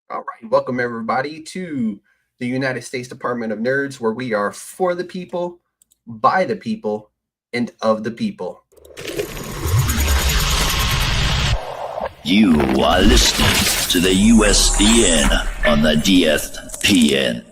All right, welcome everybody to the United States Department of Nerds, where we are for the people, by the people, and of the people. You are listening to the USDN on the DFPN.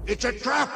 It's a trap!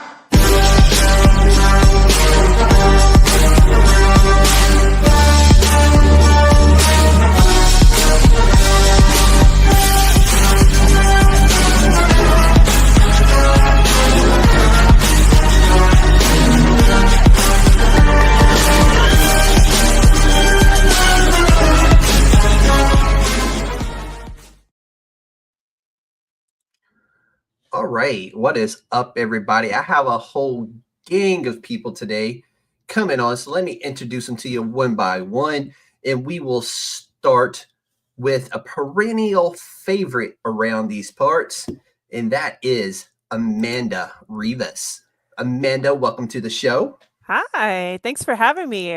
All right, what is up, everybody? I have a whole gang of people today coming on, so let me introduce them to you one by one, and we will start with a perennial favorite around these parts, and that is Amanda Rivas. Amanda, welcome to the show. Hi, thanks for having me.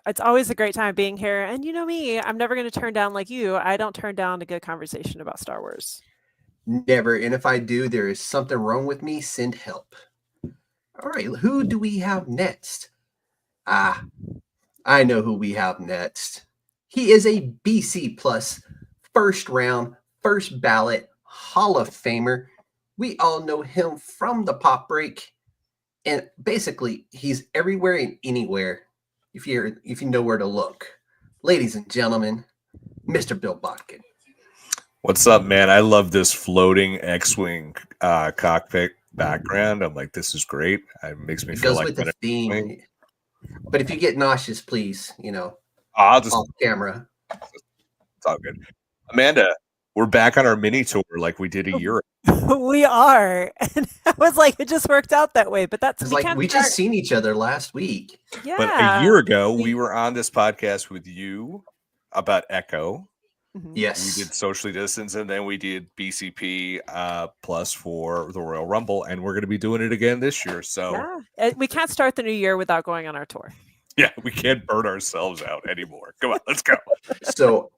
It's always a great time being here. And you know me, I'm never going to turn down like you. I don't turn down a good conversation about Star Wars. Never, and if I do, there is something wrong with me. Send help. All right, who do we have next? I know who we have next. He is a BC plus first round, first ballot Hall of Famer. We all know him from the Pop Break, and basically he's everywhere and anywhere if you know where to look. Ladies and gentlemen, Mr. Bill Botkin. What's up, man? I love this floating X-wing cockpit background. I'm like, this is great. It makes me It feel goes like with the theme. But if you get nauseous, please, I'll just off camera. It's all good. Amanda, we're back on our mini tour like we did a year ago. We are. And I was like, it just worked out that way. But It's like we just seen each other last week. Yeah. But a year ago, we were on this podcast with you about Echo. Mhm. Yes. We did socially distance, and then we did BCP plus for the Royal Rumble, and we're going to be doing it again this year. So we can't start the new year without going on our tour. yeah, we can't burn ourselves out anymore. Come on, let's go. So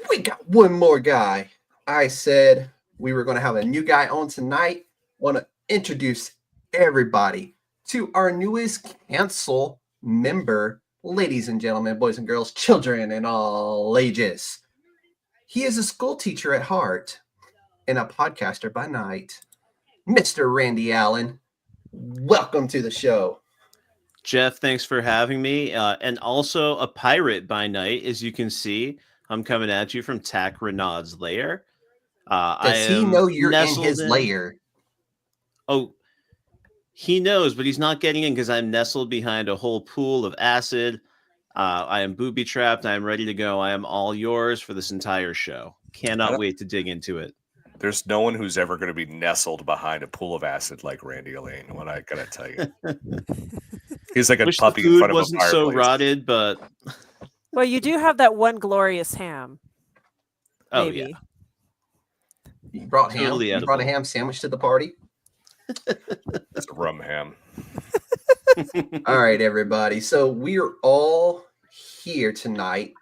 we got one more guy. I said we were going to have a new guy on tonight. Want to introduce everybody to our newest cancel member, ladies and gentlemen, boys and girls, children and all ages. He is a school teacher at heart and a podcaster by night. Mr. Randy Allen, welcome to the show. Jeff, thanks for having me. And also a pirate by night, as you can see. I'm coming at you from Tack Renaud's lair. Does he know you're in his lair? Oh, he knows, but he's not getting in because I'm nestled behind a whole pool of acid. I am booby trapped. I am ready to go. I am all yours for this entire show. Cannot wait to dig into it. There's no one who's ever going to be nestled behind a pool of acid like Randy Elaine. What I gotta tell you, he's like a puppy in front of a fireplace. Wasn't so rotted, but well, you do have that one glorious ham. Oh maybe. yeah, You brought ham. Totally You brought a ham sandwich to the party. It's a rum ham. All right, everybody. So we're all here tonight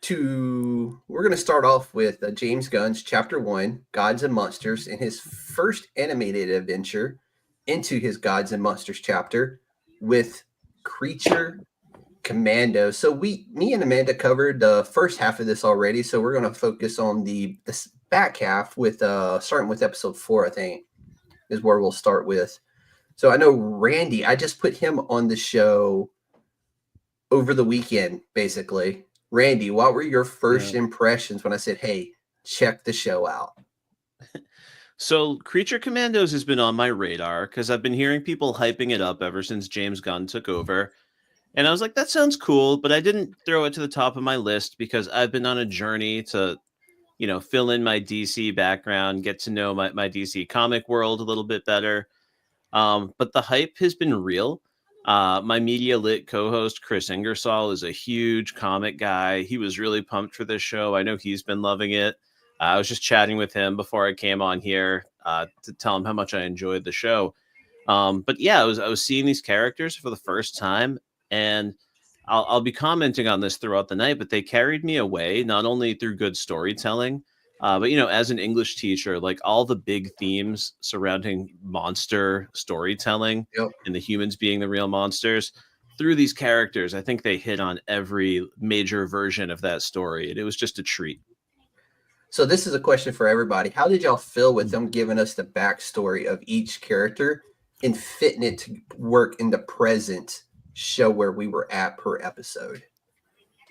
we're going to start off with James Gunn's Chapter 1, Gods and Monsters, and his first animated adventure into his Gods and Monsters chapter with Creature Commandos. So me and Amanda covered the first half of this already, so we're going to focus on the back half with starting with episode 4, I think, is where we'll start with. So I know Randy, I just put him on the show over the weekend, basically. Randy, what were your first impressions when I said, hey, check the show out? So Creature Commandos has been on my radar because I've been hearing people hyping it up ever since James Gunn took over. And I was like, that sounds cool, but I didn't throw it to the top of my list because I've been on a journey to, fill in my DC background, get to know my DC comic world a little bit better. But the hype has been real. My Media Lit co-host Chris Ingersoll is a huge comic guy. He was really pumped for this show. I know he's been loving it. I was just chatting with him before I came on here to tell him how much I enjoyed the show. But yeah, I was seeing these characters for the first time, and I'll be commenting on this throughout the night. But they carried me away not only through good storytelling, but as an English teacher, like all the big themes surrounding monster storytelling Yep. and the humans being the real monsters through these characters, I think they hit on every major version of that story, and it was just a treat. So this is a question for everybody. How did y'all feel with them giving us the backstory of each character and fitting it to work in the present show where we were at per episode?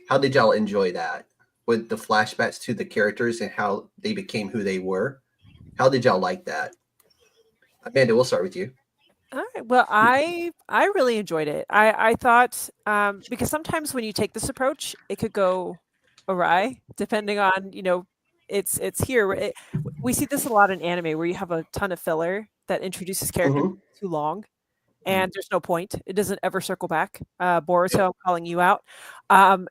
How did y'all enjoy that? With the flashbacks to the characters and how they became who they were? How did y'all like that? Amanda, we'll start with you. All right. Well, I really enjoyed it. I thought because sometimes when you take this approach, it could go awry depending on it's here. We see this a lot in anime where you have a ton of filler that introduces characters too long, and there's no point. It doesn't ever circle back. Boruto, I'm calling you out. And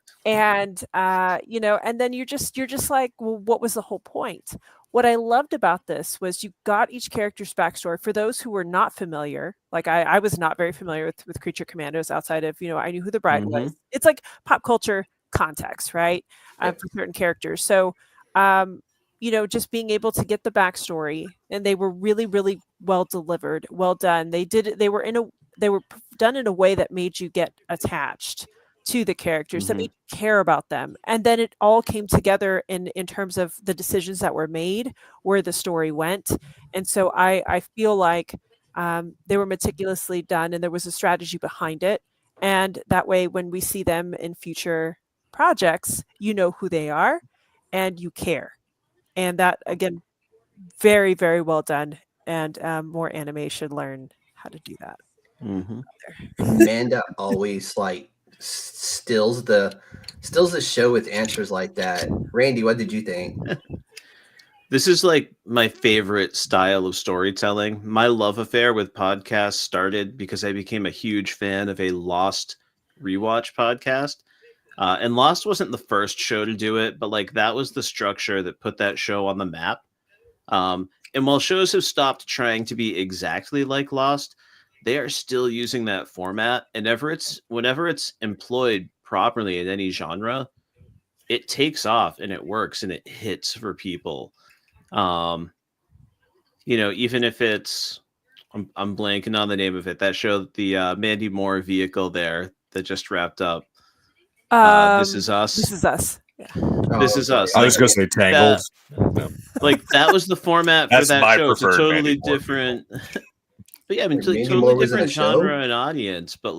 then you're just like, well, what was the whole point? What I loved about this was you got each character's backstory. For those who were not familiar, like I was not very familiar with Creature Commandos outside of, I knew who the bride was. It's like pop culture context, right? For certain characters. So, just being able to get the backstory, and they were really, really well delivered, well done. They were done in a way that made you get attached to the characters, that made you care about them. And then it all came together in terms of the decisions that were made, where the story went. And so I feel like they were meticulously done, and there was a strategy behind it. And that way, when we see them in future projects, you know who they are and you care. And that, again, very, very well done. And more anime should learn how to do that. Amanda always stills the show with answers like that. Randy, what did you think? This is like my favorite style of storytelling. My love affair with podcasts started because I became a huge fan of a Lost rewatch podcast. And Lost wasn't the first show to do it, but that was the structure that put that show on the map. And while shows have stopped trying to be exactly like Lost, they are still using that format. And whenever it's employed properly in any genre, it takes off and it works and it hits for people. Even if it's, I'm blanking on the name of it, that show, the Mandy Moore vehicle there that just wrapped up. This Is Us. This Is Us. Yeah. This Is Us. I was going to say Tangled. That was the format for That's that my show. It's a preferred totally Mandy Moore different. But yeah, I mean, Mandy totally Moore was in different a show? genre and audience. But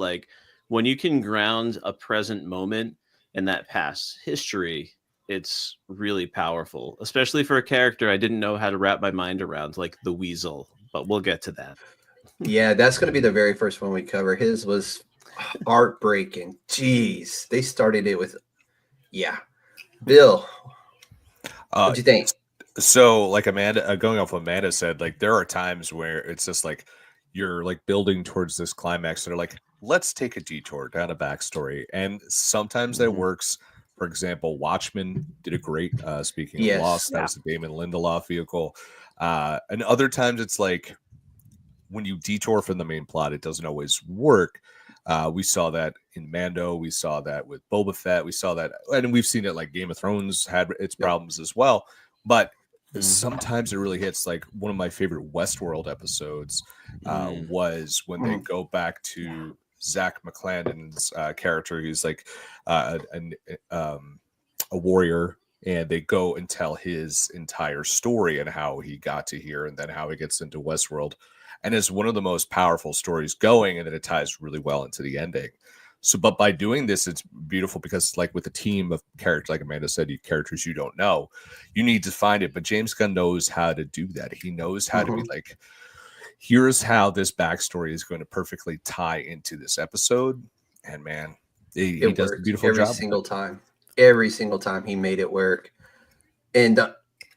when you can ground a present moment in that past history, it's really powerful, especially for a character I didn't know how to wrap my mind around, like the Weasel. But we'll get to that. Yeah, that's going to be the very first one we cover. His was heartbreaking. Jeez, they started it with, Bill, what'd you think? So, Amanda, going off what Amanda said, there are times where it's just you're building towards this climax. So they're let's take a detour down a backstory, and sometimes that works. For example, Watchmen did a great. Speaking of Lost, that was the Damon Lindelof vehicle, and other times it's when you detour from the main plot, it doesn't always work. We saw that in Mando. We saw that with Boba Fett. We saw that, and we've seen it Game of Thrones had its problems as well. But sometimes it really hits. One of my favorite Westworld episodes was when they go back to Zach McClendon's character. He's a warrior, and they go and tell his entire story and how he got to here, and then how he gets into Westworld. And it's one of the most powerful stories going, and then it ties really well into the ending. So, but by doing this, it's beautiful because, with a team of characters, like Amanda said, characters you don't know, you need to find it. But James Gunn knows how to do that. He knows how to be here's how this backstory is going to perfectly tie into this episode. And man, It he does a worked beautiful every job. single time. Every single time he made it work. And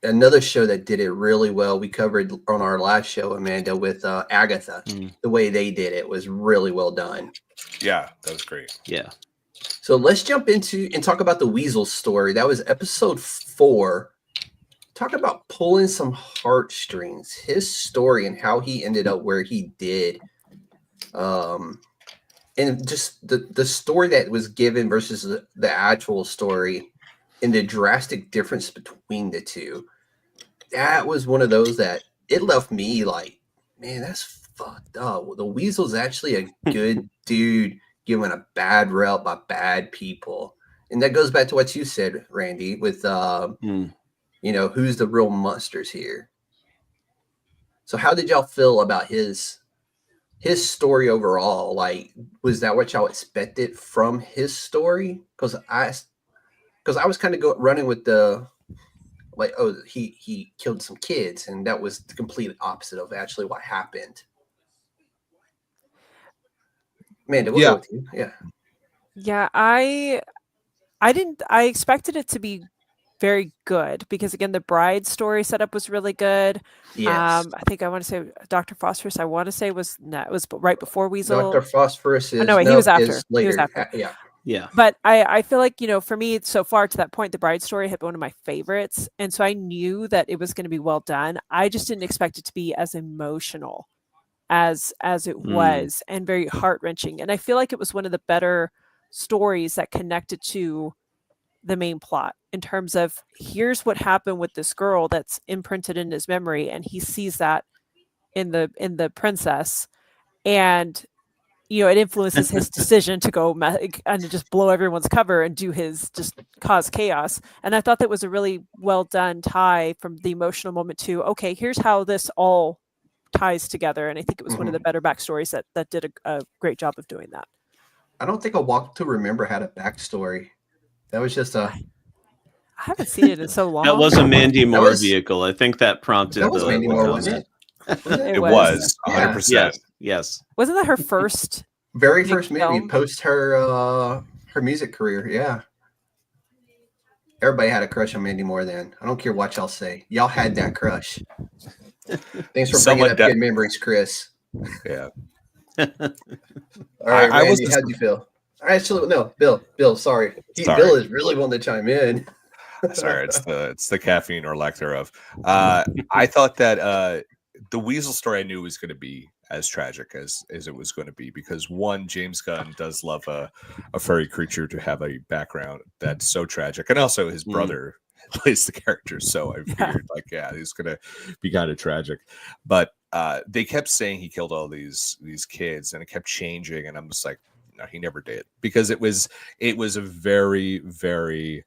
another show that did it really well, we covered on our last show, Amanda, with Agatha. The way they did it was really well done. Yeah, that was great. Yeah. So let's jump into and talk about the Weasel story. That was episode 4. Talk about pulling some heartstrings, his story and how he ended up where he did. And just the story that was given versus the actual story and the drastic difference between the two. That was one of those that it left me like, man, that's fucked up. The Weasel's actually a good dude given a bad rep by bad people. And that goes back to what you said, Randy, with who's the real monsters here. So how did y'all feel about his story overall? Like, was that what y'all expected from his story? Because I was kind of running with the like, oh, he killed some kids, and that was the complete opposite of actually what happened. Amanda, we'll go with you. Yeah, I expected it to be very good because again the bride story setup was really good. Yes. I think I want to say Dr. Phosphorus was right before Weasel. Dr. Phosphorus is he was after. later. He was after. Yeah. But I feel like, for me so far to that point, the bride story had been one of my favorites. And so I knew that it was going to be well done. I just didn't expect it to be as emotional as it was, and very heart-wrenching. And I feel like it was one of the better stories that connected to the main plot in terms of here's what happened with this girl that's imprinted in his memory, and he sees that in the princess, and it influences his decision to go and just blow everyone's cover and do his just cause chaos. And I thought that was a really well done tie from the emotional moment to, okay, here's how this all ties together. And I think it was one of the better backstories that did a great job of doing that. I don't think A Walk to Remember had a backstory. That was just I haven't seen it in so long. That was a Mandy Moore vehicle. I think that prompted that was Mandy Moore, wasn't it? It was 100%. Yes. Wasn't that her first? Very first movie film? post her music career. Yeah. Everybody had a crush on Mandy Moore then. I don't care what y'all say. Y'all had that crush. Thanks for bringing up good memories, Chris. Yeah. All right, Randy, how'd you feel? Actually, no, Bill, sorry. Bill is really wanting to chime in. Sorry, it's the caffeine or lack thereof. I thought that the Weasel story I knew was going to be as tragic as it was going to be, because one, James Gunn does love a furry creature to have a background that's so tragic, and also his brother plays the character, so I figured he's going to be kind of tragic. But they kept saying he killed all these kids, and it kept changing, and I'm just like, no, he never did, because it was a very, very,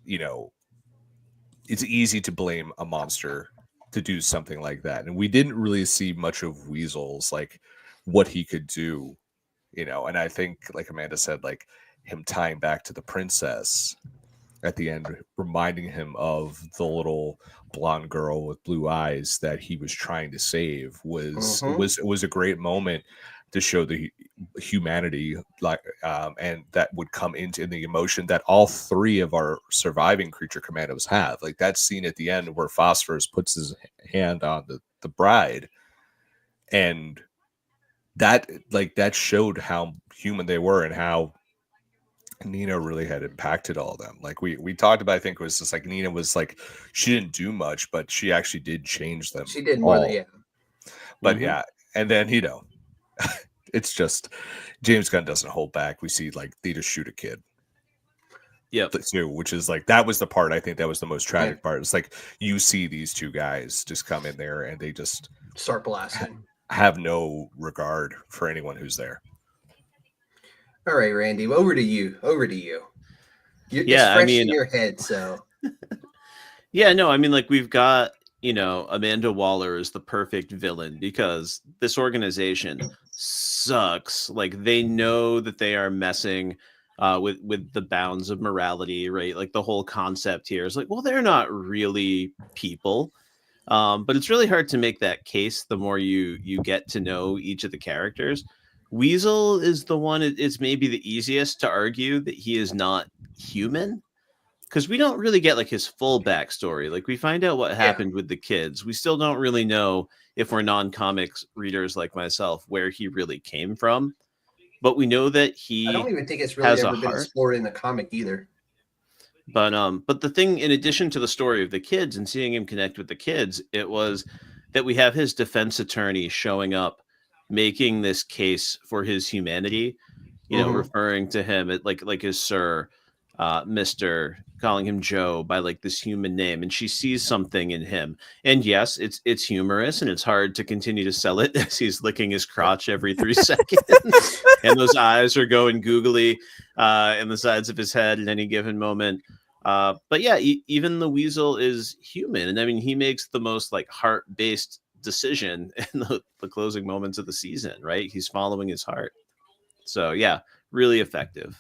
it's easy to blame a monster to do something like that. And we didn't really see much of Weasel's, like, what he could do, and I think, like Amanda said, like him tying back to the princess at the end, reminding him of the little blonde girl with blue eyes that he was trying to save was a great moment to show the humanity, like, and that would come into the emotion that all three of our surviving Creature Commandos have. Like that scene at the end where Phosphorus puts his hand on the bride, and that showed how human they were and how Nina really had impacted all of them. Like we talked about, I think it was just like Nina was like, she didn't do much, but she actually did change them. She did more than, yeah. But yeah, and then it's just James Gunn doesn't hold back. We see like they just shoot a kid. Yeah. Too, which is like, that was the part, I think that was the most tragic part. It's like you see these two guys just come in there and they just start blasting. Have no regard for anyone who's there. All right, Randy, over to you. It's fresh in your head, so. Yeah, no, I mean, like, we've got, Amanda Waller is the perfect villain because this organization sucks. Like, they know that they are messing with the bounds of morality, right? Like, the whole concept here is like, well, they're not really people. But it's really hard to make that case the more you get to know each of the characters. Weasel is the one. It's maybe the easiest to argue that he is not human, because we don't really get like his full backstory. Like we find out what happened with the kids. We still don't really know, if we're non-comics readers like myself, where he really came from. But we know that I don't he even think it's really has a ever been heart. explored in the comic either. But the thing, in addition to the story of the kids and seeing him connect with the kids, it was that we have his defense attorney showing up, making this case for his humanity, referring to him at like his sir, Mr., calling him Joe by like this human name, and she sees something in him. And yes, it's humorous, and it's hard to continue to sell it as he's licking his crotch every 3 seconds, and those eyes are going googly in the sides of his head at any given moment. But yeah, even the Weasel is human, and I mean, he makes the most like heart-based decision in the closing moments of the season, right? He's following his heart. So yeah, really effective.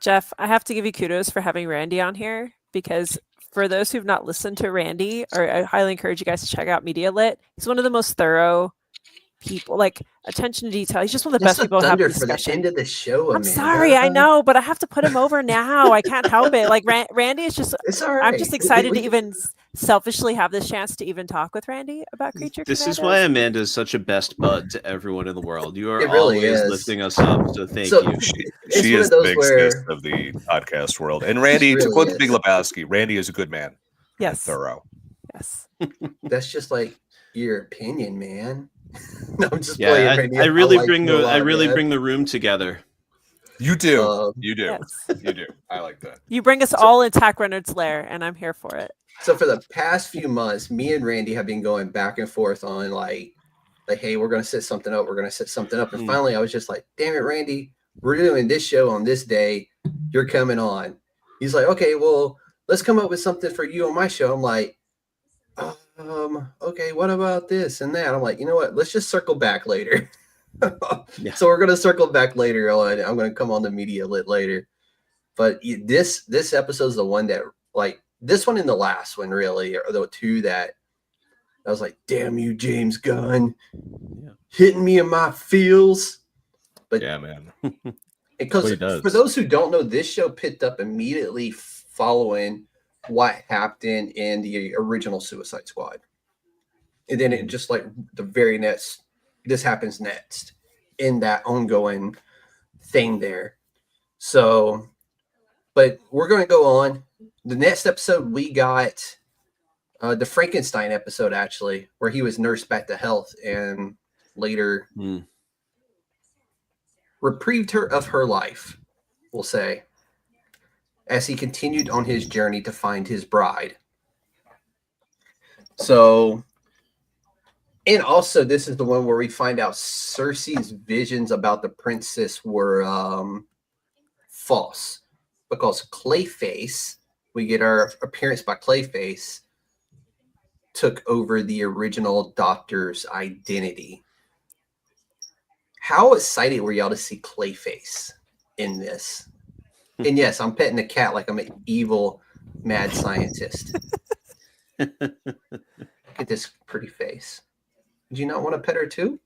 Jeff, I have to give you kudos for having Randy on here, because for those who've not listened to Randy, or I highly encourage you guys to check out Media Lit. He's one of the most thorough people, like attention to detail. He's just one of the best people to have a for the discussion. end of the show, I'm Amanda. sorry, I know, but I have to put him over now. I can't help it. Like Randy is just, It's all right. I'm just excited to even selfishly have this chance to even talk with Randy about Creature This Commandos. is why Amanda is such a best bud to everyone in the world. You are It really always is. lifting us up, so thank So- you. It's She one is of the those big where- sis of the podcast world. And Randy, She to really quote the is. Big Lebowski, Randy is a good man. Yes. Thorough. Yes. That's just like your opinion, man. No, I'm just Yeah, playing. Randy. I really like bring you a the lot, I really man. bring the room together. You do. Um, You do. Yes. You do. I like that. You bring us all in Tack Reynolds' lair, and I'm here for it. So for the past few months, me and Randy have been going back and forth on like, hey, we're gonna set something up. We're gonna set something up. And Hmm. finally, I was just like, damn it, Randy, we're doing this show on this day. You're coming on. He's like, okay, well, let's come up with something for you on my show. I'm like, okay, what about this and that? I'm like, you know what? Let's just circle back later. Yeah. So we're gonna circle back later on. I'm gonna come on the Media Lit later. But this episode is the one that, like, this one and the last one really are the two that I was like, damn you, James Gunn, Yeah. hitting me in my feels. But Yeah, man. because what he does. for those who don't know, this show picked up immediately following what happened in the original Suicide Squad. And then it just like the very next, this happens next in that ongoing thing there. So, but we're going to go on. The next episode, we got the Frankenstein episode, actually, where he was nursed back to health and later Hmm. reprieved her of her life, we'll say, as he continued on his journey to find his bride. So, and also this is the one where we find out Cersei's visions about the princess were false, because Clayface, we get our appearance by Clayface, took over the original doctor's identity. How excited were y'all to see Clayface in this? And yes, I'm petting a cat like I'm an evil mad scientist. Look at this pretty face. Do you not want to pet her too?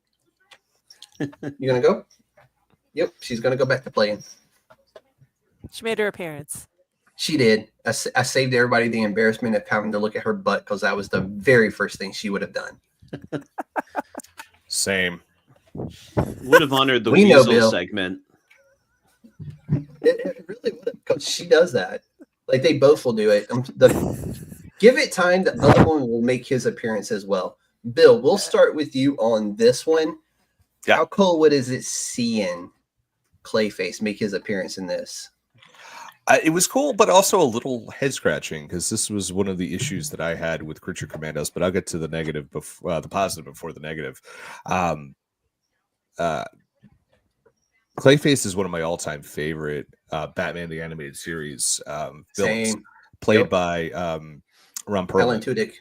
You gonna go? Yep, she's gonna go back to playing. She made her appearance. She did. I saved everybody the embarrassment of having to look at her butt, because that was the very first thing she would have done. Same. Would have honored the We know, Weasel Bill. segment. It really would have, because she does that. Like, they both will do it. Give it time, the other one will make his appearance as well. Bill, we'll start with you on this one. Yeah. How cool is it seeing Clayface make his appearance in this? It was cool, but also a little head scratching, because this was one of the issues that I had with Creature Commandos. But I'll get to the negative, the positive before the negative. Clayface is one of my all-time favorite Batman the Animated Series villains, Same. played Yep. by Ron Alan Perlman. Tudyk.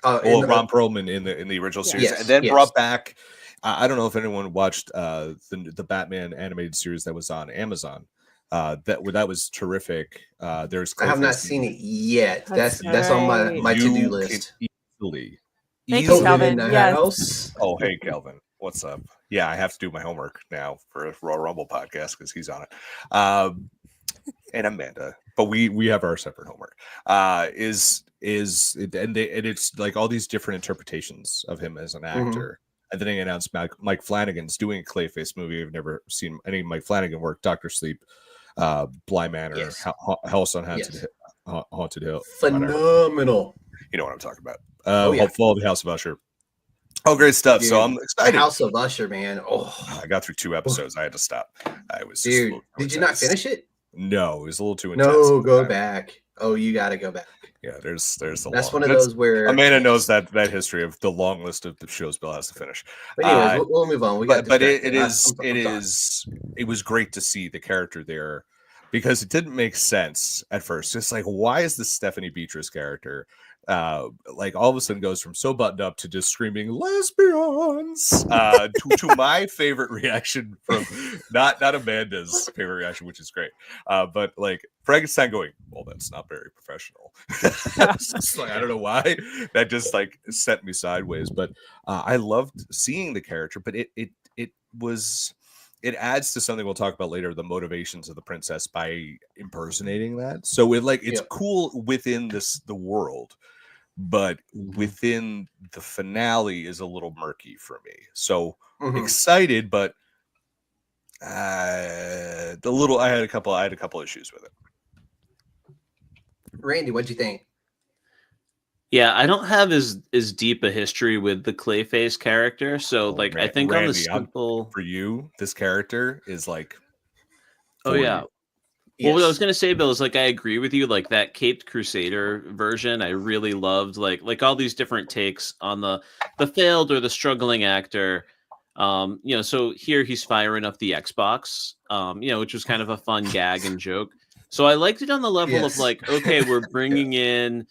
Ron Perlman in the original series, Yes, and then yes. brought back. I don't know if anyone watched the Batman animated series that was on Amazon. That was terrific. There's I have not Clayface seen it yet. That's That's on my right. to-do You list. can easily. Thank you, Kelvin Calvin. in the Yes. house. Oh, hey, Kelvin. What's up? Yeah, I have to do my homework now for a Royal Rumble podcast because he's on it. And Amanda, but we have our separate homework. And it's like all these different interpretations of him as an actor. And then they announced Mike Flanagan's doing a Clayface movie. I've never seen any Mike Flanagan work. Doctor Sleep, Bly Manor, Yes. House on Haunted Hill. Phenomenal. You know what I'm talking about. Oh, yeah. Fall of the House of Usher. Oh, great stuff. Dude, so I'm excited. House of Usher, man. Oh, I got through 2 episodes. I had to stop. I was dude. just Did you not finish it? No, it was a little too intense. No, go back. Oh, you got to go back. Yeah, there's the That's long. one of those where Amanda knows that history of the long list of the shows Bill has to finish. But anyways, we'll move on. We got but distracted. it was great to see the character there because it didn't make sense at first. Just like, why is this Stephanie Beatrice character like all of a sudden goes from so buttoned up to just screaming lesbians to my favorite reaction from not Amanda's favorite reaction, which is great, but like Frankenstein going, well, that's not very professional. Like, I don't know why that just like sent me sideways, but I loved seeing the character, but it adds to something we'll talk about later, the motivations of the princess by impersonating that. So it's cool within the world, but within the finale is a little murky for me. So excited, but I had a couple issues with it. Randy, what'd you think? Yeah, I don't have as deep a history with the Clayface character, so I think Randy, on the simple for you, this character is like. Oh yeah. Yes. Well, what I was gonna say, Bill, is I agree with you. Like that Caped Crusader version, I really loved. Like all these different takes on the failed or the struggling actor. So here he's firing up the Xbox, which was kind of a fun gag and joke. So I liked it on the level of okay, we're bringing in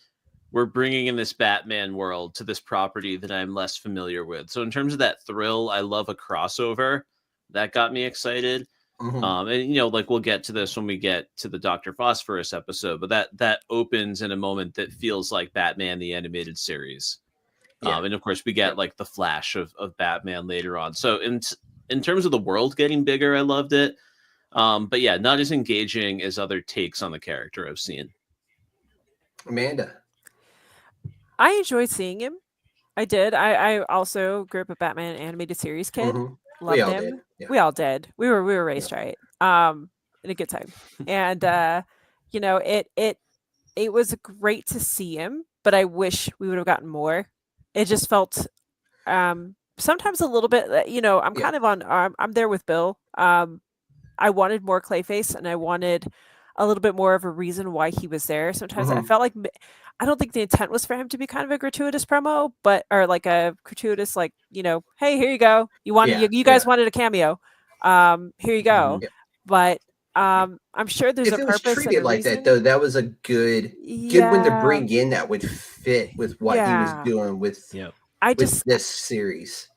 this Batman world to this property that I'm less familiar with. So in terms of that thrill, I love a crossover. That got me excited. And we'll get to this when we get to the Dr. Phosphorus episode, but that opens in a moment that feels like Batman the Animated Series. And of course we get the flash of Batman later on. So in terms of the world getting bigger, I loved it. But yeah, not as engaging as other takes on the character I've seen. Amanda. I enjoyed seeing him. I did. I also grew up a Batman animated series kid. Loved him. Did. Yeah. We all did. We were raised right. In a good time. And it was great to see him, but I wish we would have gotten more. It just felt sometimes a little bit, I'm kind of on I'm there with Bill. I wanted more Clayface and I wanted a little bit more of a reason why he was there. Sometimes I felt like I don't think the intent was for him to be kind of a gratuitous promo, or like a gratuitous, hey, here you go. You wanted, you guys wanted a cameo. Here you go. But I'm sure there's a purpose. If it was treated like that, though, that was a good one to bring in that would fit with what he was doing with this series.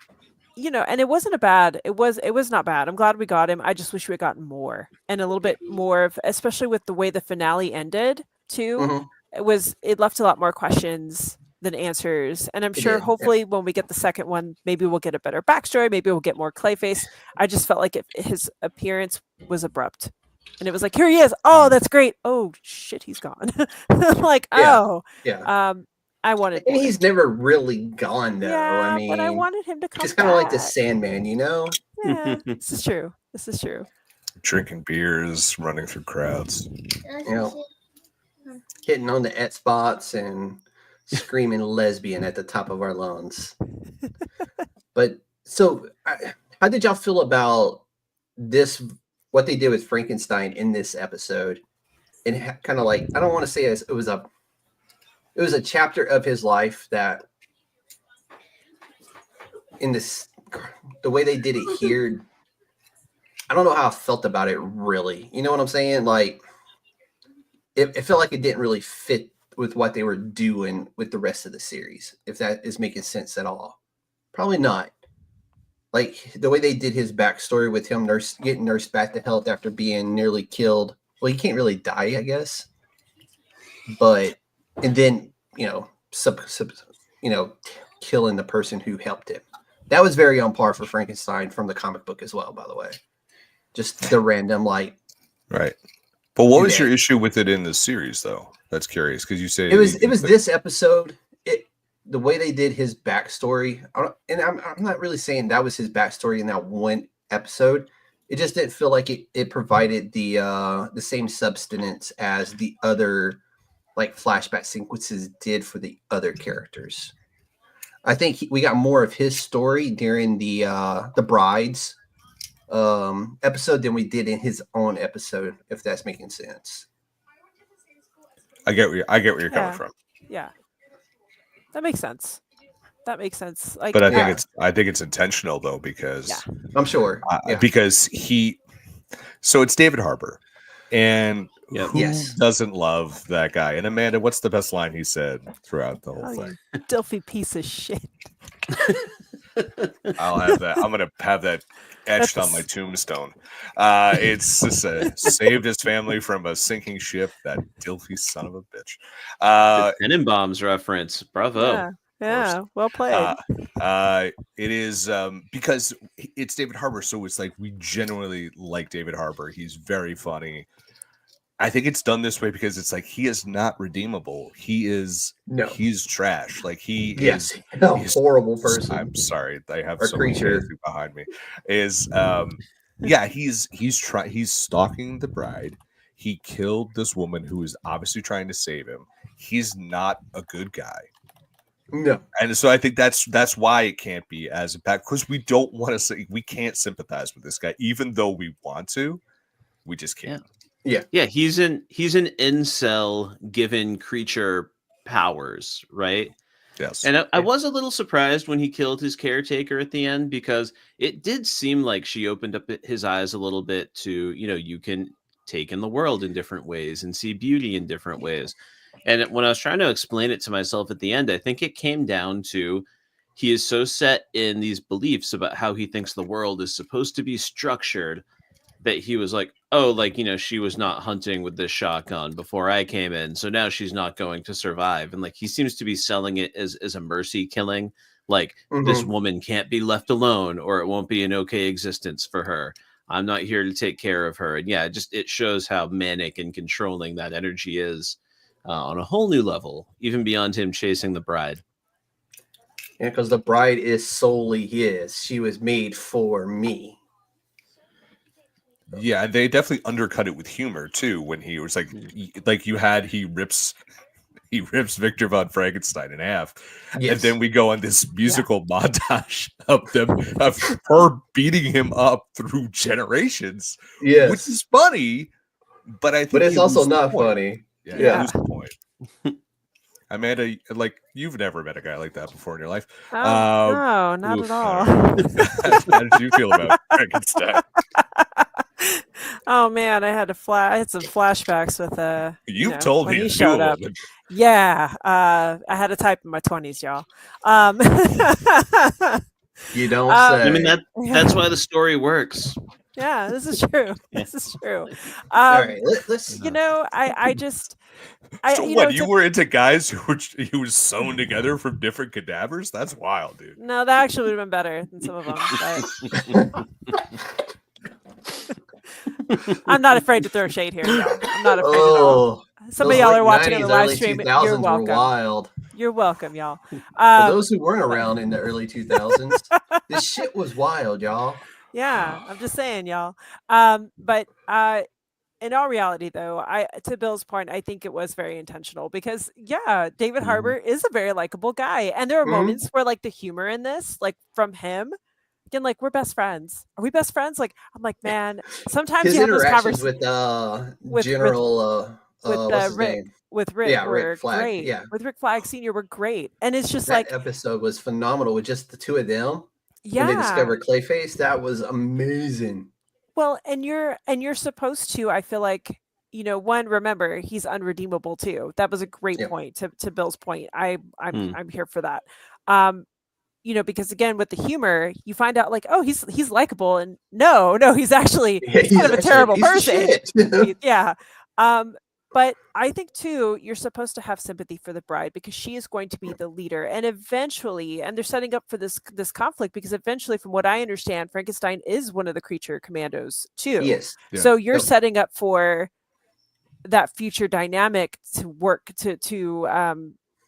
And it wasn't it was not bad. I'm glad we got him. I just wish we had gotten more and a little bit more of, especially with the way the finale ended too. It left a lot more questions than answers. And I'm sure hopefully when we get the second one, maybe we'll get a better backstory. Maybe we'll get more Clayface. I just felt like his appearance was abrupt. And it was like, here he is. Oh, that's great. Oh shit, he's gone. I wanted, and he's never really gone though. Yeah, but I wanted him to come. It's kind of like the Sandman, Yeah, this is true. Drinking beers, running through crowds, hitting on the spots and screaming lesbian at the top of our lungs. But so, how did y'all feel about this? What they did with Frankenstein in this episode, and kind of I don't want to say it was a chapter of his life that the way they did it here, I don't know how I felt about it really. You know what I'm saying? It felt like it didn't really fit with what they were doing with the rest of the series, if that is making sense at all. Probably not. The way they did his backstory with him getting nursed back to health after being nearly killed. Well, he can't really die, I guess. And then, killing the person who helped him. That was very on par for Frankenstein from the comic book as well, by the way. Just the random, like... Right. But what was today. your issue with it in the series, though? That's curious, because you say... It was this episode, the way they did his backstory, and I'm not really saying that was his backstory in that one episode. It just didn't feel like it provided the same substance as the other like flashback sequences did for the other characters. I think we got more of his story during the Brides episode than we did in his own episode, if that's making sense. I get where you're coming from. Yeah. That makes sense. Like, But I think it's intentional though, because I'm sure. Because so it's David Harbour, and who doesn't love that guy? And Amanda, what's the best line he said throughout the whole thing? You filthy piece of shit. I'll have that. I'm gonna have that etched on my tombstone. It's just saved his family from a sinking ship. That filthy son of a bitch. Tenenbaums reference. Bravo. Yeah, well played. It is because it's David Harbour, so it's like we genuinely like David Harbour. He's very funny. I think it's done this way because it's like he is not redeemable. He's trash. Like he's a horrible person. I'm sorry, I have so creature behind me. Is he's stalking the bride. He killed this woman who is obviously trying to save him. He's not a good guy. No, and so I think that's why it can't be as bad, because we don't want to say we can't sympathize with this guy, even though we want to. We just can't. Yeah. He's an incel given creature powers, right? Yes. And I was a little surprised when he killed his caretaker at the end, because it did seem like she opened up his eyes a little bit to, you can take in the world in different ways and see beauty in different ways. And when I was trying to explain it to myself at the end, I think it came down to he is so set in these beliefs about how he thinks the world is supposed to be structured that he was like, she was not hunting with this shotgun before I came in, so now she's not going to survive. And like he seems to be selling it as a mercy killing, like this woman can't be left alone or it won't be an okay existence for her. I'm not here to take care of her. And it shows how manic and controlling that energy is. On a whole new level, even beyond him chasing the bride. Yeah, because the bride is solely his. She was made for me. Yeah, they definitely undercut it with humor too. When he was he rips Victor von Frankenstein in half, and then we go on this musical montage of her beating him up through generations. Yes, which is funny, but it's also not funny. Yeah. Lose the point. Amanda, you've never met a guy like that before in your life. No, not at all. How did you feel about Frankenstein? Oh man, I had some flashbacks with You've told me he showed up. Yeah, I had a type in my 20s, y'all. You don't say. I mean that's why the story works. Yeah, this is true. This is true. All right, let's. I just. You were into guys who were sewn together from different cadavers? That's wild, dude. No, that actually would have been better than some of them. But... I'm not afraid to throw shade here, y'all. I'm not afraid at all. Some of y'all are watching on the live stream. You're welcome. Wild. You're welcome, y'all. For those who weren't around in the early 2000s, this shit was wild, y'all. Yeah, I'm just saying, y'all. But in all reality, though, to Bill's point, I think it was very intentional because, David Harbour is a very likable guy, and there are moments where, like, the humor in this, like, from him, again, like, we're best friends. Are we best friends? Like, I'm like, man, sometimes his you have those interactions conversations with General. What's his name? With Rick, Rick Flag. Great. Yeah, with Rick Flag Sr. were great, and it's just that episode was phenomenal with just the two of them. Yeah, when they discovered Clayface, that was amazing. Well, and you're supposed to. I feel like remember he's unredeemable too. That was a great point to Bill's point. I'm here for that. Because again, with the humor, you find out like, oh, he's likable, and no, he's actually kind of a terrible person. But I think too, you're supposed to have sympathy for the bride because she is going to be the leader, and eventually, and they're setting up for this conflict because eventually, from what I understand, Frankenstein is one of the creature commandos too. Yes. Yeah. So you're Yep. setting up for that future dynamic to work to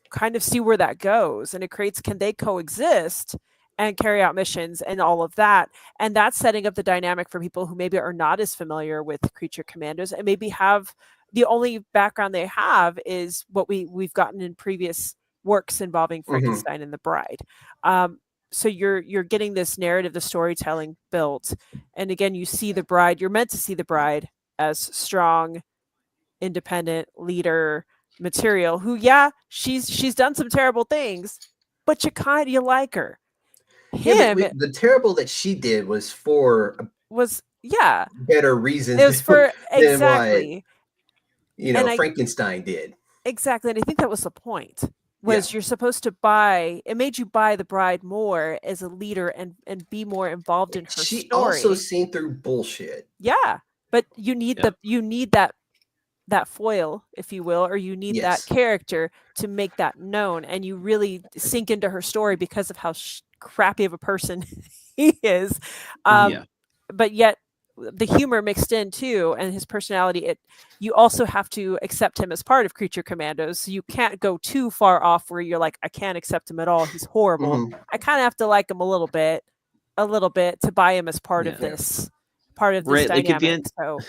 kind of see where that goes, and it creates, can they coexist and carry out missions and all of that, and that's setting up the dynamic for people who maybe are not as familiar with creature commandos and maybe have the only background they have is what we've gotten in previous works involving Frankenstein and the Bride. So you're getting this narrative, the storytelling built, and again, you see the bride. You're meant to see the bride as strong, independent leader material. Who, yeah, she's done some terrible things, but you like her. Yeah, Him but the terrible that she did was for was yeah. better reasons It was for than what exactly. and Frankenstein did. Exactly. And I think that was the point. Yeah. Was you're supposed to buy, it made you buy the bride more as a leader and be more involved in her She story. also seen through bullshit. Yeah. But you need that foil, if you will, or you need Yes. that character to make that known, and you really sink into her story because of how crappy of a person he is. Yeah. But yet the humor mixed in too, and his personality, you also have to accept him as part of Creature Commandos. So you can't go too far off where you're like, I can't accept him at all, he's horrible. Mhm. I kind of have to like him a little bit to buy him as part of this Right, like at the dynamic. end- So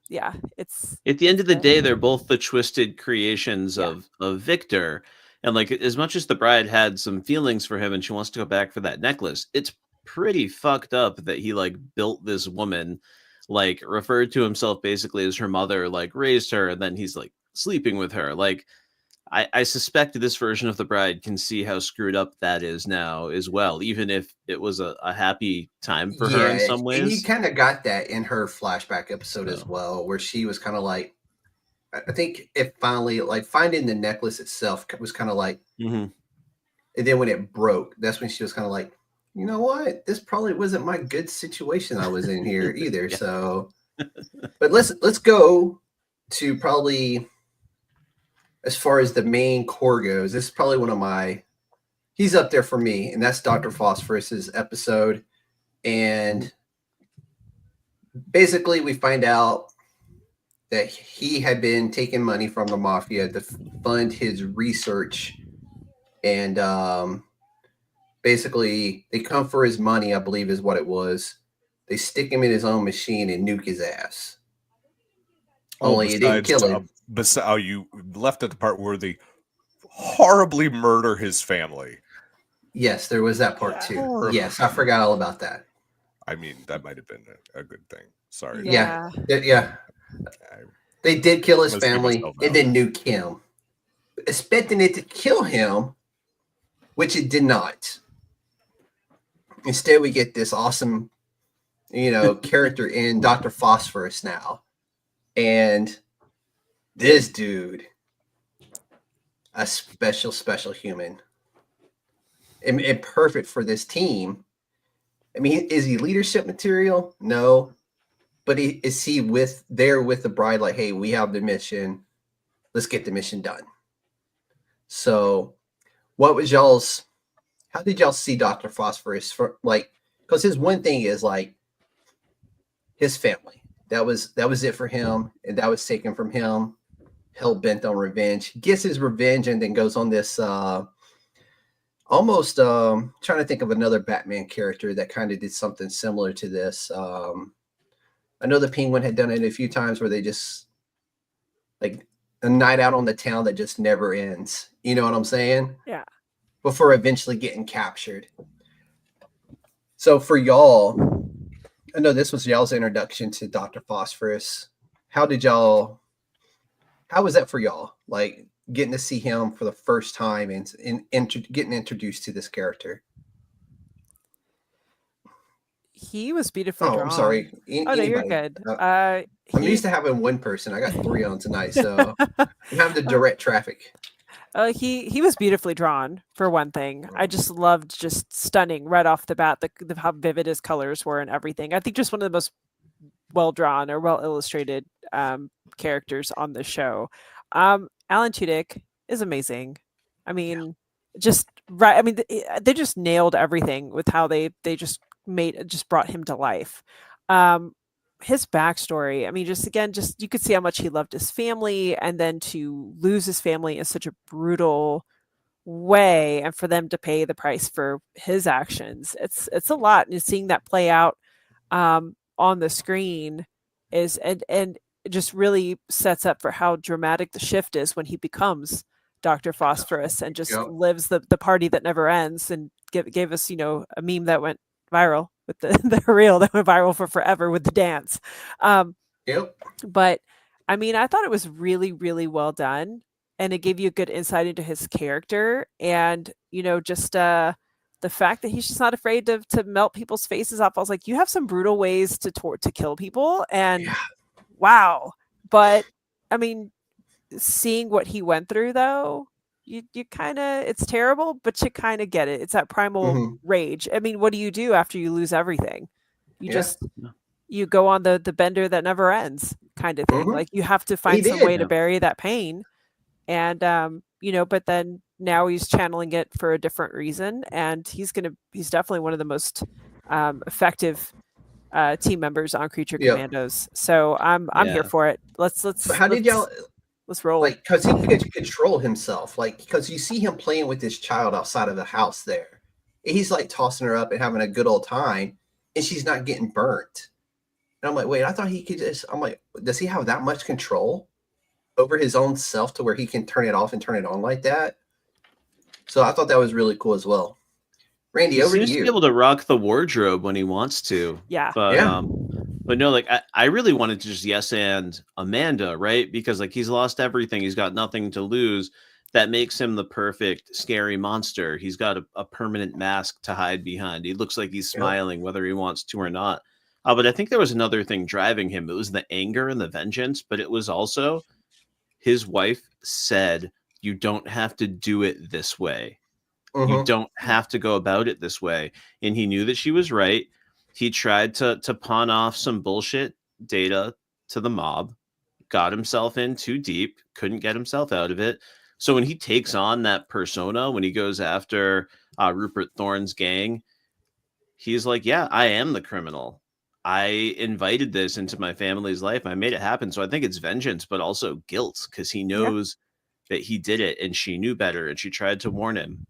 yeah, it's At the end of the day, they're both the twisted creations Yeah. of Victor. And like, as much as the bride had some feelings for him and she wants to go back for that necklace, it's pretty fucked up that he like built this woman, like referred to himself basically as her mother, like raised her, and then he's like sleeping with her. Like, I suspect this version of the bride can see how screwed up that is now as well, even if it was a happy time for her in some And you ways. kind of got that in her flashback episode as So. well, where she was kind of like, I think it finally, like, finding the necklace itself was kind of like, Mhm. and then when it broke, that's when she was kind of like, you know what? This probably wasn't my good situation I was in here either. Yeah. So, but let's go to probably, as far as the main core goes, this is probably one of he's up there for me, and that's Dr. Phosphorus's episode. And basically we find out that he had been taking money from the mafia to fund his research, and basically they come for his money, I believe is what it was. They stick him in his own machine and nuke his ass. Only it didn't kill him. You left at the part where they horribly murder his family. Yes, there was that part too. Horrible. Yes, I forgot all about that. I mean, that might have been a good thing. Sorry. Yeah. Yeah. I They did kill his must keep family myself and out. then nuke him, expecting it to kill him, which it did not. Instead, we get this awesome, character in Dr. Phosphorus now. And this dude, a special human. And perfect for this team. I mean, is he leadership material? No. But is he there with the bride, like, hey, we have the mission. Let's get the mission done. So how did y'all see Dr. Phosphorus because his one thing is like his family. That was it for him, and that was taken from him. Hell bent on revenge. He gets his revenge and then goes on this almost trying to think of another Batman character that kind of did something similar to this. I know the Penguin had done it a few times where they just like a night out on the town that just never ends. You know what I'm saying? Yeah. Before eventually getting captured. So for y'all, I know this was y'all's introduction to Dr. Phosphorus. How was that for y'all? Like getting to see him for the first time and getting introduced to this character? He was beautifully drawn. I'm sorry. No, you're good. I'm used to having one person. I got 3 on tonight, so I'm having to direct traffic. He was beautifully drawn, for one thing. I just loved, just stunning right off the bat, how vivid his colors were and everything. I think just one of the most well drawn or well illustrated characters on the show. Alan Tudyk is amazing. I mean, just right. I mean, they just nailed everything with how they just brought him to life. His backstory, I mean, just you could see how much he loved his family, and then to lose his family in such a brutal way, and for them to pay the price for his actions, it's a lot. And seeing that play out on the screen is and it just really sets up for how dramatic the shift is when he becomes Dr. Phosphorus and just lives the party that never ends, and gave us, a meme that went viral with the reel that went viral for forever with the dance. But I mean, I thought it was really, really well done, and it gave you a good insight into his character, and just the fact that he's just not afraid to melt people's faces off. I was like, you have some brutal ways to kill people, and wow. But I mean, seeing what he went through, though, you kind of, it's terrible, but you kind of get it. It's that primal rage. I mean, what do you do after you lose everything? You just you go on the bender that never ends kind of thing. Like, you have to find some way to bury that pain, and but then now he's channeling it for a different reason, and he's definitely one of the most effective team members on Creature Commandos. So I'm here for it. Let's roll. Like, because he could control himself, like, because you see him playing with this child outside of the house there. He's like tossing her up and having a good old time, and she's not getting burnt. And I'm like, wait, I thought he could just, I'm like, does he have that much control over his own self to where he can turn it off and turn it on like that? So I thought that was really cool as well. Randy, over to you. He seems to be able to rock the wardrobe when he wants to. Yeah. But no, like, I really wanted to just yes and Amanda, right? Because, like, he's lost everything. He's got nothing to lose. That makes him the perfect scary monster. He's got a permanent mask to hide behind. He looks like he's smiling whether he wants to or not. But I think there was another thing driving him. It was the anger and the vengeance, but it was also his wife said, you don't have to do it this way. You don't have to go about it this way. And he knew that she was right. He tried to pawn off some bullshit data to the mob, got himself in too deep, couldn't get himself out of it. So when he takes on that persona, when he goes after Rupert Thorne's gang, he's like, yeah, I am the criminal. I invited this into my family's life. I made it happen. So I think it's vengeance, but also guilt, because he knows that he did it, and she knew better, and she tried to warn him.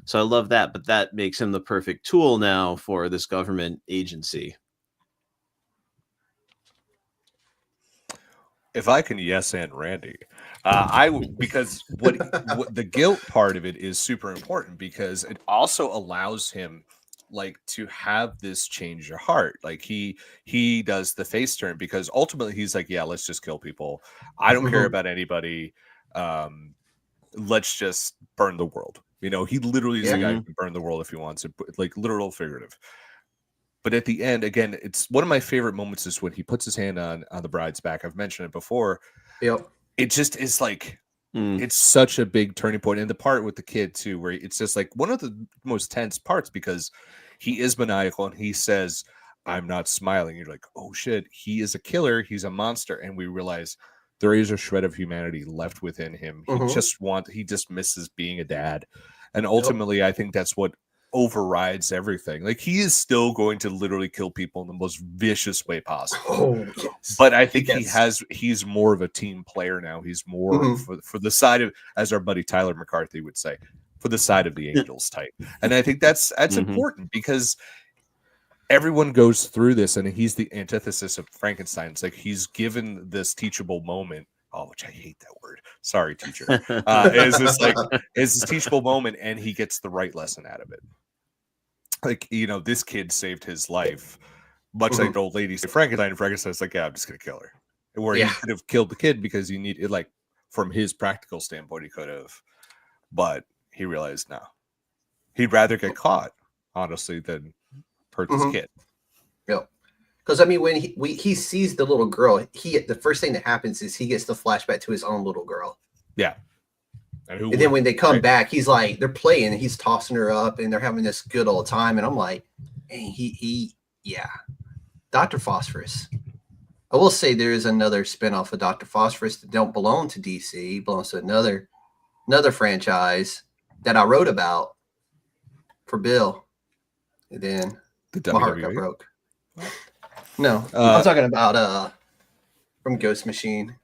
So I love that, but that makes him the perfect tool now for this government agency. If I can yes and Randy, because what the guilt part of it is super important, because it also allows him, like, to have this change of heart. Like, he does the face turn, because ultimately he's like, yeah, let's just kill people. I don't care about anybody. Let's just burn the world. He literally is the guy who can burn the world if he wants it, like, literal, figurative. But at the end, again, it's one of my favorite moments is when he puts his hand on the bride's back. I've mentioned it before. It just is like, it's such a big turning point. And the part with the kid too, where it's just like one of the most tense parts, because he is maniacal and he says, I'm not smiling. You're like, oh shit, he is a killer. He's a monster. And we realize there is a shred of humanity left within him. He just misses being a dad. And ultimately, I think that's what overrides everything. Like, he is still going to literally kill people in the most vicious way possible. But I think he's more of a team player now. He's more for the side of, as our buddy Tyler McCarthy would say, for the side of the angels type. And I think that's important, because everyone goes through this, and he's the antithesis of Frankenstein. It's like he's given this teachable moment. Oh, which I hate that word. Sorry, teacher. It's this teachable moment, and he gets the right lesson out of it. Like, this kid saved his life, much like the old lady said Frankenstein. And Frankenstein's like, yeah, I'm just gonna kill her. Where he could have killed the kid because he needed, like, from his practical standpoint, he could have, but he realized no, he'd rather get caught, honestly, than hurt this kid. Because I mean, when he sees the little girl, the first thing that happens is he gets the flashback to his own little girl. And then when they come back, he's like, they're playing, and he's tossing her up, and they're having this good old time. And I'm like, hey, Dr. Phosphorus. I will say there is another spinoff of Dr. Phosphorus that don't belong to DC. He belongs to another franchise that I wrote about for Bill. And then The my heart got WWE? broke. No, I'm talking about from Ghost Machine.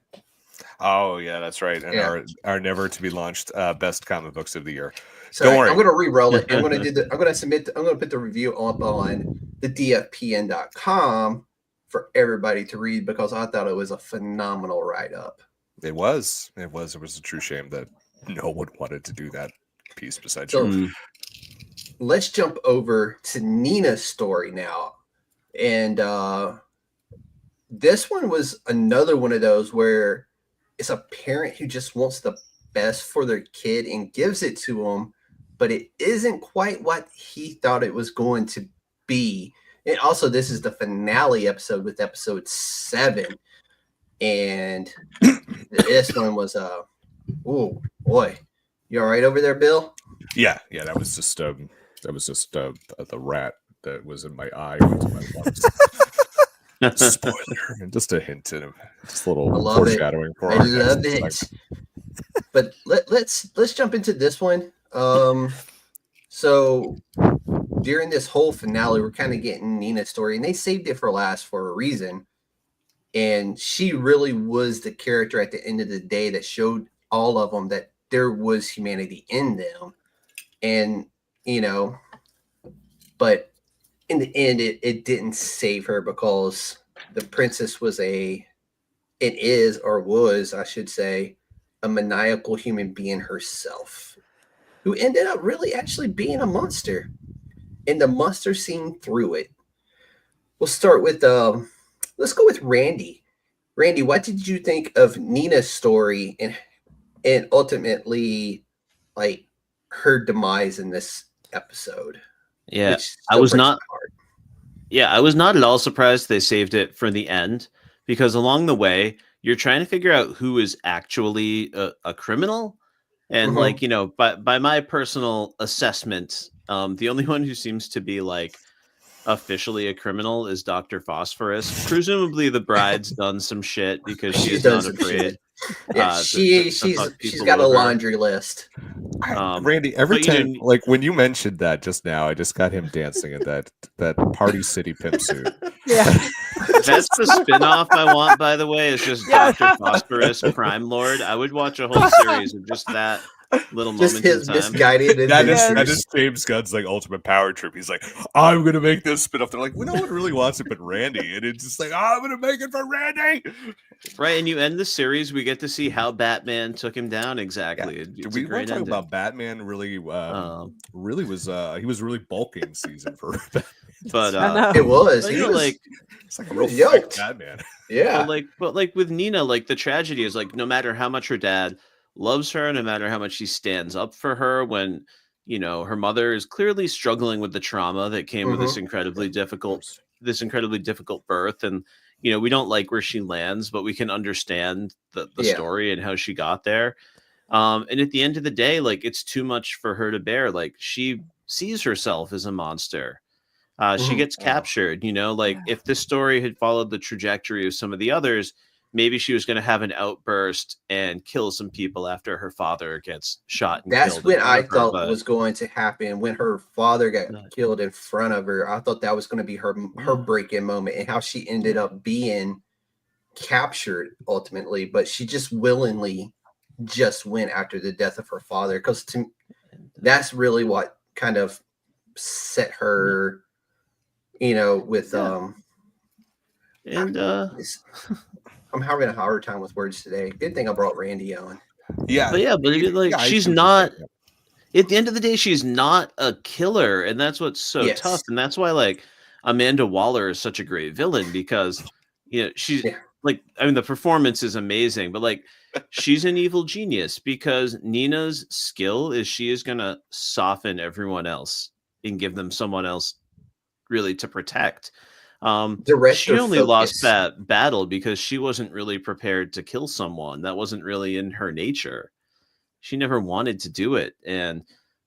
Oh yeah, that's right. And Yeah. our never to be launched best comic books of the year. So Don't worry. I'm going to re-roll it. I'm going to put the review up on the DFPN.com for everybody to read because I thought it was a phenomenal write-up. It was a true shame that no one wanted to do that piece besides So you. let's jump over to Nina's story now. And this one was another one of those where it's a parent who just wants the best for their kid and gives it to them, but it isn't quite what he thought it was going to be. And also, this is the finale episode with episode 7. And this one was oh boy. You all right over there, Bill? Yeah, that was just the rat that was in my eye. Went to my lungs. Spoiler, and just a hint in him, just a little foreshadowing. I love it. But let's jump into this one. So during this whole finale, we're kind of getting Nina's story, and they saved it for last for a reason. And she really was the character at the end of the day that showed all of them that there was humanity in them. And, but in the end, it didn't save her because the princess was I should say, a maniacal human being herself who ended up really actually being a monster. And the monster seen through it. We'll start with, let's go with Randy. Randy, what did you think of Nina's story and ultimately like her demise in this episode? Yeah, I was not at all surprised they saved it for the end, because along the way you're trying to figure out who is actually a criminal, and by my personal assessment, the only one who seems to be like officially a criminal is Dr. Phosphorus. Presumably the bride's done some shit because she's not afraid. Yeah, she's got a laundry list. Randy, every time, like when you mentioned that just now, I just got him dancing in that Party City pimp suit. Yeah, that's the spinoff I want. By the way, is just Dr. Phosphorus, Crime Lord. I would watch a whole series of just that little just moment his in time. misguided. That is James Gunn's like ultimate power trip. He's like, I'm gonna make this spin-off. They're like, well, no one really wants it but Randy, and it's just like, I'm gonna make it for Randy. Right, and you end the series, we get to see how Batman took him down exactly. Yeah. Did we want to talk about Batman? Really, really was he was really bulking season for Batman. But it was. He was like, it's like a real yoked Batman. Yeah. But with Nina, like the tragedy is like no matter how much her dad loves her, no matter how much he stands up for her, when her mother is clearly struggling with the trauma that came with this incredibly difficult birth, and we don't like where she lands, but we can understand the story and how she got there. And at the end of the day, like it's too much for her to bear. Like she sees herself as a monster. She gets captured. If this story had followed the trajectory of some of the others, maybe she was going to have an outburst and kill some people after her father gets shot. That's what I thought was going to happen when her father got killed in front of her. I thought that was going to be her break-in moment, and how she ended up being captured ultimately. But she just willingly just went after the death of her father, because that's really what kind of set her, with I'm having a hard time with words today. Good thing I brought Randy on. Yeah. But she's not, at the end of the day, she's not a killer. And that's what's so tough. And that's why Amanda Waller is such a great villain, because, she's the performance is amazing, but she's an evil genius, because Nina's skill is she is going to soften everyone else and give them someone else really to protect. She only lost that battle because she wasn't really prepared to kill someone. That wasn't really in her nature. She never wanted to do it. And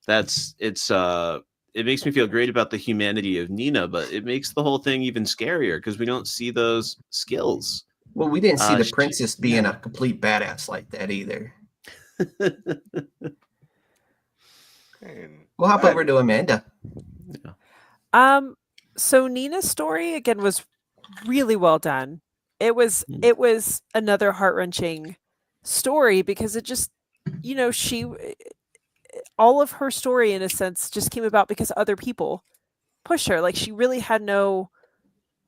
it makes me feel great about the humanity of Nina, but it makes the whole thing even scarier because we don't see those skills. Well, we didn't see the She- princess being a complete badass like that either. And We'll hop over to Amanda. So Nina's story again was really well done. It was another heart-wrenching story because it just, she all of her story in a sense just came about because other people pushed her. Like she really had no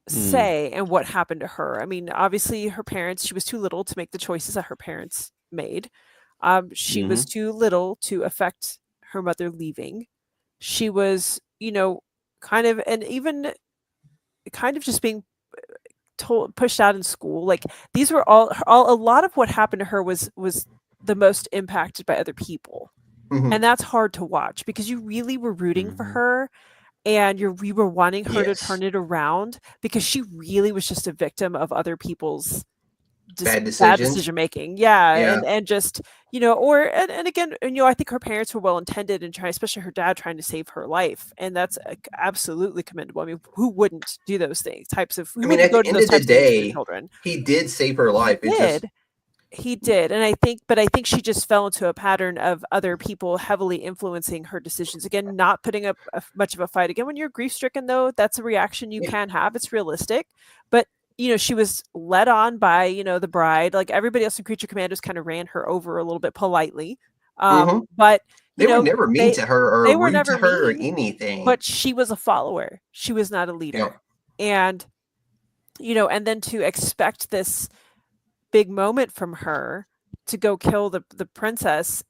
say in what happened to her. I mean, obviously her parents, she was too little to make the choices that her parents made. She was too little to affect her mother leaving. She was, kind of, and even kind of just being pushed out in school. Like these were all a lot of what happened to her was the most impacted by other people. Mhm. And that's hard to watch because you really were rooting for her and we were wanting her to Yes. turn it around because she really was just a victim of other people's Bad bad decisions. decision making. Yeah. Yeah. And just, and again, I think her parents were well intended and trying, especially her dad trying to save her life. And that's absolutely commendable. I mean, who wouldn't do those things? Who I mean, wouldn't at go the to end those of the types of things for day, children? he did save her life. He It just did. He did. And I think she just fell into a pattern of other people heavily influencing her decisions. Again, not putting up much of a fight. Again, when you're grief stricken, though, that's a reaction you can have. It's realistic. But, she was led on by, the bride. Like everybody else in Creature Commandos kind of ran her over a little bit politely. Mhm. But, they were never mean to her or they were rude never to her or mean, anything. but she was a follower. She was not a leader. And, and then to expect this big moment from her to go kill the princess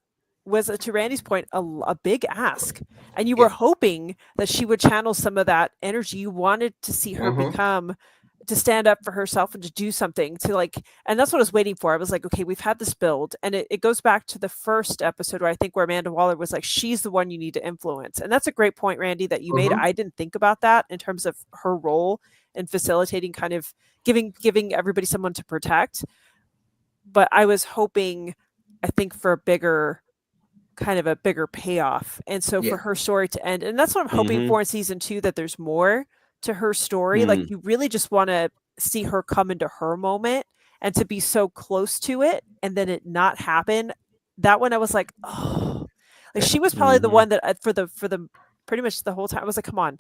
was, to Randy's point, a big ask. And you were hoping that she would channel some of that energy. You wanted to see her to stand up for herself and to do something and that's what I was waiting for. I was like, okay, we've had this build. And it goes back to the first episode where I think where Amanda Waller was like, she's the one you need to influence. And that's a great point, Randy, that you made. I didn't think about that in terms of her role in facilitating, kind of giving everybody someone to protect. But I was hoping, I think, for a bigger payoff. And so for her story to end, and that's what I'm hoping for in season 2, that there's more to her story. Like you really just want to see her come into her moment and to be so close to it and then it not happen. That one I was like, oh, like she was probably the one that for the pretty much the whole time I was like, come on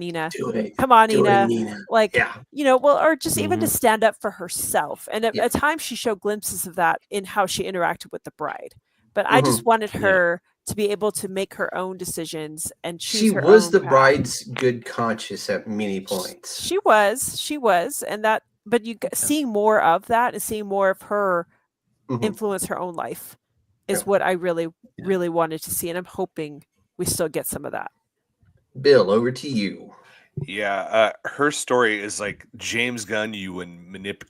Nina, Do it. come on Do Nina. it, Nina. Like, Yeah. or just even to stand up for herself. And at times she showed glimpses of that in how she interacted with the bride. But I just wanted her to be able to make her own decisions and choose She her was own the path. bride's good conscience at many points. She was, and that. But seeing more of that and seeing more of her influence her own life is what I really, really wanted to see, and I'm hoping we still get some of that. Bill, over to you. Yeah, her story is like, James Gunn, you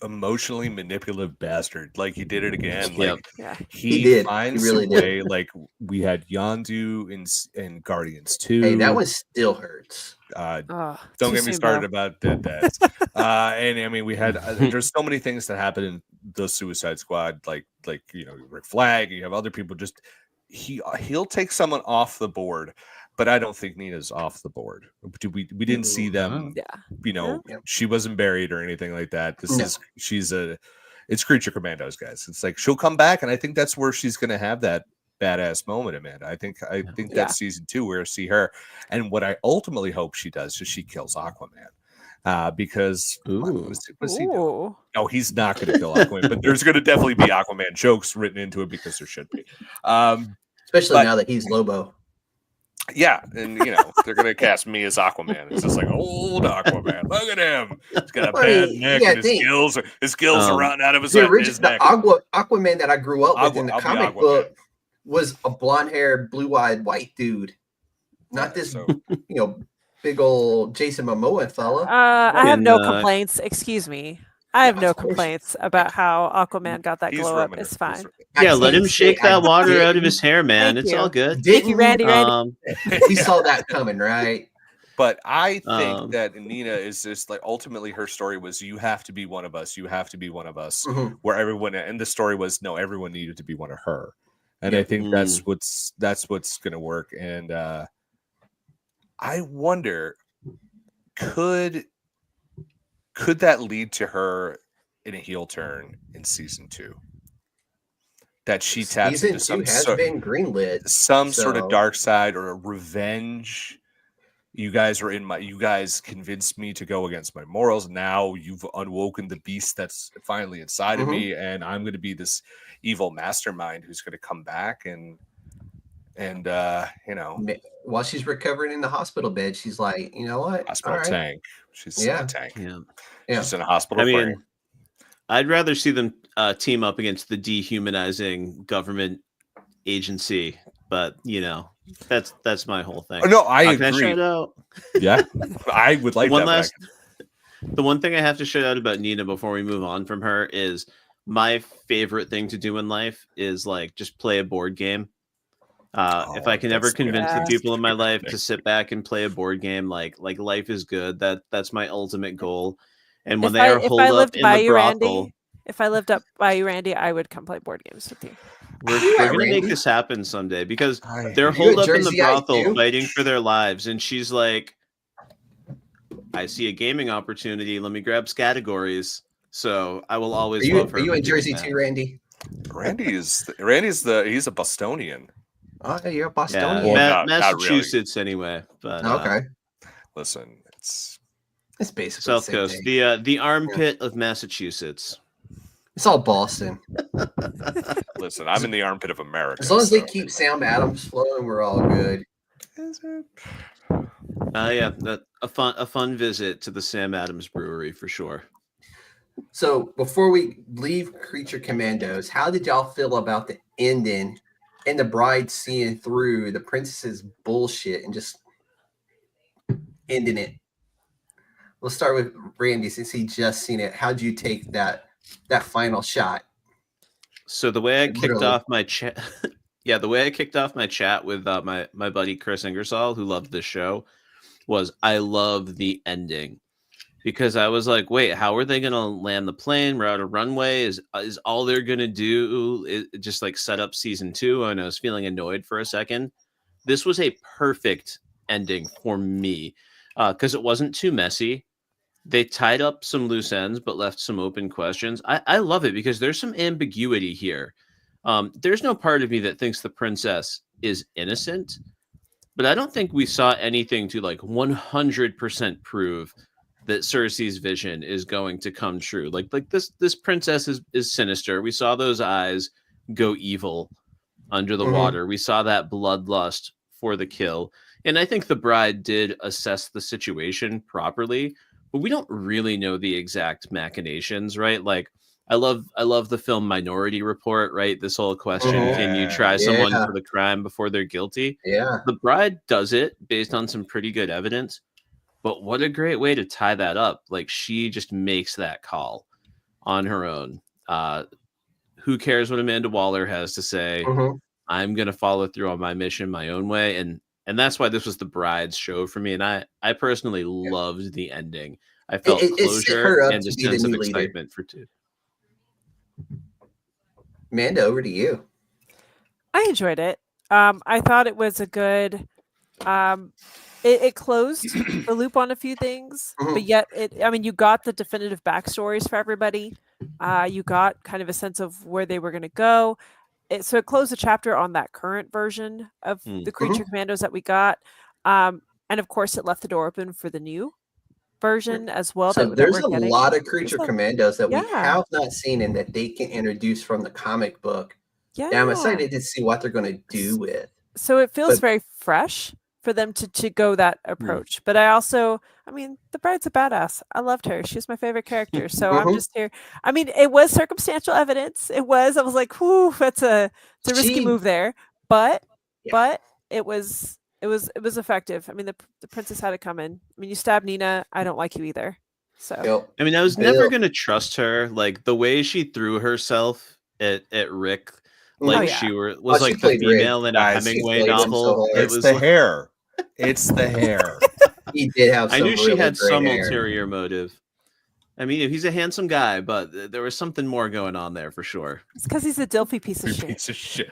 emotionally manipulative bastard. Like, he did it again. Like, He did. finds He really a did. way. Like, we had Yondu in Guardians 2. Hey, that one still hurts. Don't get me started about that. And I mean, we had there's so many things that happen in the Suicide Squad, like Rick Flag. You have other people. Just he'll take someone off the board. But I don't think Nina's off the board. We didn't see them. She wasn't buried or anything like that. It's Creature Commandos, guys. It's like she'll come back, and I think that's where she's going to have that badass moment, Amanda. I think that's season 2 where I see her. And what I ultimately hope she does is she kills Aquaman. Because what's he doing? No, he's not going to kill Aquaman, but there's going to definitely be Aquaman jokes written into it because there should be. Especially now that he's Lobo. Yeah, and they're gonna cast me as Aquaman. It's just like old Aquaman. Look at him. He's got a bad neck, and his gills are rotting out of his neck. Aquaman that I grew up with in the comic book was a blonde-haired, blue-eyed white dude, not this big old Jason Momoa fella. I have no complaints. Excuse me. I have no complaints about how Aquaman got that glow up. It's fine. Yeah, let him shake that water out of his hair, man. It's all good. Thank you, Randy. We saw that coming, right? But I think that Nina is just like, ultimately her story was, you have to be one of us. You have to be one of us. Where everyone, and the story was, no, everyone needed to be one of her. And I think that's what's going to work. And I wonder, could that lead to her in a heel turn in season 2. That she taps Season into 2 has been greenlit. sort of so- dark side or a revenge. You guys convinced me to go against my morals. Now you've unwoken the beast that's finally inside of me, and I'm going to be this evil mastermind who's going to come back and While she's recovering in the hospital bed, she's like, you know what? hospital All right. tank. She's in a tank. Yeah. She's in a hospital. I brain. mean, I'd rather see them team up against the dehumanizing government agency, but that's my whole thing. No, I Can I agree. shout out? Yeah, I would like The one thing I have to shout out about Nina before we move on from her is my favorite thing to do in life is like just play a board game. If I can ever convince the people in my life to sit back and play a board game, like life is good. That's my ultimate goal. And when they are holed up in the brothel, if I lived up by you, Randy, I would come play board games with you. we're going to make this happen someday because they're holed up in the brothel fighting for their lives. And she's like, I see a gaming opportunity. Let me grab categories. So I will always love her. Are you in Jersey too, Randy? Randy's he's a Bostonian. Oh, you're a Bostonian. Well, not Massachusetts anyway. But okay. Listen, it's basically South the same Coast, thing. the armpit of Massachusetts. It's all Boston. Listen, I'm in the armpit of America. As long as they keep Sam Adams flowing, we're all good. A fun visit to the Sam Adams Brewery for sure. So before we leave Creature Commandos, how did y'all feel about the ending and the bride seeing through the princess's bullshit and just ending it? Let's start with Randy since he just seen it. How'd you take that final shot? So the way I kicked off my chat, with my buddy Chris Ingersoll, who loved this show, was I love the ending because I was like, wait, how are they going to land the plane? We're out of runway. Is all they're going to do is just like set up season 2? And I was feeling annoyed for a second. This was a perfect ending for me because it wasn't too messy. They tied up some loose ends, but left some open questions. I love it because there's some ambiguity here. There's no part of me that thinks the princess is innocent, but I don't think we saw anything to like 100% prove that Cersei's vision is going to come true. Like this princess is sinister. We saw those eyes go evil under the water. We saw that bloodlust for the kill. And I think the bride did assess the situation properly, but we don't really know the exact machinations, right? Like I love the film Minority Report, right? This whole question, can you try someone for the crime before they're guilty? Yeah. The bride does it based on some pretty good evidence, but what a great way to tie that up. Like she just makes that call on her own. Who cares what Amanda Waller has to say? I'm going to follow through on my mission my own way. And that's why this was the bride's show for me. And I personally loved the ending. I felt closure and a sense of excitement for two. Amanda, over to you. I enjoyed it. I thought it was a good. It closed the loop on a few things, but yet you got the definitive backstories for everybody. You got kind of a sense of where they were going to go. So it closed the chapter on that current version of the Creature Commandos that we got. And of course, it left the door open for the new version as well. So there's a lot of Creature Commandos that we have not seen and that they can introduce from the comic book. Yeah, I'm excited to see what they're going to do with. So it feels very fresh for them to go that approach. But I also, the bride's a badass. I loved her. She's my favorite character. So I'm just here. It was circumstantial evidence. I was like, whoo, it's a risky move there. But it was effective. The princess had it coming. You stab Nina, I don't like you either. So I was never gonna trust her. Like the way she threw herself at Rick, like she was like the female in a Hemingway novel. It's the hair. It's the hair. He did have. I knew she had some ulterior motive. If he's a handsome guy, but there was something more going on there for sure. It's because he's a Dilfy piece of shit.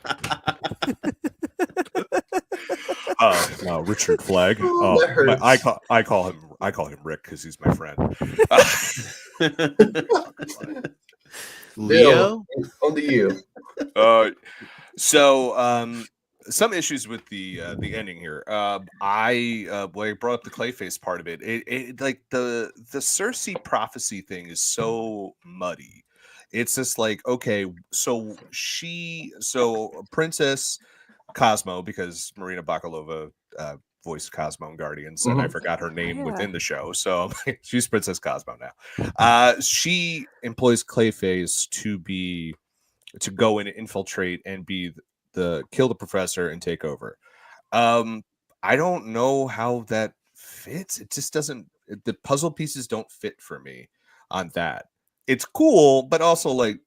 No, Richard Flagg. I call him Rick because he's my friend. Leo? On to you. So some issues with the ending here. I brought up the Clayface part of it. It like the Cersei prophecy thing is so muddy. It's just like, okay, so Princess Cosmo, because Marina Bakalova voiced Cosmo in Guardians, and I forgot her name Yeah. within the show, so she's Princess Cosmo now. She employs Clayface to go and infiltrate and be kill the professor and take over. I don't know how that fits. It just doesn't. The puzzle pieces don't fit for me on that. It's cool, but also like,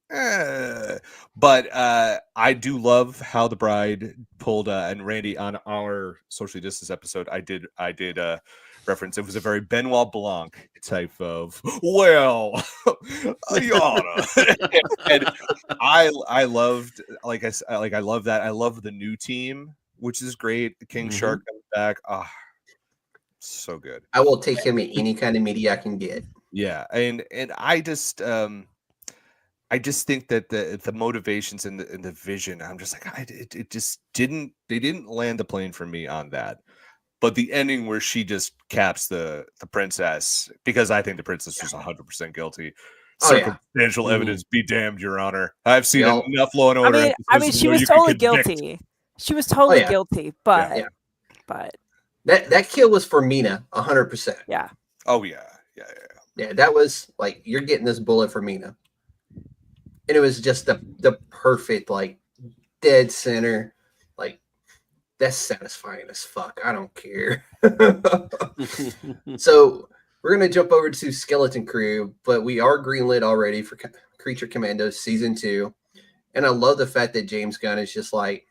But I do love how the bride pulled and Randy on our socially distance episode. I did reference. It was a very Benoit Blanc type of Ayana. And I loved I love that. I love the new team, which is great. King Shark comes back. Ah, so good. I will take him in any kind of media I can get. Yeah, and I just think that the motivations and the vision, I'm just like, it just didn't land the plane for me on that. But the ending where she just caps the princess, because I think the princess was 100% guilty. Circumstantial evidence be damned, Your Honor. I've seen enough Law and Order. I mean, she was totally guilty. She was totally guilty, but that kill was for Mina, 100%. Yeah. Oh yeah. Yeah, that was like, you're getting this bullet for Mina. And it was just the perfect, like, dead center. Like, that's satisfying as fuck. I don't care. So we're going to jump over to Skeleton Crew, but we are greenlit already for Creature Commandos Season 2. And I love the fact that James Gunn is just like,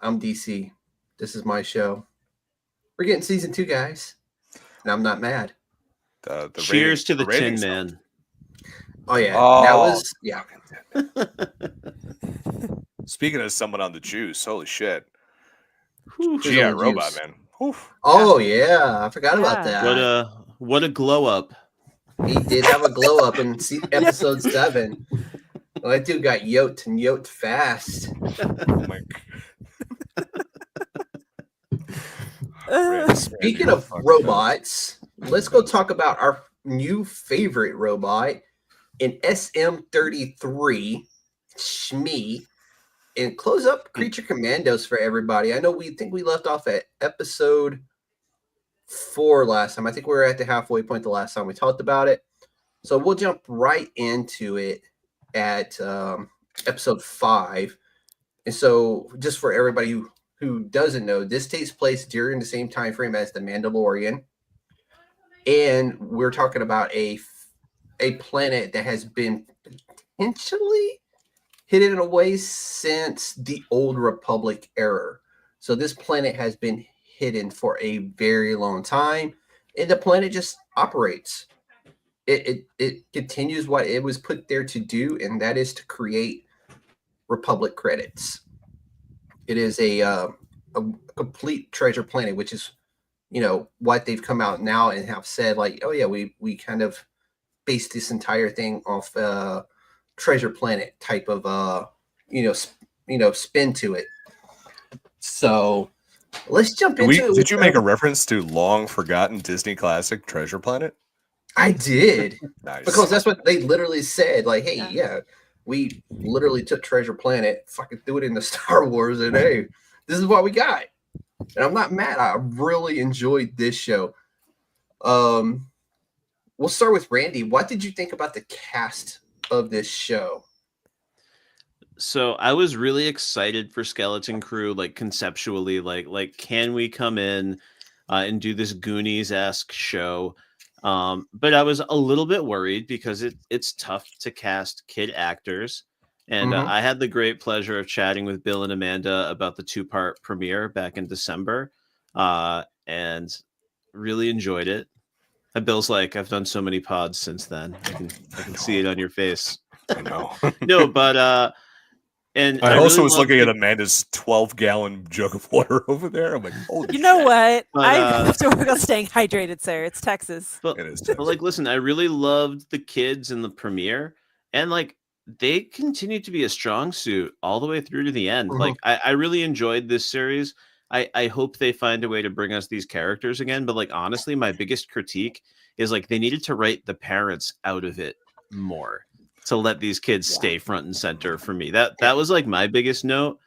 I'm DC. This is my show. We're getting Season 2, guys. And I'm not mad. Cheers to the Tin Man. Oh yeah, that was Speaking of someone on the juice, holy shit! Whew, GI Robot, man. Oof. Oh yeah, I forgot about that. What a glow up! He did have a glow up in episode 7. Well, that dude got yoked and yoked fast. Oh my God. Speaking of robots, let's go talk about our new favorite robot in SM33, Shmi, and close up Creature Commandos for everybody. I know we left off at episode 4 last time. I think we were at the halfway point the last time we talked about it. So we'll jump right into it at episode 5. And so just for everybody who doesn't know, this takes place during the same time frame as The Mandalorian. And we're talking about a planet that has been potentially hidden away since the Old Republic era. So this planet has been hidden for a very long time, and the planet just operates. It continues what it was put there to do, and that is to create Republic credits. It is a complete treasure planet, which is, what they've come out now and have said, like, oh yeah, we kind of based this entire thing off treasure planet type of spin to it. So let's jump into it. Did you make a reference to long forgotten Disney classic Treasure Planet? I did. Nice. Because that's what they literally said. Like, hey, yeah, we literally took Treasure Planet, fucking threw it into Star Wars, and hey, this is what we got. And I'm not mad. I really enjoyed this show. We'll start with Randy. What did you think about the cast of this show? So I was really excited for Skeleton Crew, like conceptually, like can we come in and do this Goonies-esque show? But I was a little bit worried because it's tough to cast kid actors. And I had the great pleasure of chatting with Bill and Amanda about the 2-part premiere back in December, and really enjoyed it. And Bill's like, I've done so many pods since then. I can see it on your face. I know. No, but and I also really was looking at Amanda's 12-gallon jug of water over there. I'm like, holy You know shit. what? But, I have to work on staying hydrated, sir. It's Texas. But, It is but like, listen, I really loved the kids in the premiere. And like they continue to be a strong suit all the way through to the end. Mhm. Like I really enjoyed this series. I hope they find a way to bring us these characters again. But like honestly, my biggest critique is like they needed to write the parents out of it more to let these kids Yeah. stay front and center for me. That was like my biggest note.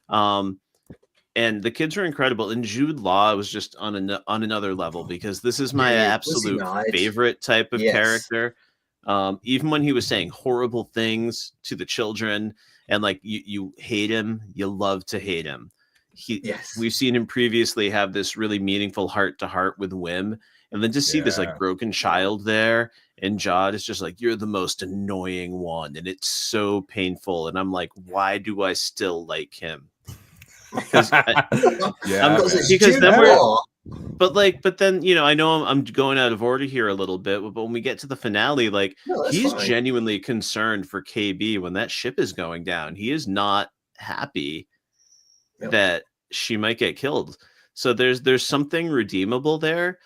And the kids were incredible. And Jude Law was just on another level because this is my Dude, was he absolute not? favorite type of Yes. character. Even when he was saying horrible things to the children, and like you hate him, you love to hate him. Yes. We've seen him previously have this really meaningful heart to heart with Wim, and then to see this like Yeah. broken child there, and Jod is just like, you're the most annoying one, and it's so painful. And I'm like, why do I still like him? Because yeah, Because man. it's because Jude then we're- Law. but then I know I'm going out of order here a little bit, but when we get to the finale, like No, that's he's fine. genuinely concerned for KB when that ship is going down. He is not happy Yep. that she might get killed. So there's something redeemable there.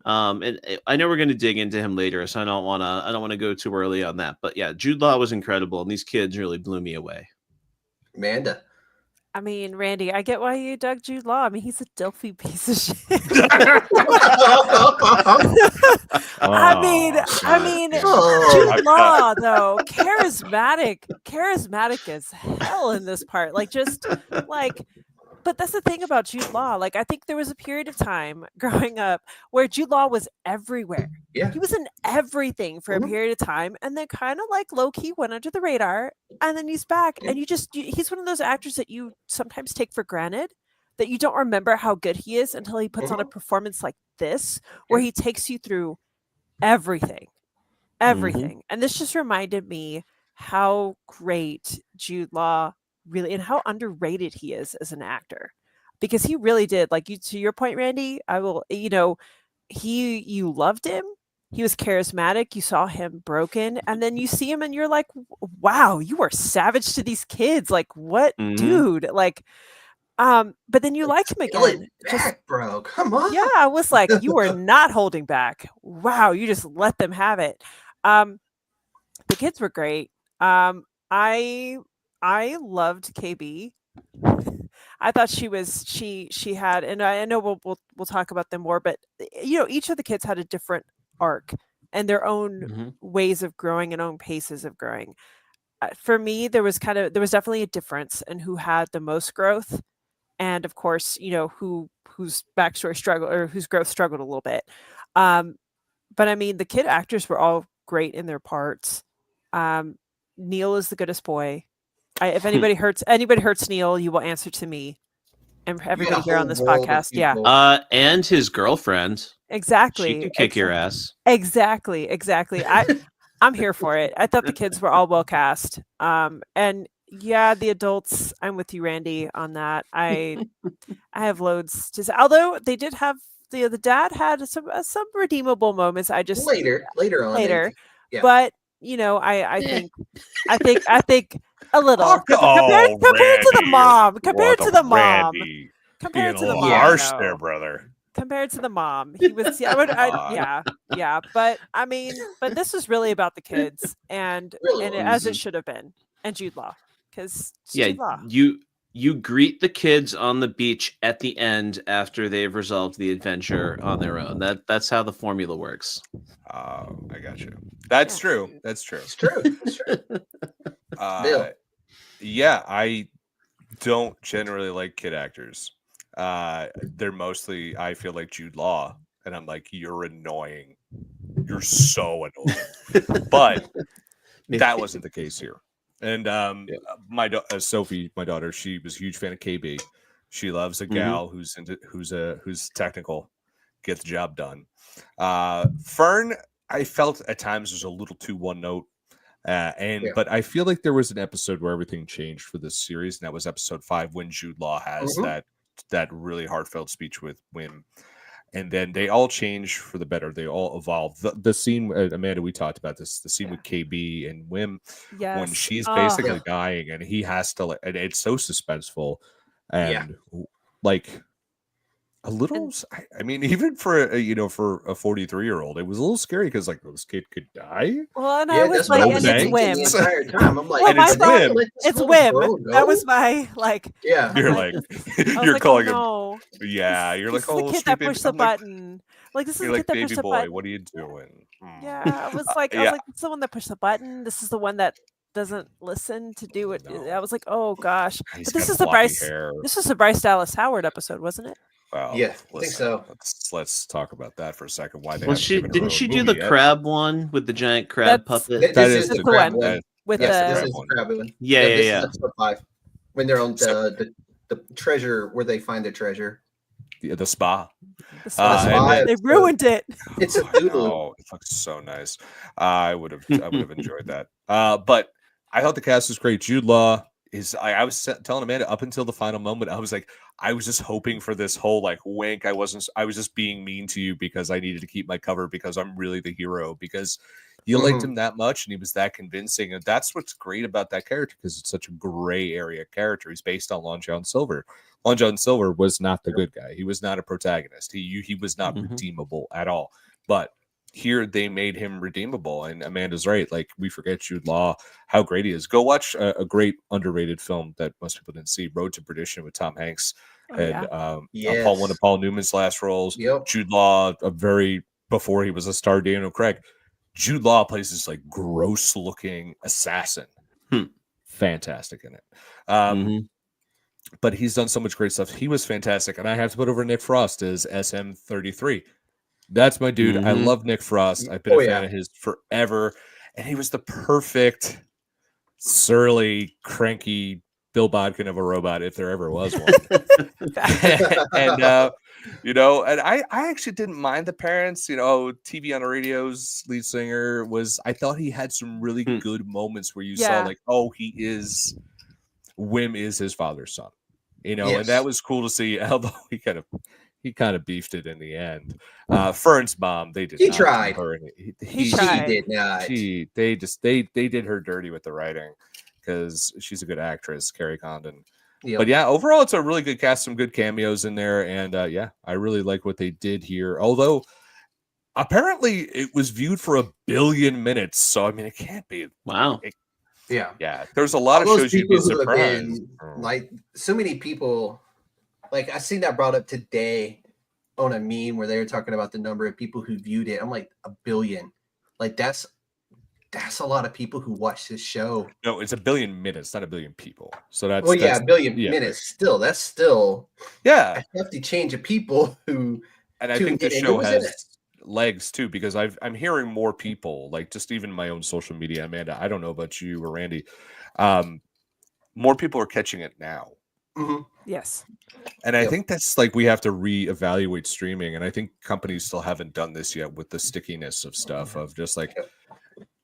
And I know we're going to dig into him later, so I don't want to go too early on that. But yeah, Jude Law was incredible, and these kids really blew me away. Amanda. I mean, Randy, I get why you dug Jude Law. I mean, he's a Delphi piece of shit. I mean, Oh. Jude Law though, charismatic as hell in this part. Like, just like, but that's the thing about Jude Law. Like, I think there was a period of time growing up where Jude Law was everywhere. Yeah. He was in everything for a Mhm. period of time, and then kind of like low key went under the radar, and then he's back. Yeah. And he's one of those actors that you sometimes take for granted, that you don't remember how good he is until he puts on a performance like this, where he takes you through everything. And this just reminded me how great Jude Law really, and how underrated he is as an actor, because he really did, like, you, to your point, Randy, you loved him. He was charismatic. You saw him broken, and then you see him and you're like, wow, you are savage to these kids. Like, what, dude? Like, but then you like him Scale it again. back, bro. Come on. Yeah, I was like, you were not holding back. Wow, you just let them have it. The kids were great. I loved KB. I thought she had, and I know we'll talk about them more, but each of the kids had a different arc and their own ways of growing and own paces of growing. For me, there was definitely a difference in who had the most growth, and of course, whose backstory struggle, or whose growth struggled a little bit. But I mean, the kid actors were all great in their parts. Neil is the goodest boy. If anybody hurts Neil, you will answer to me and everybody here on this podcast. Yeah. And his girlfriend. Exactly. She can kick your ass. Exactly. I'm here for it. I thought the kids were all well cast. And yeah, the adults, I'm with you, Randy, on that. I have loads to say. Although they did have the dad had some redeemable moments. I just later on. Yeah. But I think a little compared to the mom. Compared to the mom. Harsh there, brother. Compared to the mom, he was. Yeah. But I mean, this was really about the kids, and as it should have been, and Jude Law, because Jude Law. You greet the kids on the beach at the end after they've resolved the adventure on their own. That's how the formula works. Oh, I got you. That's true. That's true. It's true. Bill. Yeah, I don't generally like kid actors. They're mostly, I feel like, Jude Law, and I'm like, you're annoying. You're so annoying. But that wasn't the case here. And Sophie, my daughter, she was a huge fan of KB. She loves a gal who's technical, gets the job done. Fern, I felt at times was a little too one note. But I feel like there was an episode where everything changed for this series, and that was episode 5 when Jude Law has that really heartfelt speech with Wim. And then they all change for the better. They all evolve. The scene, Amanda, we talked about this. The scene with KB and Wim, when she's basically dying, and he has to, and it's so suspenseful. And like, a little. I mean, even for for a 43-year-old, it was a little scary because like this kid could die. Well, and Yeah, I was that's what I like, was and it's thinking Wim. the entire time. I'm like, Well, And my it's thought, Wim. let this it's little Wim. girl That go? was my like. Yeah. I'm You're like, like, I was you're like, calling oh, him. no. Yeah, you're This like, is the oh, kid sweet that baby. pushed the I'm like, button. Like, this is you're the like, kid that baby pushed the boy, button. what are you doing? Yeah, I was like, Yeah, this is the one that pushed the button. This is the one that doesn't listen to do it. no, I was like, oh gosh. he's But this got is the floppy Bryce. hair. This was the Bryce Dallas Howard episode, wasn't it? Well, Yeah, I think listen, so. let's talk about that for a second. Why they Well, haven't given her didn't a she do movie the yet. crab one with the giant crab That's- puppet? This That is is the the crab one. one. With Yes, the this crab is the one. crab one. Yeah, this yeah. is episode 5. When they're on So- the treasure, where they find the treasure. The spa. The spot. and spy then- They episode. ruined it. It's a I doodle. know, it looks so nice. I would have enjoyed that. But I thought the cast was great. Jude Law is. I was telling Amanda up until the final moment. I was like, I was just hoping for this whole like wink. I was just being mean to you because I needed to keep my cover because I'm really the hero because you liked him that much and he was that convincing. And that's what's great about that character because it's such a gray area character. He's based on Long John Silver. Long John Silver was not the good guy. He was not a protagonist. He was not redeemable at all. But here they made him redeemable. And Amanda's right. Like we forget Jude Law, how great he is. Go watch a great underrated film that most people didn't see, Road to Perdition with Tom Hanks. Oh, And Yes. one of Paul Newman's last roles. Yep. Jude Law, before he was a star, Daniel Craig. Jude Law plays this like gross looking assassin. Fantastic in it. But he's done so much great stuff. He was fantastic. And I have to put over Nick Frost as SM33. That's my dude. I love Nick Frost. I've been a fan of his forever. And he was the perfect, surly, cranky Bill Bodkin of a robot, if there ever was one. And and I actually didn't mind the parents. TV on the Radio's lead singer I thought he had some really good moments where you saw like, oh, Wim is his father's son. And that was cool to see, although he kind of beefed it in the end. Fern's mom, they did. He not tried. do her any- He She tried. did not. they did her dirty with the writing because she's a good actress, Carrie Condon. Yep. But yeah, overall, it's a really good cast, some good cameos in there, and I really like what they did here. Although apparently it was viewed for 1 billion minutes, so I mean it can't be. Wow. Yeah, there's a lot of All those shows you'd be people who have surprised. been, like so many people, like I seen that brought up today on a meme where they were talking about the number of people who viewed it. I'm like 1 billion. Like that's a lot of people who watch this show. No, it's 1 billion minutes, not 1 billion people. So that's 1 billion minutes. Still, that's still a hefty change of people who. And I think the show has legs too, because I'm hearing more people, like just even my own social media, Amanda. I don't know about you or Randy. More people are catching it now. Yes. And I think that's like we have to reevaluate streaming. And I think companies still haven't done this yet with the stickiness of stuff of just like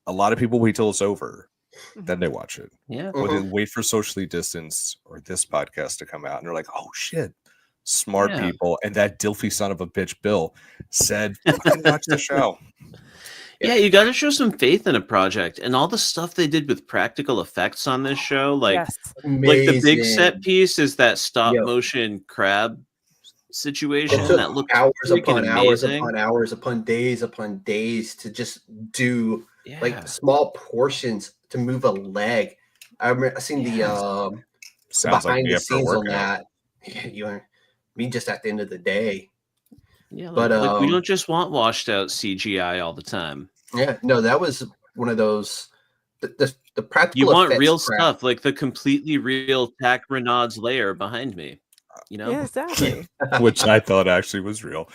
a lot of people wait till it's over, then they watch it. Yeah. Or they wait for socially distanced or this podcast to come out and they're like, oh shit. Smart people. And that Dilfy son of a bitch, Bill, said, fucking watch the show. Yeah, you got to show some faith in a project, and all the stuff they did with practical effects on this show, like the big set piece is that stop motion crab situation that looked hours freaking amazing. upon hours upon days to just do like small portions to move a leg. I seen the Sounds behind like the scenes on that. Just at the end of the day. Yeah, but we don't just want washed out CGI all the time. Yeah, no, that was one of those the practical. You want real crap. stuff, like the completely real Tac Renaud's lair behind me. Yeah, exactly. Which I thought actually was real.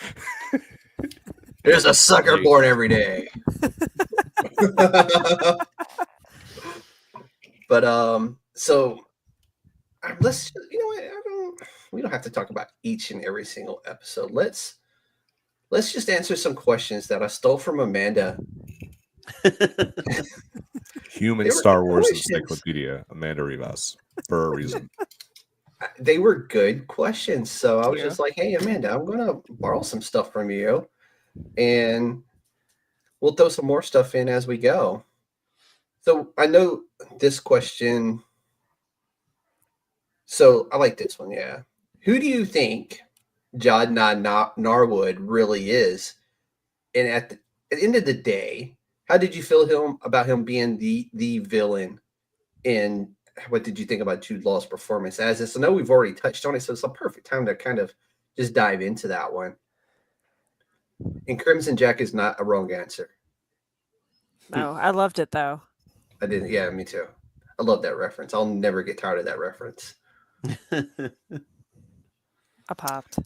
There's a sucker born every day. But so let's we don't have to talk about each and every single episode. Let's just answer some questions that I stole from Amanda. Human Star Wars Encyclopedia, Amanda Rivas, for a reason. They were good questions. So I was just like, hey, Amanda, I'm going to borrow some stuff from you. And we'll throw some more stuff in as we go. So I know this question. So I like this one. Yeah. Who do you think Jod Narwood really is. And at the end of the day, how did you feel about him being the villain? And what did you think about Jude Law's performance as this? I know we've already touched on it, so it's a perfect time to kind of just dive into that one. And Crimson Jack is not a wrong answer. No, I loved it though. I didn't. Yeah, me too. I love that reference. I'll never get tired of that reference. I popped.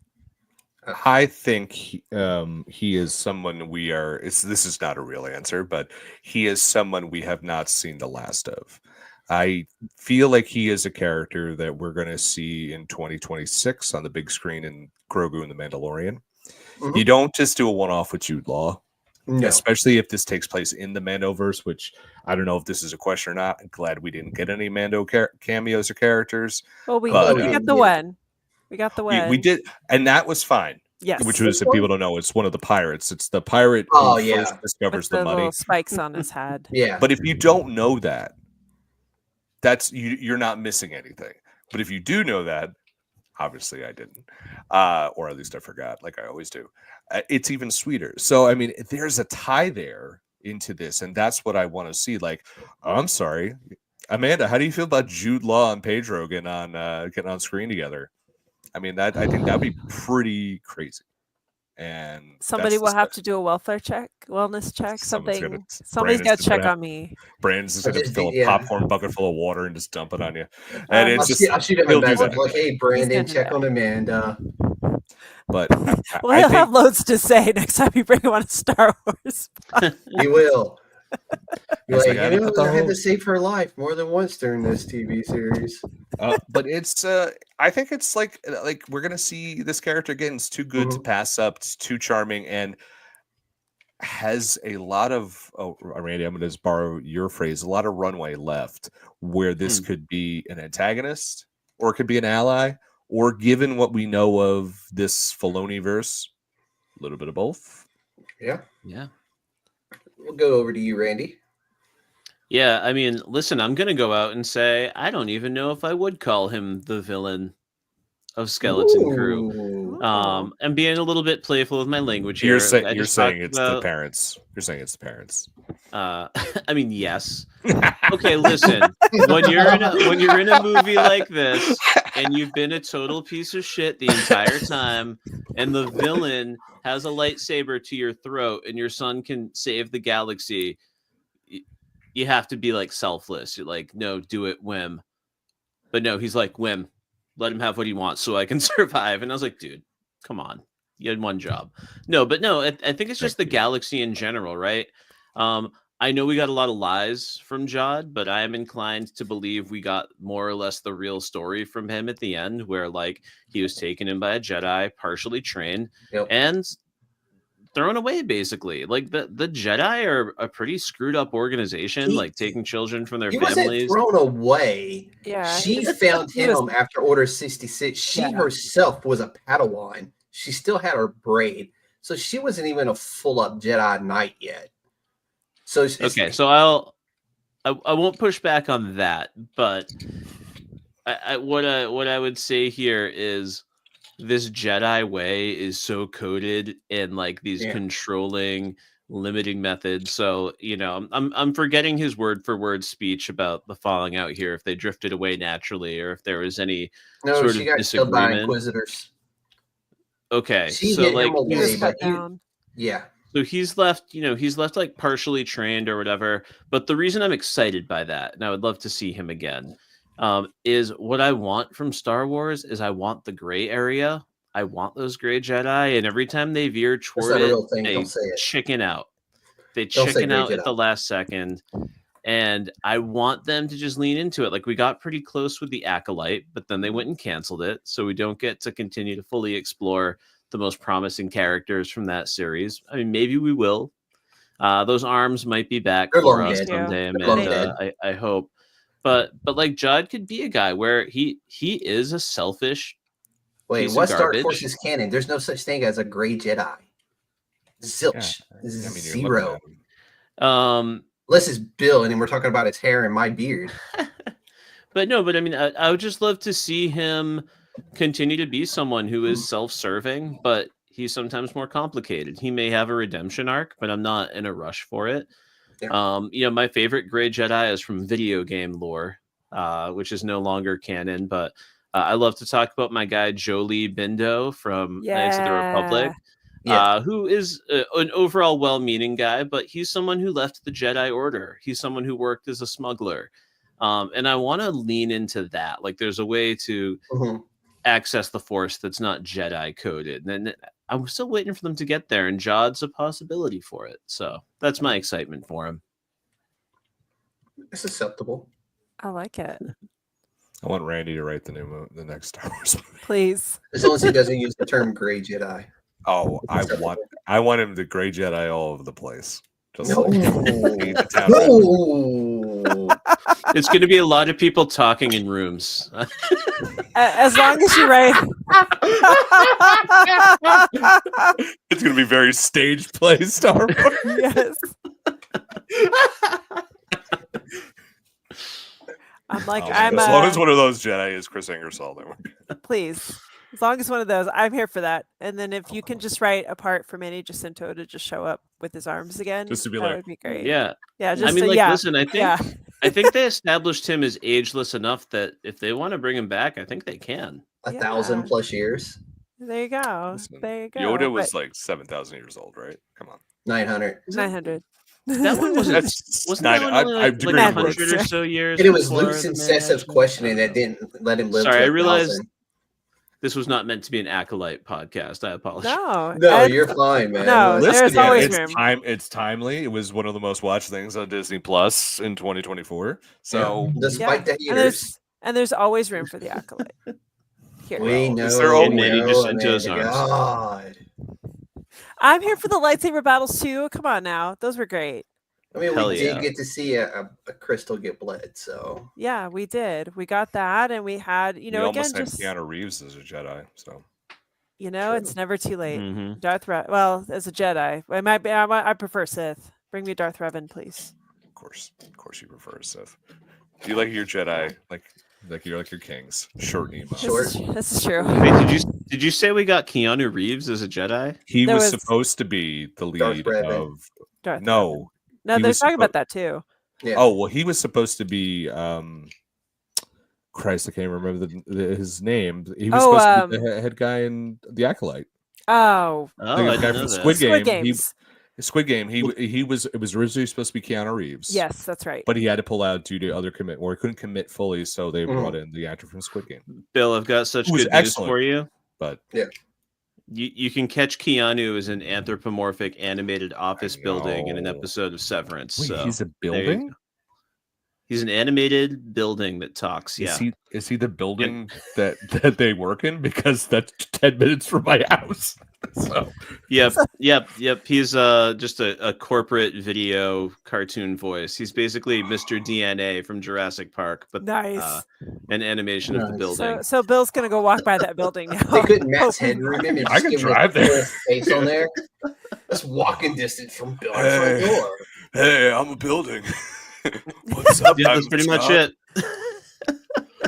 I think he is someone this is not a real answer, but he is someone we have not seen the last of. I feel like he is a character that we're going to see in 2026 on the big screen in Grogu and the Mandalorian. Mhm. You don't just do a one-off with Jude Law, No. especially if this takes place in the Mandoverse, which I don't know if this is a question or not. I'm glad we didn't get any Mando cameos or characters. Well, we But, got the one. We got the one. We did, and that was fine. Yes. Which was, if people don't know, it's one of the pirates. It's the pirate Oh, who yeah. first discovers with the the money. little spikes on his head. Yeah. But if you don't know that, you're not missing anything. But if you do know that, obviously I didn't, or at least I forgot, like I always do. It's even sweeter. So I mean, there's a tie there into this, and that's what I want to see. Like, I'm sorry, Amanda, how do you feel about Jude Law and Pedro getting on screen together? I mean, I think that'd be pretty crazy. And Somebody will have to do a wellness check. Somebody's got to check on me. Brandon's just going to fill a popcorn bucket full of water and just dump it on you. And I'll shoot him a message like, "Hey, Brandon, check on Amanda." But well, he'll have loads to say next time you bring him on a Star Wars. He will. Like, I had to save her life more than once during this TV series. But it's I think it's like we're gonna see this character again. It's too good to pass up. It's too charming and has a lot of Randy, I'm gonna just borrow your phrase, a lot of runway left where this could be an antagonist or it could be an ally, or given what we know of this Filoni-verse, a little bit of both. Yeah. We'll go over to you, Randy. Yeah, I mean, listen, I'm going to go out and say I don't even know if I would call him the villain of Skeleton Crew. I'm being a little bit playful with my language here. You're saying it's the parents. You're saying it's the parents. I mean, yes. Okay, listen. When you're in a movie like this and you've been a total piece of shit the entire time, and the villain has a lightsaber to your throat, and your son can save the galaxy, you have to be like selfless. You're like, no, do it, Whim. But no, he's like, Whim, let him have what he wants so I can survive. And I was like, dude, come on. You had one job. No, I think it's just the galaxy in general, right? I know we got a lot of lies from Jod, but I am inclined to believe we got more or less the real story from him at the end, where like he was taken in by a Jedi, partially trained, and thrown away, basically. Like the Jedi are a pretty screwed up organization, like taking children from their families. He wasn't thrown away. Yeah, she found him after Order 66. She herself was a Padawan. She still had her braid, so she wasn't even a full up Jedi Knight yet. So so I won't push back on that, but what I would say here is this Jedi way is so coded in like these controlling, limiting methods. So I'm forgetting his word for word speech about the falling out here, if they drifted away naturally or if there was any sort of disagreement. Killed by Inquisitors. Okay, so like So he's left, he's left like partially trained or whatever. But the reason I'm excited by that, and I would love to see him again, is what I want from Star Wars is I want the gray area. I want those gray Jedi. And every time they veer toward they chicken out. They chicken out at the last second. And I want them to just lean into it. Like we got pretty close with the Acolyte, but then they went and canceled it. So we don't get to continue to fully explore the most promising characters from that series. I mean, maybe we will. Those arms might be back for us someday, Amanda. I hope. But like Jod could be a guy where he is a selfish. Wait, what Star Wars canon? There's no such thing as a gray Jedi. Zilch. Zero. Unless it's Bill, and then we're talking about his hair and my beard. But I mean, I would just love to see him continue to be someone who is self-serving, but he's sometimes more complicated. He may have a redemption arc, but I'm not in a rush for it. Yeah. My favorite Gray Jedi is from video game lore, which is no longer canon, but I love to talk about my guy Jolie Bindo from Knights of the Republic, who is an overall well-meaning guy, but he's someone who left the Jedi Order. He's someone who worked as a smuggler. And I want to lean into that. Like, there's a way to access the Force that's not Jedi coded. And I'm still waiting for them to get there, and Jod's a possibility for it. So that's my excitement for him. It's acceptable. I like it. I want Randy to write the next Star Wars movie. Please. As long as he doesn't use the term gray Jedi. Oh, I want him to Gray Jedi all over the place. Just No. like No. It's going to be a lot of people talking in rooms. As long as you write. It's going to be very stage play Star Wars. Yes. I'm like, as long as one of those Jedi is Chris Ingersoll, then we're please. As long as one of those, I'm here for that. And then if you can just write a part for Manny Jacinto to just show up with his arms again, Just to be that like, would be great. Yeah. Yeah. Just I mean, listen, yeah. I think they established him as ageless enough that if they want to bring him back, I think they can. 1,000+ years. There you go. Listen, There you go. Yoda was like 7,000 years old, right? Come on. 900. 900. That one wasn't. That's Wasn't nine. that one only I like agree with 100 or so years? And it was before Luke's the incessant marriage? questioning that didn't let him live. Sorry, to I realized 1,000. this was not meant to be an acolyte podcast. I apologize. No. No, Ed- you're fine, man. No, there's always room. It's timely. It was one of the most watched things on Disney Plus in 2024. So despite the and haters, there's always room for the acolyte. Here. we know. is there we always- Manny know, Jacinto's man. arms. God. I'm here for the lightsaber battles too. Come on now. Those were great. I mean, Hell we yeah. did get to see a crystal get bled, so Yeah, we did. We got that, and we had, we again, almost had just Keanu Reeves as a Jedi. So it's never too late. Mhm. Well, as a Jedi, I might be. I prefer Sith. Bring me Darth Revan, please. of course you prefer a Sith. Do you like your Jedi like your kings? Short and emo. Short. This is true. Wait, did you say we got Keanu Reeves as a Jedi? He There was was- supposed to be the Darth lead Revan. of Darth no. No, he they're was talking about suppo- that too. yeah. Oh well, he was supposed to be. Christ, I can't remember his name. He was supposed to be the head guy in the Acolyte. Oh, Oh, The I guy didn't know from that. Squid Game. Squid Games. Squid Game. He was. It was originally supposed to be Keanu Reeves. Yes, that's right. But he had to pull out due to other commitment, or he couldn't commit fully, so they Mhm. brought in the actor from Squid Game. Bill, I've got such Who was good news excellent. for you. But You can catch Keanu as an anthropomorphic animated office building in an know. episode of Severance. wait, so he's a there you building. go. He's an animated building that talks. Yeah. Is he the building that they work in? Because that's 10 minutes from my house. So Yep. He's just a corporate video cartoon voice. He's basically Mr. DNA from Jurassic Park, but Nice. an animation of the Nice. building. So Bill's gonna go walk by that building now. They couldn't match headroom him and I just can give him a drive there. full space on there. That's walking distance from Bill's front door. hey, I'm a building. What's up? Yeah, that's pretty much it.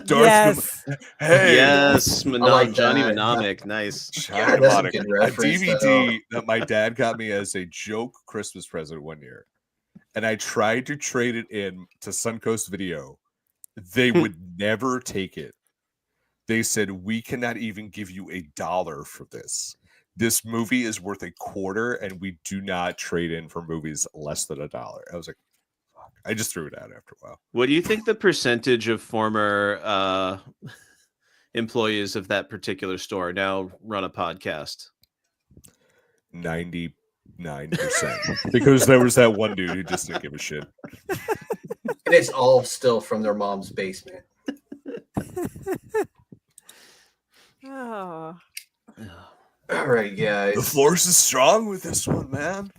Yes. Hey, Yes, like Johnny that. Mnemonic. Nice. Yeah, that's a Monica, good a reference, DVD that my dad got me as a joke Christmas present one year, and I tried to trade it in to Suncoast Video. They would never take it. They said, we cannot even give you $1 for this. This movie is worth $0.25, and we do not trade in for movies less than $1. I was like, fuck. I just threw it out after a while. What do you think the percentage of former employees of that particular store now run a podcast? 99%. Because there was that one dude who just didn't give a shit. And it's all still from their mom's basement. Oh. All right, guys. Force is strong with this one, man.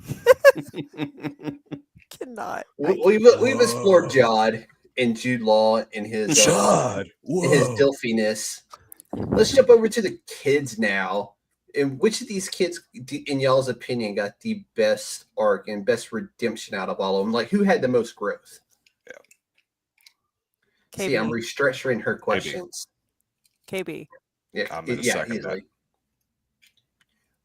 Cannot. We've explored Jod and Jude Law and his Shad. and his dilfiness. Let's jump over to the kids now. And which of these kids, in y'all's opinion, got the best arc and best redemption out of all of them? Like, who had the most growth? See, I'm restructuring her questions. KB. Yeah, I'm gonna yeah, second that. easily.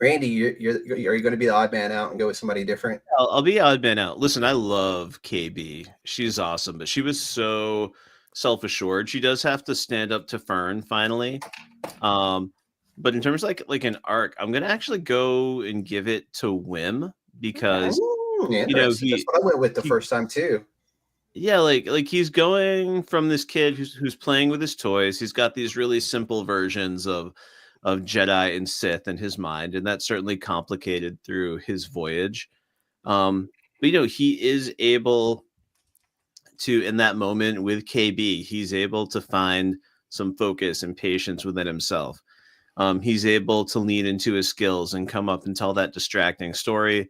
Randy, are you going to be the odd man out and go with somebody different? I'll be odd man out. Listen, I love KB. She's awesome, but she was so self-assured. She does have to stand up to Fern finally. But in terms of like an arc, I'm gonna actually go and give it to Wim because That's what I went with the first time too. Yeah, like he's going from this kid who's playing with his toys. He's got these really simple versions of Jedi and Sith in his mind, and that's certainly complicated through his voyage. But he is able to, in that moment with KB, he's able to find some focus and patience within himself. He's able to lean into his skills and come up and tell that distracting story.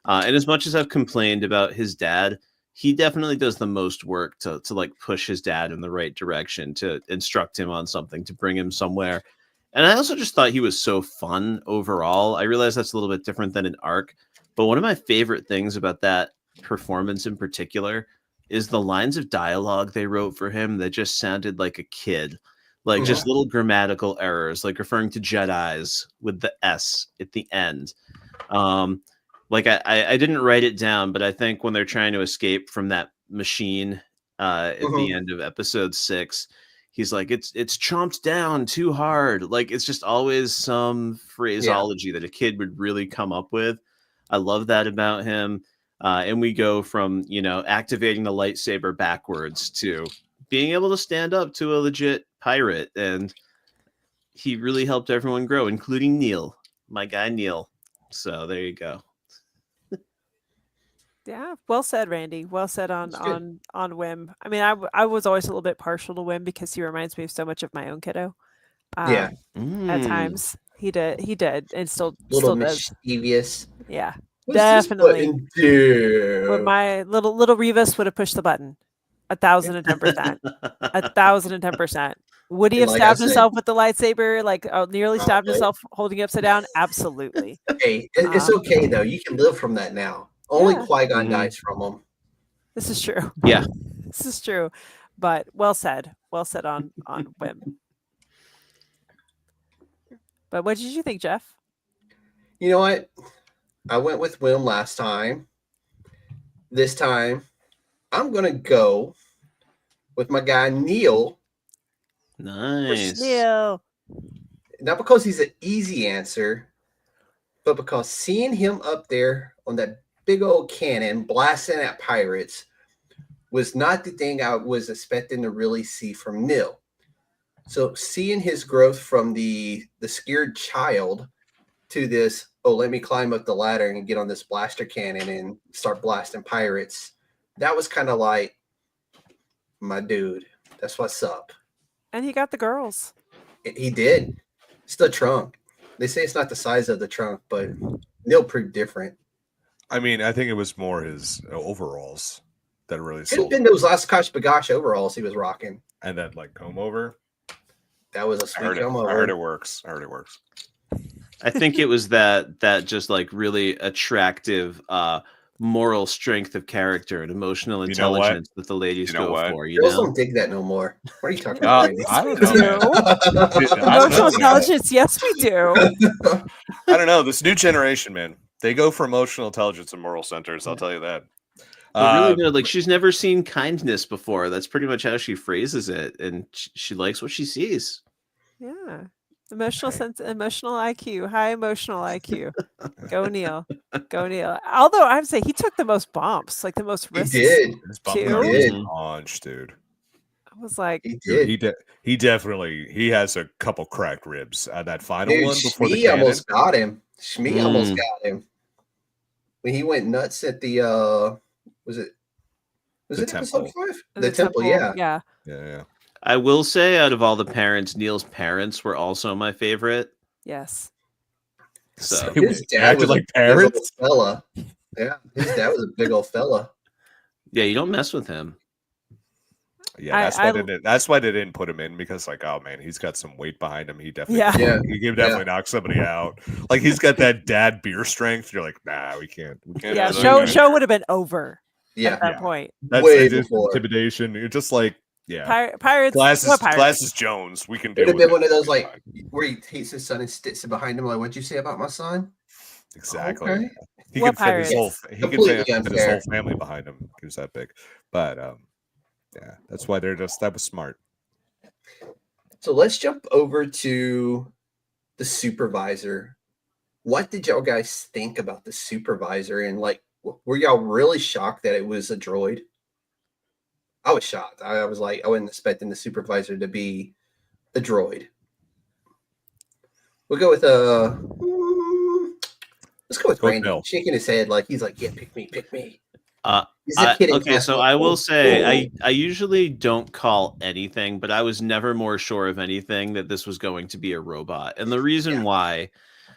And as much as I've complained about his dad, he definitely does the most work to like push his dad in the right direction, to instruct him on something, to bring him somewhere. And I also just thought he was so fun overall. I realize that's a little bit different than an arc, but one of my favorite things about that performance in particular is the lines of dialogue they wrote for him that just sounded like a kid, like just little grammatical errors, like referring to Jedis with the S at the end. Like I didn't write it down, but I think when they're trying to escape from that machine at the end of episode 6, he's like, it's chomped down too hard. Like it's just always some phraseology that a kid would really come up with. I love that about him. And we go from, activating the lightsaber backwards to being able to stand up to a legit pirate. And he really helped everyone grow, including Neil, my guy Neil. So there you go. Yeah, well said, Randy. Well said on Wim. I mean, I was always a little bit partial to Wim because he reminds me of so much of my own kiddo. At times he did, and still does. Mischievous. Yeah, What's definitely. This button do? When my little Revis would have pushed the button, 1,010%, 1,010%. Would he have stabbed himself with the lightsaber? Like nearly stabbed himself holding it upside down? Absolutely. Hey, it's okay though. You can live from that now. Only Qui-Gon dies from them. This is true. Yeah, this is true. But well said on Wim. But what did you think, Jeff? You know what? I went with Wim last time. This time, I'm gonna go with my guy Neil. Nice. Neil. Not because he's an easy answer, but because seeing him up there on that big old cannon blasting at pirates was not the thing I was expecting to really see from Neil. So seeing his growth from the scared child to this, let me climb up the ladder and get on this blaster cannon and start blasting pirates, that was kind of like, my dude, that's what's up. And he got the girls. He did. It's the trunk. They say it's not the size of the trunk, but Neil proved different. I mean, I think it was more his overalls that really Could have sold. been those last Kosh Bagosh overalls he was rocking. And then like comb over. That was a sweet comb over. I heard it works. I think it was that just like really attractive moral strength of character and emotional intelligence that the ladies go for. Girls don't dig that no more. What are you talking about? I don't know. Emotional intelligence, yes, we do. I don't know. This new generation, man, they go for emotional intelligence and moral centers. I'll tell you that. Really good. Like she's never seen kindness before. That's pretty much how she phrases it, and she likes what she sees. Yeah. Emotional IQ, high emotional IQ. Go Neil. Although I have to say he took the most bumps, like the most risks. He did. His bump launch, dude. I was like, he did. He definitely has a couple cracked ribs at that final one before the cannon. Almost got him. Shmi almost got him when he went nuts at the was it episode 5? The temple, yeah. I will say, out of all the parents, Neil's parents were also my favorite. Yes. So his dad was like parents. Fella. Yeah, his dad was a big old fella. Yeah, you don't mess with him. Yeah, that's why they didn't put him in, because like, oh man, he's got some weight behind him. He definitely he can definitely knock somebody out. Like he's got that dad beer strength. You're like, nah, we can't. Yeah, show would have been over. At that point. That's intimidation. You're just like, Yeah. Pirates. What pirates? Glasses Jones. We can do It'd have with been one of those it. like where he takes his son and sticks it behind him. Like, what'd you say about my son? Exactly. Okay. He What could fit his pirates? whole Completely fit his unfair. whole family behind him. He was that big. But yeah, that's why that was smart. So let's jump over to the supervisor. What did y'all guys think about the supervisor? And like, were y'all really shocked that it was a droid? I was shocked. I was like, I wasn't expecting the supervisor to be a droid. We'll go with let's go with Go with Randy, Bill. shaking his head like he's like, yeah, pick me, pick me. Uh, He's a kid in okay, class so going, I will "Oh, say oh." I usually don't call anything, but I was never more sure of anything that this was going to be a robot. And the reason why,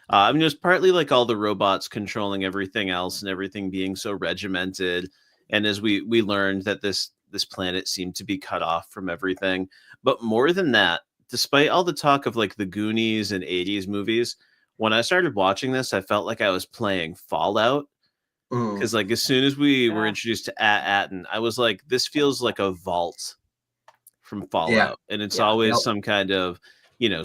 I mean, it was partly like all the robots controlling everything else and everything being so regimented. And as we learned that this planet seemed to be cut off from everything. But more than that, despite all the talk of like the Goonies and 80s movies, when I started watching this, I felt like I was playing Fallout. Because like as soon as we were Yeah. introduced to Atten, I was like, this feels like a vault from Fallout, and it's Yeah. always Yep. some kind of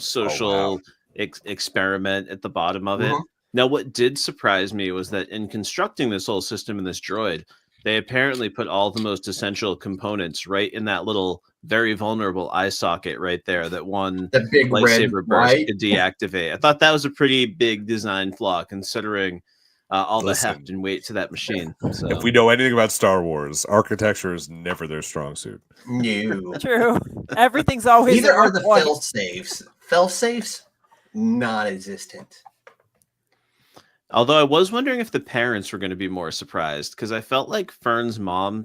social experiment at the bottom of it. Mhm. Now, what did surprise me was that in constructing this whole system in this droid, they apparently put all the most essential components right in that little very vulnerable eye socket right there that one The big red lightsaber burst light. could deactivate. I thought that was a pretty big design flaw considering all the Listen, heft and weight to that machine. So If we know anything about Star Wars, architecture is never their strong suit. No. True. Everything's always Neither at are one the point. fail safes. Fail safes, non-existent. although I was wondering if the parents were going to be more surprised because I felt like Fern's mom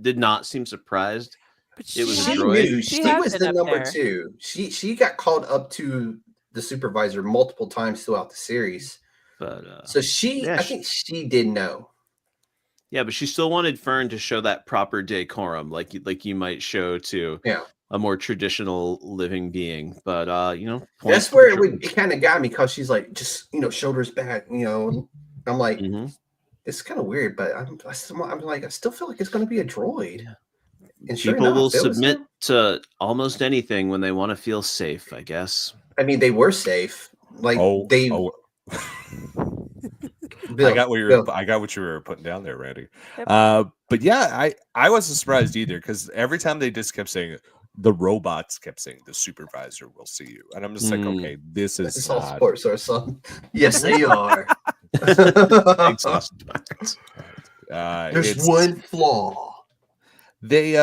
did not seem surprised. But It was a She droid. knew she has was been the up number there. 2. She got called up to the supervisor multiple times throughout the series. But So yeah, I think she did know. yeah, but she still wanted Fern to show that proper decorum, like you might show to Yeah. a more traditional living being. But points That's to the where droid. it kind of got me because she's like, just shoulders back. I'm like, Mhm. it's kind of weird, but I'm like, I still feel like it's going to be a droid. Yeah. And sure People enough, will it was submit him. to almost anything when they want to feel safe, I guess. I mean, they were safe. Like they. Bill, I got what you were putting down there, Randy. But yeah, I wasn't surprised either because every time they just kept saying the robots kept saying the supervisor will see you, and I'm just like, okay, this is It's all not. sports or something. Yes, they are. Thanks, Austin. There's one flaw. They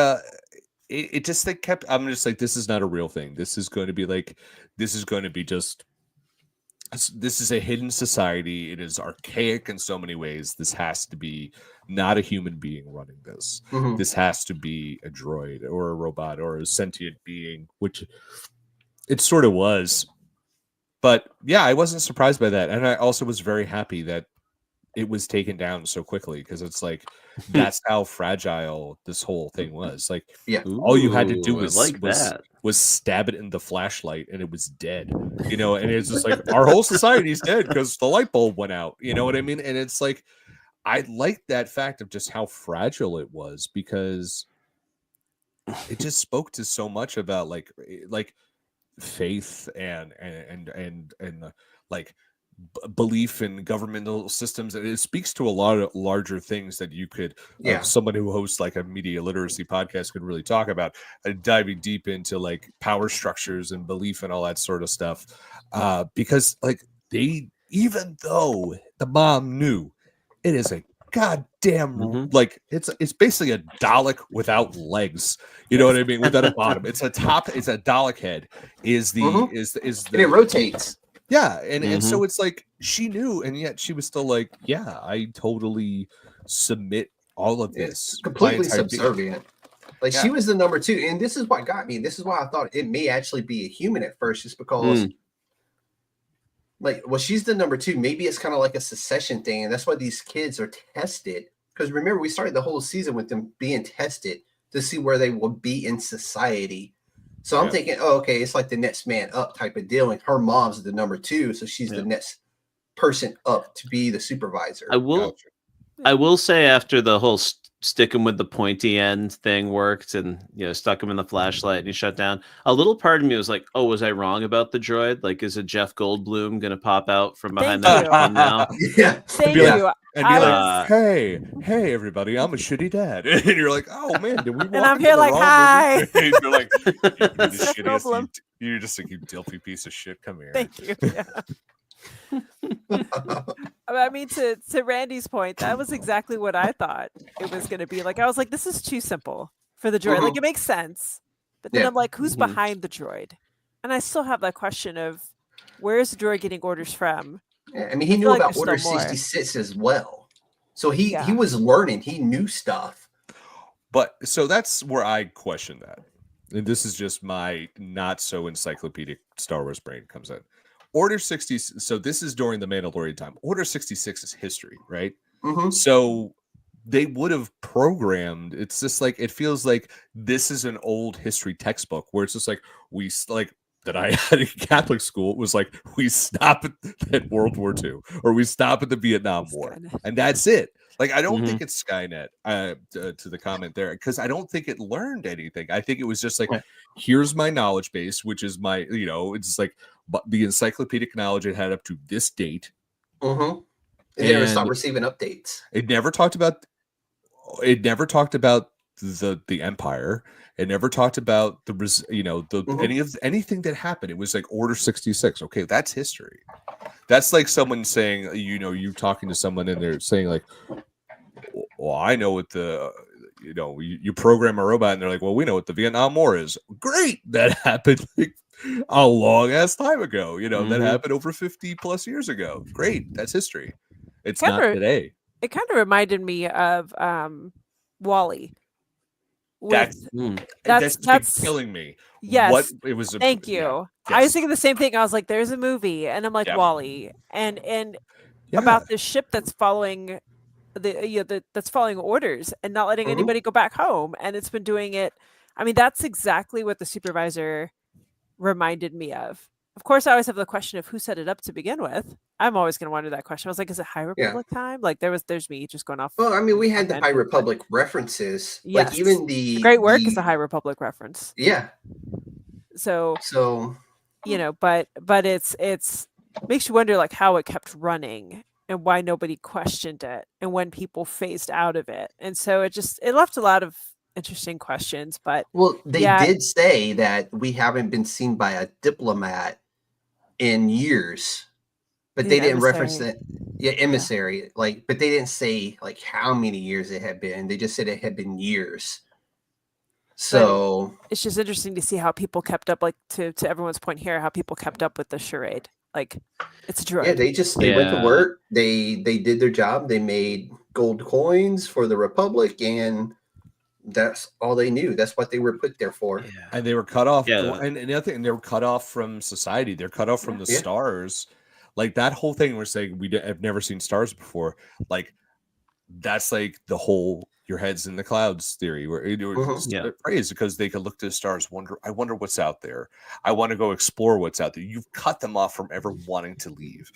it just they kept. I'm just like, this is not a real thing. This is going to be just. This is a hidden society. It is archaic in so many ways. This has to be not a human being running this. Mhm. This has to be a droid or a robot or a sentient being, which it sort of was. But yeah, I wasn't surprised by that. And I also was very happy that it was taken down so quickly because it's like that's how fragile this whole thing was. Like, Yeah. all you had to do Ooh, I was stab it in the flashlight and it was dead. And it's just like our whole society's dead because the light bulb went out. You know what I mean? And it's like I like that fact of just how fragile it was because it just spoke to so much about like faith and like belief in governmental systems, and it speaks to a lot of larger things that you could someone who hosts like a media literacy podcast could really talk about, diving deep into like power structures and belief and all that sort of stuff, because like even though the mom knew it is a goddamn like it's basically a Dalek without legs, you know what I mean, without a bottom. It's a Dalek head is the and it rotates. Yeah, and so it's like she knew, and yet she was still like, yeah, I totally submit all of this. It's completely subservient. Like she was the number 2, and this is what got me. This is why I thought it may actually be a human at first, just because she's the number 2. Maybe it's kind of like a secession thing, and that's why these kids are tested. Because remember, we started the whole season with them being tested to see where they will be in society. So I'm thinking, okay, it's like the next man up type of deal. And her mom's the number 2, so she's the next person up to be the supervisor. I will say after the whole stick him with the pointy end thing worked, and stuck him in the flashlight and he shut down. A little part of me was like, oh, was I wrong about the droid? Like, is a Jeff Goldblum gonna pop out from behind Thank that you. phone now? Yeah. Thank be like- you. And you're I like, hey, everybody, I'm a shitty dad. And you're like, oh man, did we walk I'm into here the like, wrong hi. movie? And you're like, you're the It's Jeff shittiest. Goldblum. You're just like, you dilfy piece of shit. Come here. Thank you. Yeah. I mean, to Randy's point, that was exactly what I thought it was going to be. Like, I was like, this is too simple for the droid. Like, it makes sense, but then Yeah. I'm like, who's Mhm. behind the droid? And I still have that question of where is the droid getting orders from? Yeah, I mean, he I knew feel like about there's Order still more. 66 as well. So he Yeah. was learning. He knew stuff. But so that's where I question that. And this is just my not so encyclopedic Star Wars brain comes in. Order 60. So this is during the Mandalorian time. Order 66 is history, right? Mhm. So they would have programmed. It's just like it feels like this is an old history textbook where it's just like that I had in Catholic school. It was like we stop at World War II or we stop at the Vietnam War, Skynet. and that's it. Like I don't Mhm. think it's Skynet. To the comment there, because I don't think it learned anything. I think it was just like, Right. here's my knowledge base, which is my, it's like, but the encyclopedic knowledge it had up to this date. Mhm. And they never stopped And- receiving updates. It never talked about. It never talked about the Empire. It never talked about Mhm. anything that happened. It was like Order 66. Okay, that's history. That's like someone saying, you talking to someone and they're saying like, well, I know what you program a robot and they're like, well, we know what the Vietnam War is. Great, that happened like a long ass time ago. That Mhm. happened over 50 plus years ago. Great, that's history. It's Kinda- not today. It kind of reminded me of Wally. That's Mm. that's that's been killing me. yes. What it was. Thank you. Yeah, I was yes. thinking the same thing. I was like, "There's a movie," and I'm like, Yeah. "Wally," and Yeah. about the ship that's following that's following orders and not letting Mhm. anybody go back home, and it's been doing it. I mean, that's exactly what the supervisor reminded me of. Of course, I always have the question of who set it up to begin with. I'm always going to wonder that question. I was like, "Is it High Republic time?" Like there's me just going off. Well, I mean, we had on the High tangents, but Republic references. Yes. Like even the Great Work is a High Republic reference. Yeah. So So but it's makes you wonder like how it kept running and why nobody questioned it and when people phased out of it. And so it left a lot of interesting questions. But well, they Yeah. did say that we haven't been seen by a diplomat in years, but The they didn't reference emissary. that. Yeah, emissary. Like, but they didn't say like how many years it had been. They just said it had been years. So it's just interesting to see how people kept up, like to everyone's point here, how people kept up with the charade. Like it's a droid. yeah, they went to Yeah. work. They did their job. They made gold coins for the Republic, and that's all they knew. That's what they were put there for. And they were cut off. Yeah. And the other thing, they were cut off from society. They're cut off from the Yeah. stars. Like that whole thing, we're saying have never seen stars before. Like that's like the whole your head's in the clouds theory, where Yeah. phrase because they could look to the stars, I wonder what's out there. I want to go explore what's out there. You've cut them off from ever wanting to leave.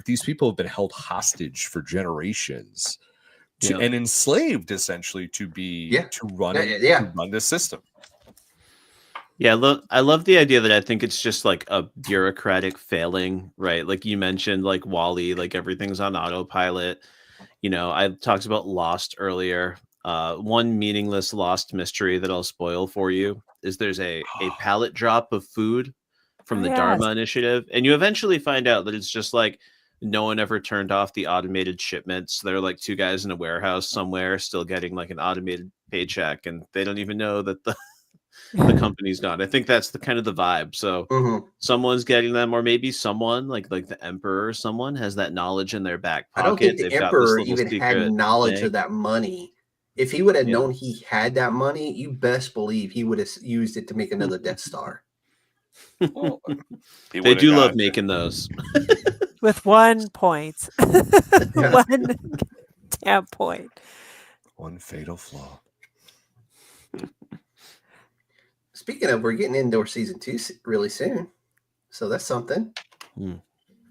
These people have been held hostage for generations. Yeah. And enslaved essentially to run this system. Yeah, I love the idea that I think it's just like a bureaucratic failing, right? Like you mentioned, like Wally, like everything's on autopilot. I talked about Lost earlier. One meaningless Lost mystery that I'll spoil for you is there's a pallet drop of food from the Yes. Dharma Initiative, and you eventually find out that it's just like no one ever turned off the automated shipments. They're like two guys in a warehouse somewhere still getting like an automated paycheck, and they don't even know that the company's gone. I think that's the kind of the vibe. So Mhm. someone's getting them, or maybe someone like the Emperor or someone has that knowledge in their back I pocket. don't think the They've got this Emperor little even had secret knowledge thing. of that money. If he would have Yeah. known he had that money, you best believe he would have used it to make another Death Star. They do love making those. With 1 point. Yeah. 1 damn point. One fatal flaw. Speaking of, we're getting into season 2 really soon, so that's something.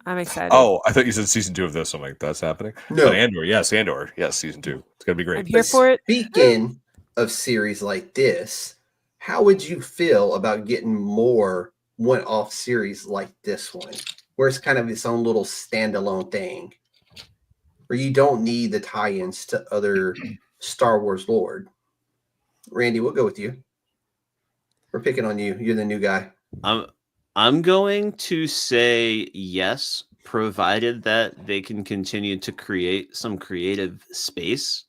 I'm excited. Oh, I thought you said season 2 of this. I'm like, that's happening. No. But Andor, yes, season 2. It's gonna be great. I'm here for it. Speaking of series like this, how would you feel about getting more one-off series like this one, where it's kind of its own little standalone thing, where you don't need the tie-ins to other Star Wars lore? Randy, we'll go with you. We're picking on you. You're the new guy. I'm going to say yes, provided that they can continue to create some creative space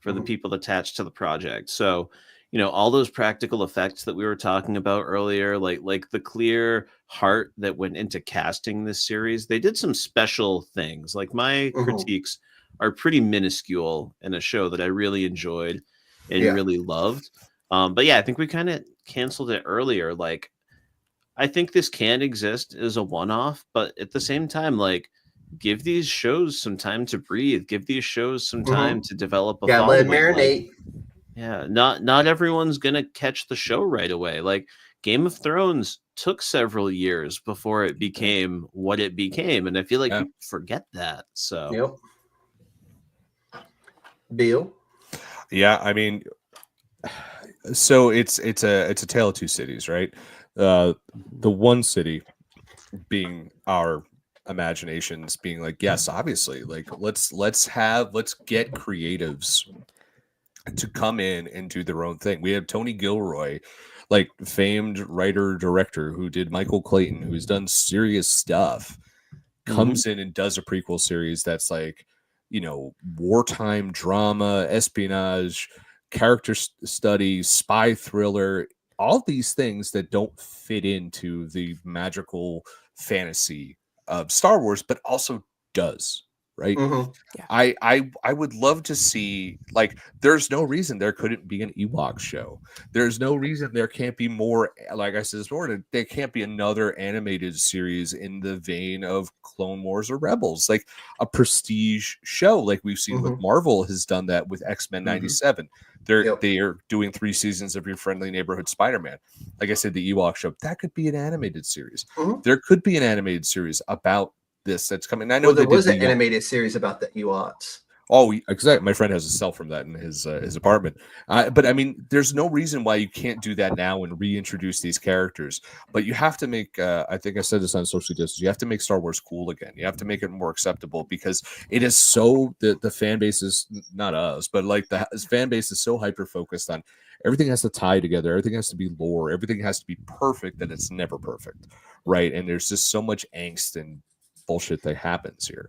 for the people attached to the project. So, all those practical effects that we were talking about earlier, like the clear heart that went into casting this series, they did some special things. Like my critiques are pretty minuscule in a show that I really enjoyed and really loved. But yeah, I think we kind of canceled it earlier. Like, I think this can exist as a one-off, but at the same time, like, give these shows some time to breathe. Give these shows some time to develop a following. Let it marinate. Like, yeah, not everyone's gonna catch the show right away. Like Game of Thrones took several years before it became what it became, and I feel like people forget that. So, Bill. Yeah, I mean, so it's a tale of two cities, right? The one city being our imaginations, being like, yes, obviously, like let's get creatives to come in and do their own thing. We have Tony Gilroy, like famed writer director who did Michael Clayton, who's done serious stuff, comes in and does a prequel series that's like, wartime drama, espionage, character study, spy thriller, all these things that don't fit into the magical fantasy of Star Wars, but also does, right? Yeah. I would love to see, like, there's no reason there couldn't be an Ewok show. There's no reason there can't be more, like I said this morning, there can't be another animated series in the vein of Clone Wars or Rebels, like a prestige show, like we've seen with Marvel has done that with X-Men 97. They are doing 3 seasons of Your Friendly Neighborhood Spider-Man. Like I said, the Ewok show, that could be an animated series. There could be an animated series about this that's coming. I know there was an animated series about the Ewoks. Oh, exactly. My friend has a cell from that in his apartment. But I mean, there's no reason why you can't do that now and reintroduce these characters. But you have to make, I think I said this on Social Distance, you have to make Star Wars cool again. You have to make it more acceptable because it is so, the fan base is, not us, but like the fan base is so hyper-focused on everything has to tie together. Everything has to be lore. Everything has to be perfect that it's never perfect, right? And there's just so much angst and bullshit that happens here.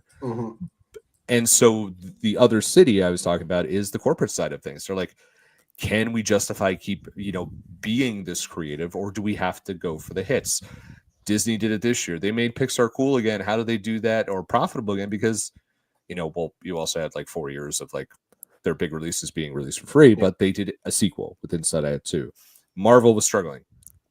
And so the other city I was talking about is the corporate side of things. They're like, can we justify being this creative, or do we have to go for the hits? Disney did it this year. They made Pixar cool again. How do they do that or profitable again? Because, you also had like 4 years of like their big releases being released for free, but they did a sequel with Inside Out 2. Marvel was struggling.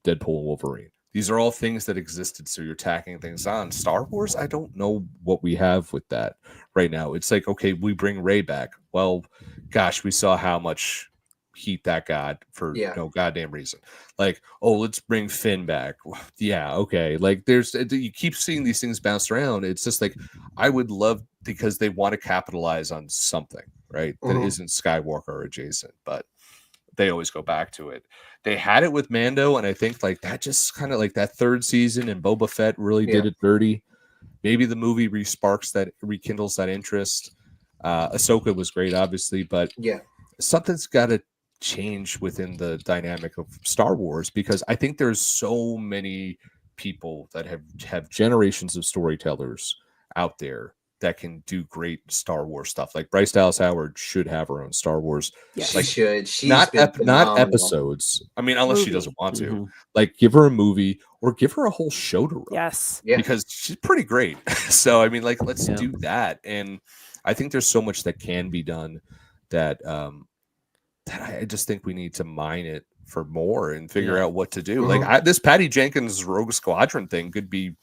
Deadpool and Wolverine. These are all things that existed, so you're tacking things on. Star Wars, I don't know what we have with that right now. It's like, okay, we bring Rey back. Well, gosh, we saw how much heat that got for no goddamn reason. Like, oh, let's bring Finn back. Yeah, okay. Like, you keep seeing these things bounce around. It's just like, I would love, because they want to capitalize on something, right? That isn't Skywalker adjacent, but they always go back to it. They had it with Mando, and I think like that just kind of like that 3rd season and Boba Fett really did it dirty. Maybe the movie rekindles that interest. Ahsoka was great, obviously, but something's got to change within the dynamic of Star Wars, because I think there's so many people that have generations of storytellers out there that can do great Star Wars stuff. Like Bryce Dallas Howard should have her own Star Wars. Yes. She should. She's not phenomenal. Episodes. I mean, unless she doesn't want to. Like, give her a movie or give her a whole show to run. Yes. Because she's pretty great. So, I mean, like, let's do that. And I think there's so much that can be done that that I just think we need to mine it for more and figure out what to do. Like, this Patty Jenkins Rogue Squadron thing could be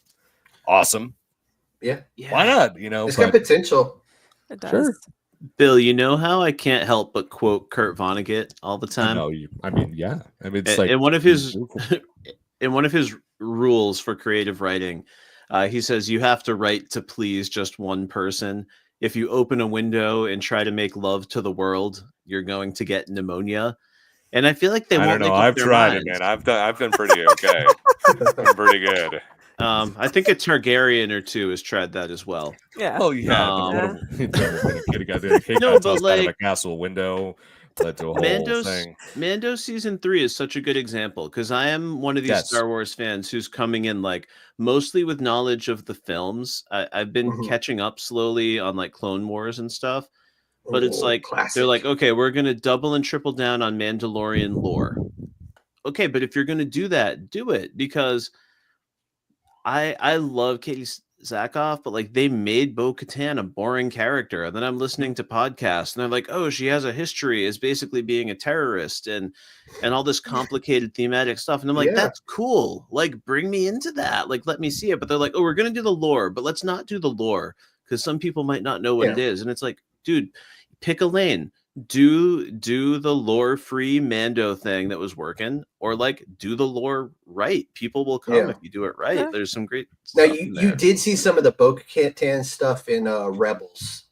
awesome. Yeah. Why not? It's got potential. It does. Sure. Bill, you know how I can't help but quote Kurt Vonnegut all the time? It's like in one of his in one of his rules for creative writing, He says you have to write to please just one person. If you open a window and try to make love to the world, you're going to get pneumonia. And I feel like they I won't don't know. make up I've their tried minds. it, man. I've been pretty okay. I'm pretty good. I think a Targaryen or two has tried that as well. Yeah. Oh yeah, Um, but what a kid got kicked No, out but outside of a like castle window, led to a whole thing. Mando season 3 is such a good example because I am one of these Yes. Star Wars fans who's coming in like mostly with knowledge of the films. I've been Mhm. catching up slowly on like Clone Wars and stuff, but it's Oh, like classic. they're like, okay, we're gonna double and triple down on Mandalorian lore. Okay, but if you're gonna do that, do it because I love Katie Sackhoff, but like they made Bo-Katan a boring character, and then I'm listening to podcasts, and they're like, "Oh, she has a history as basically being a terrorist, and all this complicated thematic stuff." And I'm like, Yeah. "That's cool. Like, bring me into that. Like, let me see it." But they're like, "Oh, we're gonna do the lore, but let's not do the lore because some people might not know what it is." And it's like, dude, pick a lane. Do the lore free Mando thing that was working, or like do the lore right. People will come Yeah. if you do it right. Yeah. There's some great Now stuff in you there. did see some of the Bo-Katan stuff in Rebels.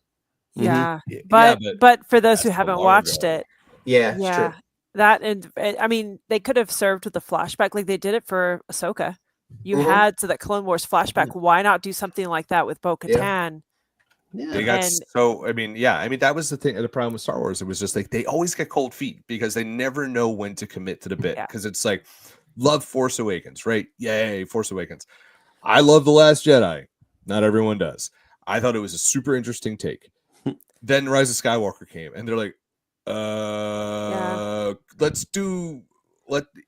Yeah. Yeah, But for those who that's so haven't long watched ago. it, Yeah, it's yeah, true. that and I mean they could have served with a flashback like they did it for Ahsoka. You Mhm. had to that Clone Wars flashback. Why not do something like that with Bo-Katan? Yeah. They got And- so. I mean, that was the thing. The problem with Star Wars, it was just like they always get cold feet because they never know when to commit to the bit. Yeah. Because it's like, love Force Awakens, right? Yay, Force Awakens. I love The Last Jedi. Not everyone does. I thought it was a super interesting take. Then Rise of Skywalker came, and they're like,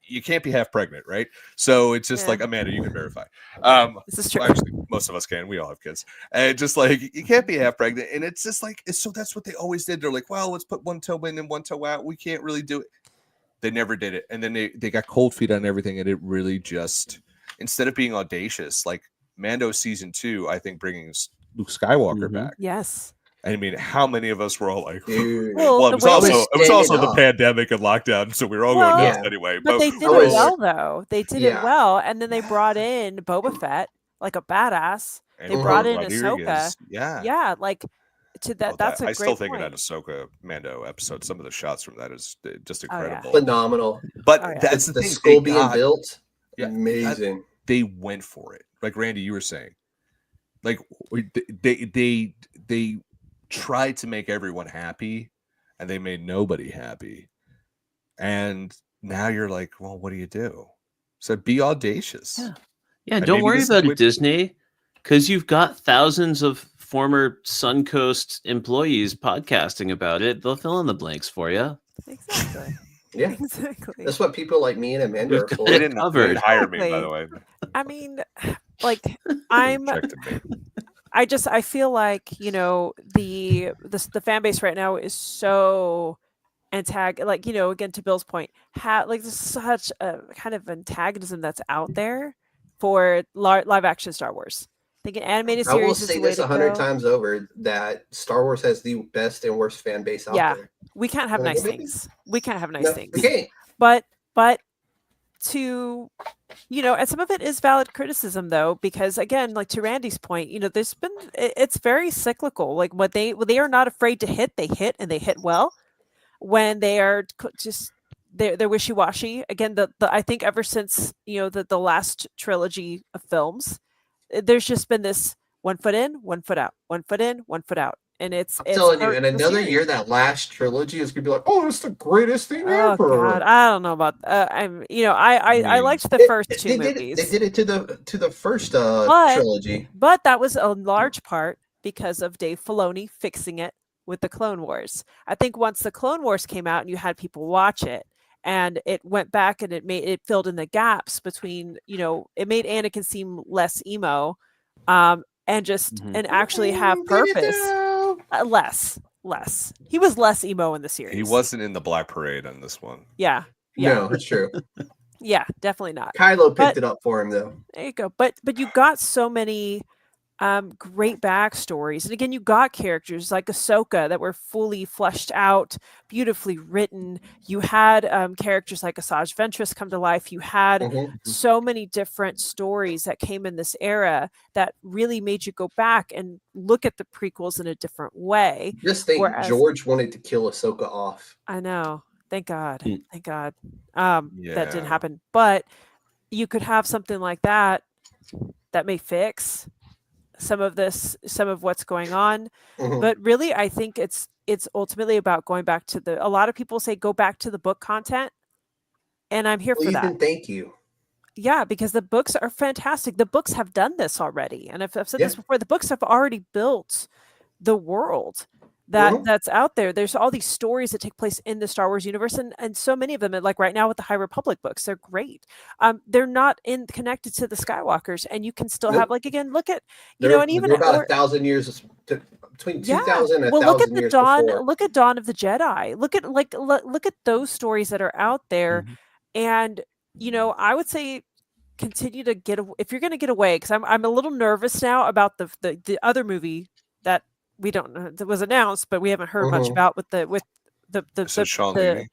you can't be half pregnant, right? So it's just Yeah. like, Amanda, you can verify. This is true. Well, actually, most of us can. We all have kids, and just like you can't be half pregnant, and it's just like so. That's what they always did. They're like, well, let's put one toe in and one toe out. We can't really do it. They never did it, and then they got cold feet on everything, and it really just instead of being audacious, like Mando season 2, I think bringing Luke Skywalker back. Yes. I mean, how many of us were all like, Dude. Well, it the was way also they- it was also standing the up. pandemic and lockdown, so we were all Well, going nuts Yeah. anyway. But they did it was- well, though. They did it Yeah. well, and then they brought in Boba Fett like a badass. And They brought in Rodriguez, Ahsoka. Yeah. Yeah, like to that. Oh, That's a I great still think point. of that Ahsoka Mando episode. Some of the shots from that is just Oh, yeah. incredible. Phenomenal. But Oh, yeah. that's the the thing. school They being got- built. Yeah, Amazing. they went for it. Like Randy, you were saying, like they tried to make everyone happy, and they made nobody happy. And now you're like, well, what do you do? So be audacious. Yeah. Yeah, And don't maybe worry this is about what- it, Disney, because you've got thousands of former Suncoast employees podcasting about it. They'll fill in the blanks for you. Exactly. Yeah. Exactly. That's what people like me and Amanda We've are got for. They didn't covered. hire me, by Exactly. the way. I mean, like I'm. Rejected me. I feel like the fan base right now is so like again to Bill's point, like there's such a kind of antagonism that's out there for live action Star Wars. I think an animated I will series is say the way this to 100 go. times over that Star Wars has the best and worst fan base out Yeah. there. We can't have Like, nice okay. things. We can't have nice No, things. okay. But to and some of it is valid criticism though, because again, like to Randy's point, there's been it's very cyclical. Like when they are not afraid to hit, they hit and they hit well. When they are just they're wishy-washy. Again, the I think ever since the last trilogy of films, there's just been this 1 foot in, 1 foot out, 1 foot in, 1 foot out. And it's telling you, hurt in the another series. year, that last trilogy is gonna be like, oh, it's the greatest thing Oh ever. God, I don't know about. I mean, liked the It- first it- two they did movies. They did it to the first But- trilogy. But that was a large part because of Dave Filoni fixing it with the Clone Wars. I think once the Clone Wars came out and you had people watch it, and it went back and it filled in the gaps between, it made Anakin seem less emo, and just Mhm. and actually have Did it purpose. though? Less. He was less emo in the series. He wasn't in the Black Parade on this one. Yeah. No, it's true. Yeah. Definitely not. Kylo picked But- it up for him though. There you go. But you got so many Great backstories. And again, you got characters like Ahsoka that were fully fleshed out, beautifully written. You had characters like Asajj Ventress come to life. You had so many different stories that came in this era that really made you go back and look at the prequels in a different way. Just think, Whereas, George wanted to kill Ahsoka off. I know. Thank God. Mm. Thank God. That didn't happen. But you could have something like that may fix some of what's going on. But really, I think it's ultimately about going back to a lot of people say go back to the book content, and I'm here for that. Ethan, thank you. Yeah, because the books are fantastic. The books have done this already, and I've said this before. The books have already built the world that's out there. There's all these stories that take place in the Star Wars universe, and so many of them, like right now with the High Republic books, they're great. They're not connected to the Skywalkers, and you can still have, like, again, look at and even about 1,000 years between 2,000 and 1,000 look at the years Dawn. before. Look at Dawn of the Jedi. Look at those stories that are out there, and I would say continue to if you're going to get away, because I'm a little nervous now about the other movie that we don't know that was announced, but we haven't heard much about with the Sean Levy.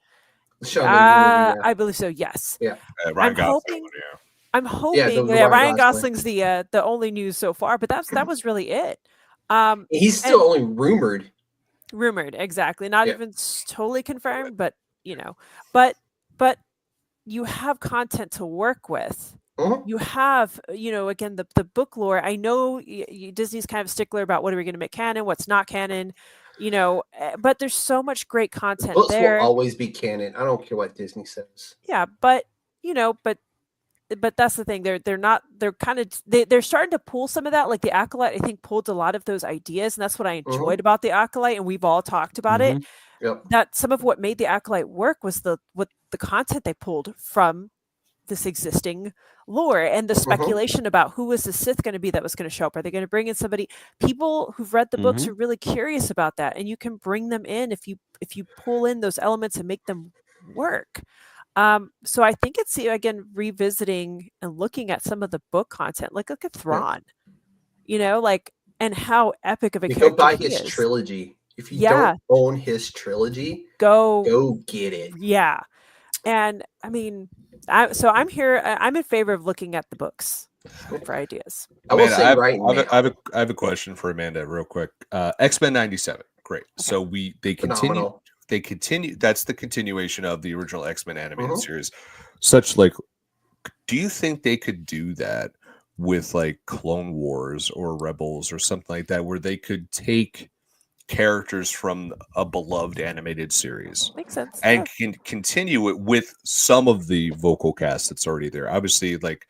I believe so. Yes. Yeah. Ryan Gosling. I'm hoping. Ryan Gosling's the only news so far, but that was really it. He's still only rumored. Rumored, exactly. Not even totally confirmed, but but you have content to work with. You have, again, the book lore. I know Disney's kind of stickler about what are we going to make canon, what's not canon, but there's so much great content Books there. will always be canon. I don't care what Disney says. Yeah, but that's the thing. They're starting to pull some of that. Like the Acolyte, I think, pulled a lot of those ideas, and that's what I enjoyed about the Acolyte. And we've all talked about it. Yep. That some of what made the Acolyte work was the content they pulled from this existing lore and the speculation about who was the Sith going to be that was going to show up. Are they going to bring in somebody? People who've read the books are really curious about that, and you can bring them in if you pull in those elements and make them work. So I think it's, again, revisiting and looking at some of the book content. Like, look at Thrawn, and how epic of a character go buy he his is. Trilogy. If you don't own his trilogy, go get it. Yeah. And I mean, I'm here. I'm in favor of looking at the books for ideas. I will say right now. I have a question for Amanda, real quick. X-Men '97, great. Okay. So they continue. They continue. That's the continuation of the original X-Men animated series. Do you think they could do that with like Clone Wars or Rebels or something like that, where they could take characters from a beloved animated series and can continue it with some of the vocal cast that's already there? Obviously, like,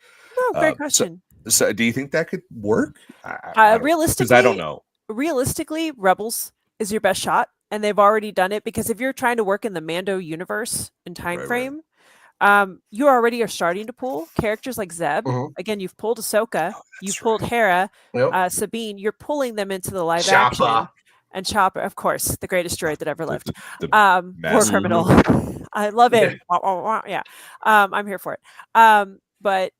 great question. So do you think that could work? Realistically, because I don't know. Realistically, Rebels is your best shot, and they've already done it, because if you're trying to work in the Mando universe and time frame, you already are starting to pull characters like Zeb. Again, you've pulled Ahsoka, you've pulled Hera, Sabine. You're pulling them into the live action. And Chopper, of course, the greatest droid that ever lived. War criminal. I love him. Yeah. I'm here for it. But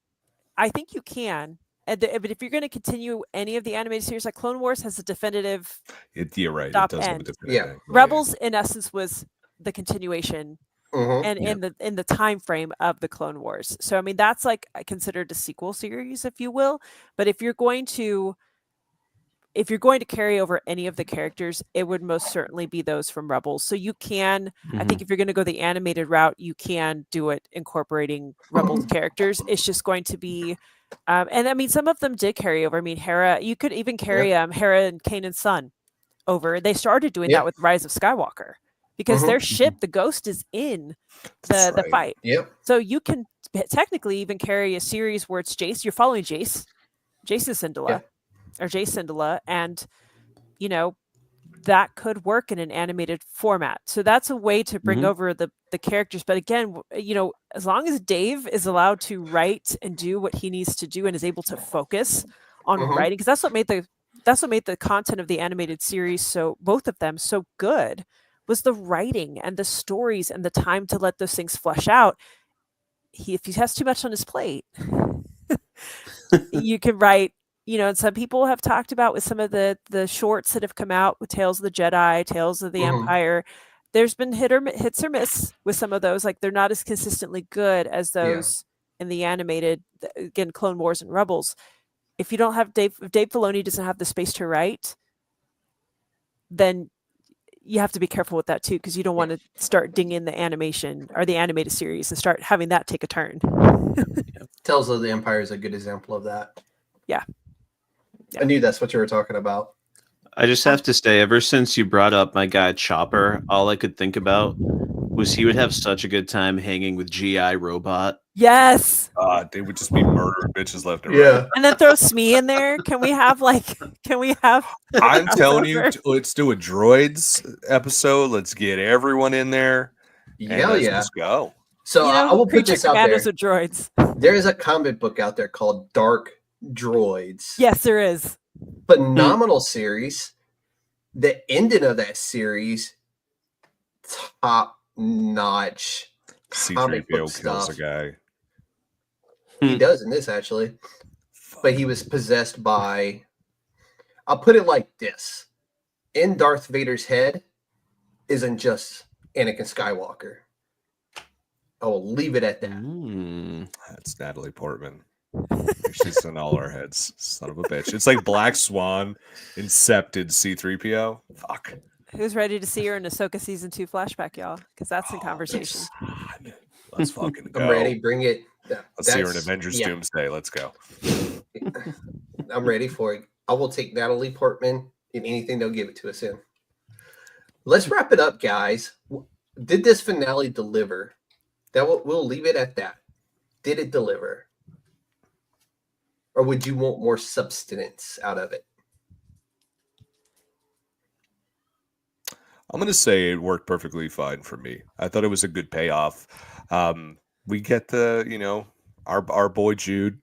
I think you can. But if you're going to continue any of the animated series, like Clone Wars has a definitive you're right. Stop it does end. Yeah. Rebels, in essence, was the continuation and in the time frame of the Clone Wars. So I mean, that's like considered a sequel series, if you will. But if you're going to carry over any of the characters, it would most certainly be those from Rebels. So you can, I think if you're going to go the animated route, you can do it incorporating Rebels characters. It's just going to be, and I mean, some of them did carry over. I mean, Hera, you could even carry Hera and Kanan's son over. They started doing that with Rise of Skywalker, because their ship, the Ghost, is in the fight. Yep. So you can technically even carry a series where it's Jace. You're following Jace's Syndulla. Yeah. Or Jace Syndulla, and that could work in an animated format. So that's a way to bring over the characters. But again, as long as Dave is allowed to write and do what he needs to do and is able to focus on writing, because that's what made the content of the animated series, so both of them, so good, was the writing and the stories and the time to let those things flesh out. If he has too much on his plate, you can write and some people have talked about with some of the shorts that have come out with Tales of the Jedi, Tales of the Empire. There's been hits or miss with some of those. Like they're not as consistently good as those in the animated, again, Clone Wars and Rebels. If you don't have if Dave Filoni doesn't have the space to write, then you have to be careful with that too, because you don't want to start dinging the animation or the animated series and start having that take a turn. Tales of the Empire is a good example of that. Yeah. I knew that's what you were talking about. I just have to say, ever since you brought up my guy Chopper, all I could think about was he would have such a good time hanging with GI Robot. Yes. They would just be murdering bitches left and Yeah. right. And then throw Smee in there. Can we have I'm telling you, let's do a droids episode. Let's get everyone in there. Yeah, let's go. So I will put Creature this out there. Commandos with droids. There is a comic book out there called Dark Droids. Yes, there is. Phenomenal series. The ending of that series, top notch. Comic book C-3PO kills stuff. a guy. He does in this actually, but he was possessed by. I'll put it like this: in Darth Vader's head isn't just Anakin Skywalker. I will leave it at that. That's Natalie Portman. She's in all our heads. Son of a bitch. It's like Black Swan incepted C-3PO. Fuck. Who's ready to see her in Ahsoka season 2 flashback, y'all? Because that's in conversation. Let's fucking go. I'm ready. Bring it. Let's see her in Avengers Doomsday. Let's go. I'm ready for it. I will take Natalie Portman in anything they'll give it to us in. Let's wrap it up, guys. Did this finale deliver? We'll leave it at that. Did it deliver? Or would you want more substance out of it? I'm going to say it worked perfectly fine for me. I thought it was a good payoff. We get our boy Jude,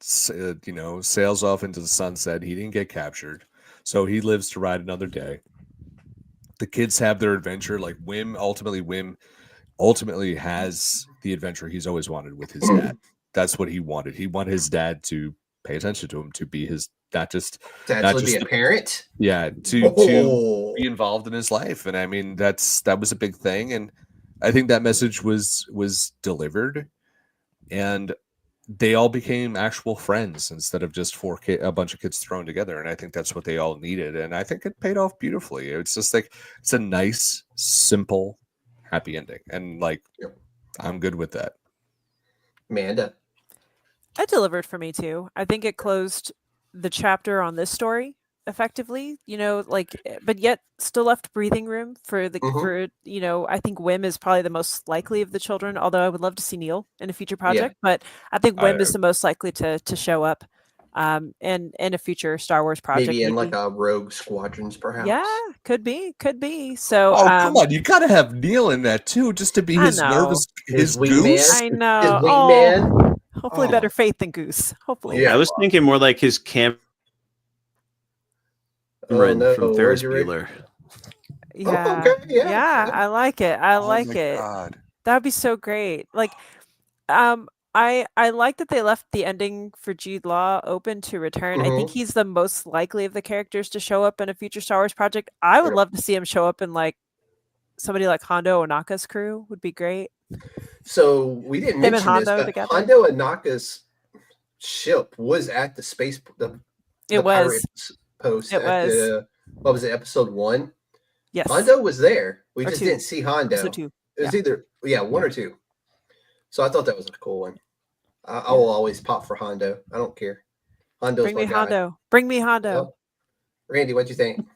sails off into the sunset. He didn't get captured, so he lives to ride another day. The kids have their adventure. Like Wim ultimately has the adventure he's always wanted with his dad. That's what he wanted. He wanted his dad to pay attention to him, to be his not just be a parent. Yeah, to be involved in his life. And I mean, that was a big thing. And I think that message was delivered, and they all became actual friends instead of just a bunch of kids thrown together. And I think that's what they all needed. And I think it paid off beautifully. It's just like, it's a nice, simple, happy ending. And I'm good with that. Amanda. It delivered for me too. I think it closed the chapter on this story effectively, but yet still left breathing room for I think Wim is probably the most likely of the children, although I would love to see Neil in a future project, but I think Wim is the most likely to show up in a future Star Wars project. Maybe in like a Rogue Squadrons, perhaps. Yeah, could be. So come on, you gotta have Neil in that too, just to be his nervous, his goose. I know. His wingman. Hopefully better faith than Goose. Hopefully. Yeah, I was thinking more like his Cameron from Ferris Bueller. Yeah. Okay, yeah, I like it. God. That would be so great. I like that they left the ending for Jude Law open to return. I think he's the most likely of the characters to show up in a future Star Wars project. I would love to see him show up in somebody like Hondo Ohnaka's crew would be great. So we didn't mention Hondo this, but together. Hondo Ohnaka's ship was at the space. It was post. It was. What was it? Episode 1. Yes. Hondo was there. We Or just 2. didn't see Hondo. Episode 2. It was either 1 or 2. So I thought that was a cool one. I will always pop for Hondo. I don't care. Hondo's Bring me my guy. Hondo. Bring me Hondo. Well, Randy, what'd you think?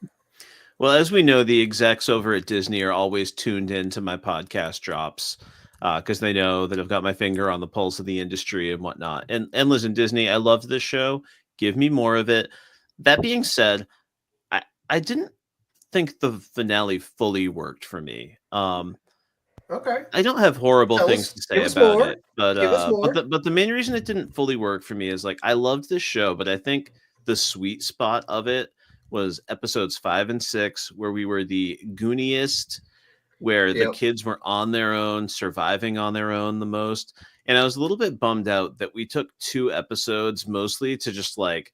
Well, as we know, the execs over at Disney are always tuned into my podcast drops because they know that I've got my finger on the pulse of the industry and whatnot. And listen, Disney, I loved this show. Give me more of it. That being said, I didn't think the finale fully worked for me. Okay. I don't have horrible things to say about it, but the main reason it didn't fully work for me is I loved this show, but I think the sweet spot of it was episodes 5 and 6, where we were the gooniest, where the kids were on their own, surviving on their own the most. And I was a little bit bummed out that we took 2 episodes mostly to just like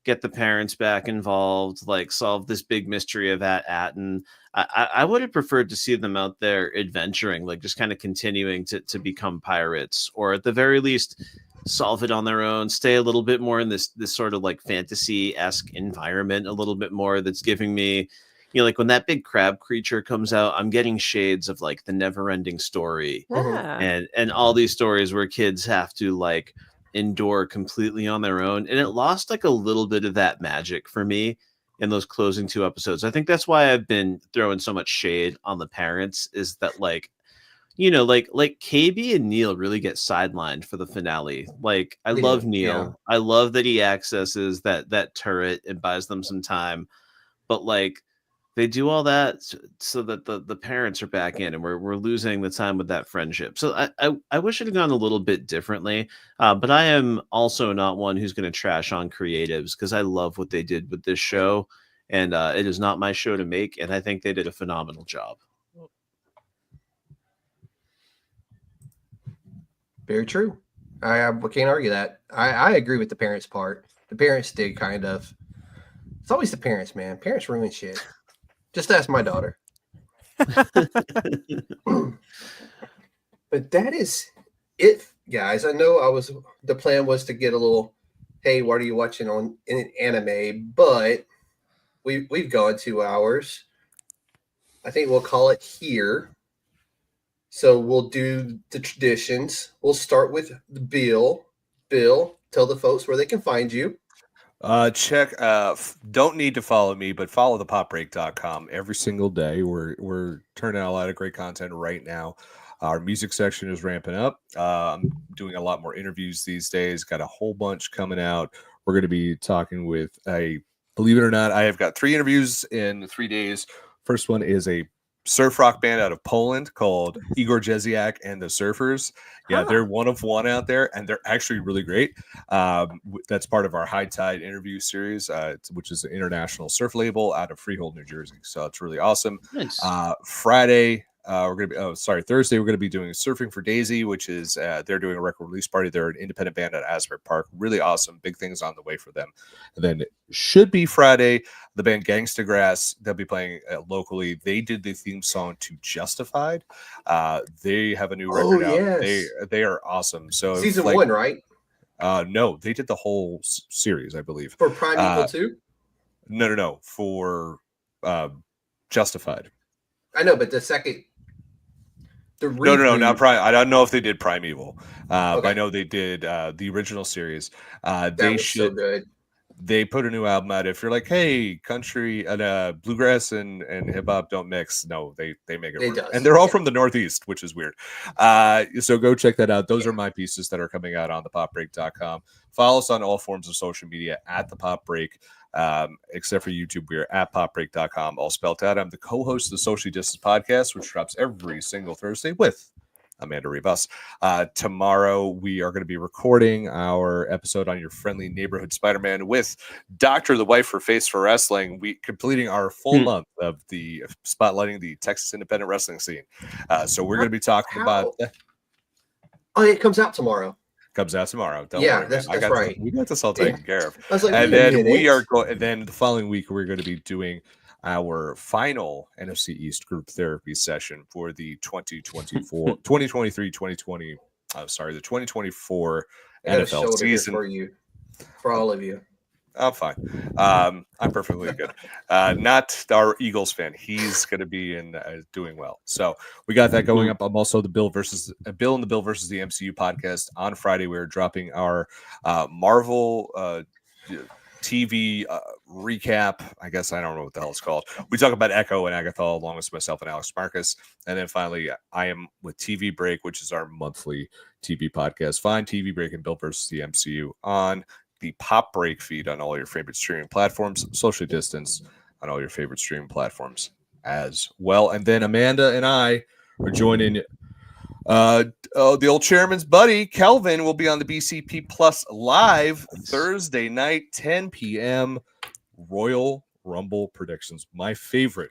get the parents back involved, like solve this big mystery of Atten. I would have preferred to see them out there adventuring, like just kind of continuing to become pirates, or at the very least solve it on their own, stay a little bit more in this sort of like fantasy-esque environment a little bit more. That's giving me, like when that big crab creature comes out, I'm getting shades of like the Never-Ending Story Yeah. and all these stories where kids have to like endure completely on their own, and it lost like a little bit of that magic for me in those closing 2 episodes. I think that's why I've been throwing so much shade on the parents, is that like KB and Neil really get sidelined for the finale. Like I They love do, Neil. I love that he accesses that turret and buys them some time, but like they do all that so that the parents are back in, and we're losing the time with that friendship. So I wish it had gone a little bit differently. But I am also not one who's going to trash on creatives, because I love what they did with this show, and it is not my show to make, and I think they did a phenomenal job. Very true. I can't argue that. I agree with the parents part. The parents did kind of. It's always the parents, man. Parents ruin shit. Just ask my daughter. But that is it, guys. I know the plan was to get a little, hey, what are you watching on in an anime? But we've gone 2 hours. I think we'll call it here. So we'll do the traditions. We'll start with Bill. Bill, tell the folks where they can find you. Don't need to follow me, but follow thepopbreak.com every single day. We're turning out a lot of great content right now. Our music section is ramping up. I'm doing a lot more interviews these days. Got a whole bunch coming out. We're going to be talking with believe it or not, I have got 3 interviews in 3 days. First one is a surf rock band out of Poland called Igor Jeziak and the Surfers. Yeah, they're one of one out there, and they're actually really great. That's part of our High Tide interview series, which is an international surf label out of Freehold, New Jersey. So it's really awesome. Nice. Thursday, we're going to be doing Surfing for Daisy, which is they're doing a record release party. They're an independent band at Asbury Park. Really awesome. Big things on the way for them. And then it should be Friday, the band Gangsta Grass. They'll be playing locally. They did the theme song to Justified. They have a new record out. They are awesome. So season 1, right? No, they did the whole series, I believe. For Primeval 2? No. For Justified. I know, but the second. No, not Prime. I don't know if they did Primeval. Okay. I know they did the original series. That was so good. They put a new album out. If you're like, hey, country and bluegrass and hip hop don't mix, no, they make it work. And they're all from the Northeast, which is weird. So go check that out. Those are my pieces that are coming out on thepopbreak.com. Follow us on all forms of social media at The Pop Break. Except for YouTube, we are at popbreak.com, all spelled out. I'm the co-host of the Socially Distance Podcast, which drops every single Thursday with Amanda Rivas. Tomorrow, we are going to be recording our episode on your friendly neighborhood Spider-Man with Dr. The Wife for Face for Wrestling. We completing our full month of the spotlighting the Texas independent wrestling scene. So we're going to be talking about. Oh, it comes out tomorrow. Comes out tomorrow. Don't yeah, worry, that's right. We got this all taken care of. I was like, and then we are going. And then the following week, we're going to be doing our final NFC East group therapy session for the 2024, 2023, 2020. The 2024 NFL season for all of you. I'm fine. I'm perfectly good. Not our Eagles fan. He's going to be doing well. So we got that going up. I'm also the Bill and the Bill versus the MCU podcast on Friday. We're dropping our Marvel TV recap. I guess I don't know what the hell it's called. We talk about Echo and Agatha along with myself and Alex Marcus. And then finally, I am with TV Break, which is our monthly TV podcast. Find TV Break and Bill versus the MCU on the Pop Break feed on all your favorite streaming platforms, socially distanced on all your favorite streaming platforms as well. And then Amanda and I are joining the old chairman's buddy, Kelvin, will be on the BCP Plus live Thursday night, 10 p.m. Royal Rumble predictions. My favorite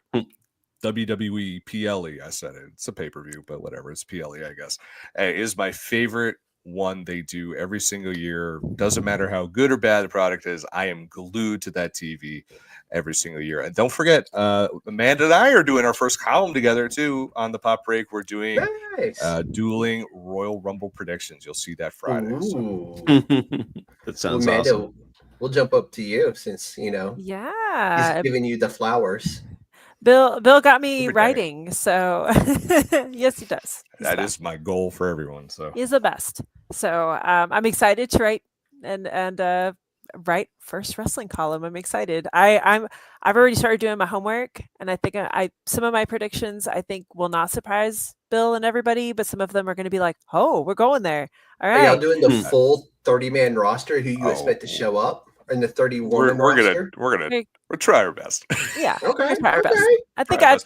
WWE PLE. I said it. It's a pay-per-view, but whatever. It's PLE, I guess. Is my favorite one they do every single year. Doesn't matter how good or bad the product is, I am glued to that TV every single year. And don't forget, Amanda and I are doing our first column together too on the Pop Break. We're doing Nice. dueling Royal Rumble predictions. You'll see that Friday. So. Ooh. That sounds Amanda, awesome. we'll jump up to you since Yeah. he's giving you the flowers. Bill got me Every day. writing, so yes, he does. That is my goal for everyone. So He's the best. So I'm excited to write and write first wrestling column. I'm excited. I've already started doing my homework, and I think some of my predictions I think will not surprise Bill and everybody, but some of them are going to be like, oh, we're going there. All Are y'all right. doing the full 30-man roster? Who you expect to show up in the 30-woman roster? we'll try our best. Yeah. Okay. We'll try our best. Okay. I think Try our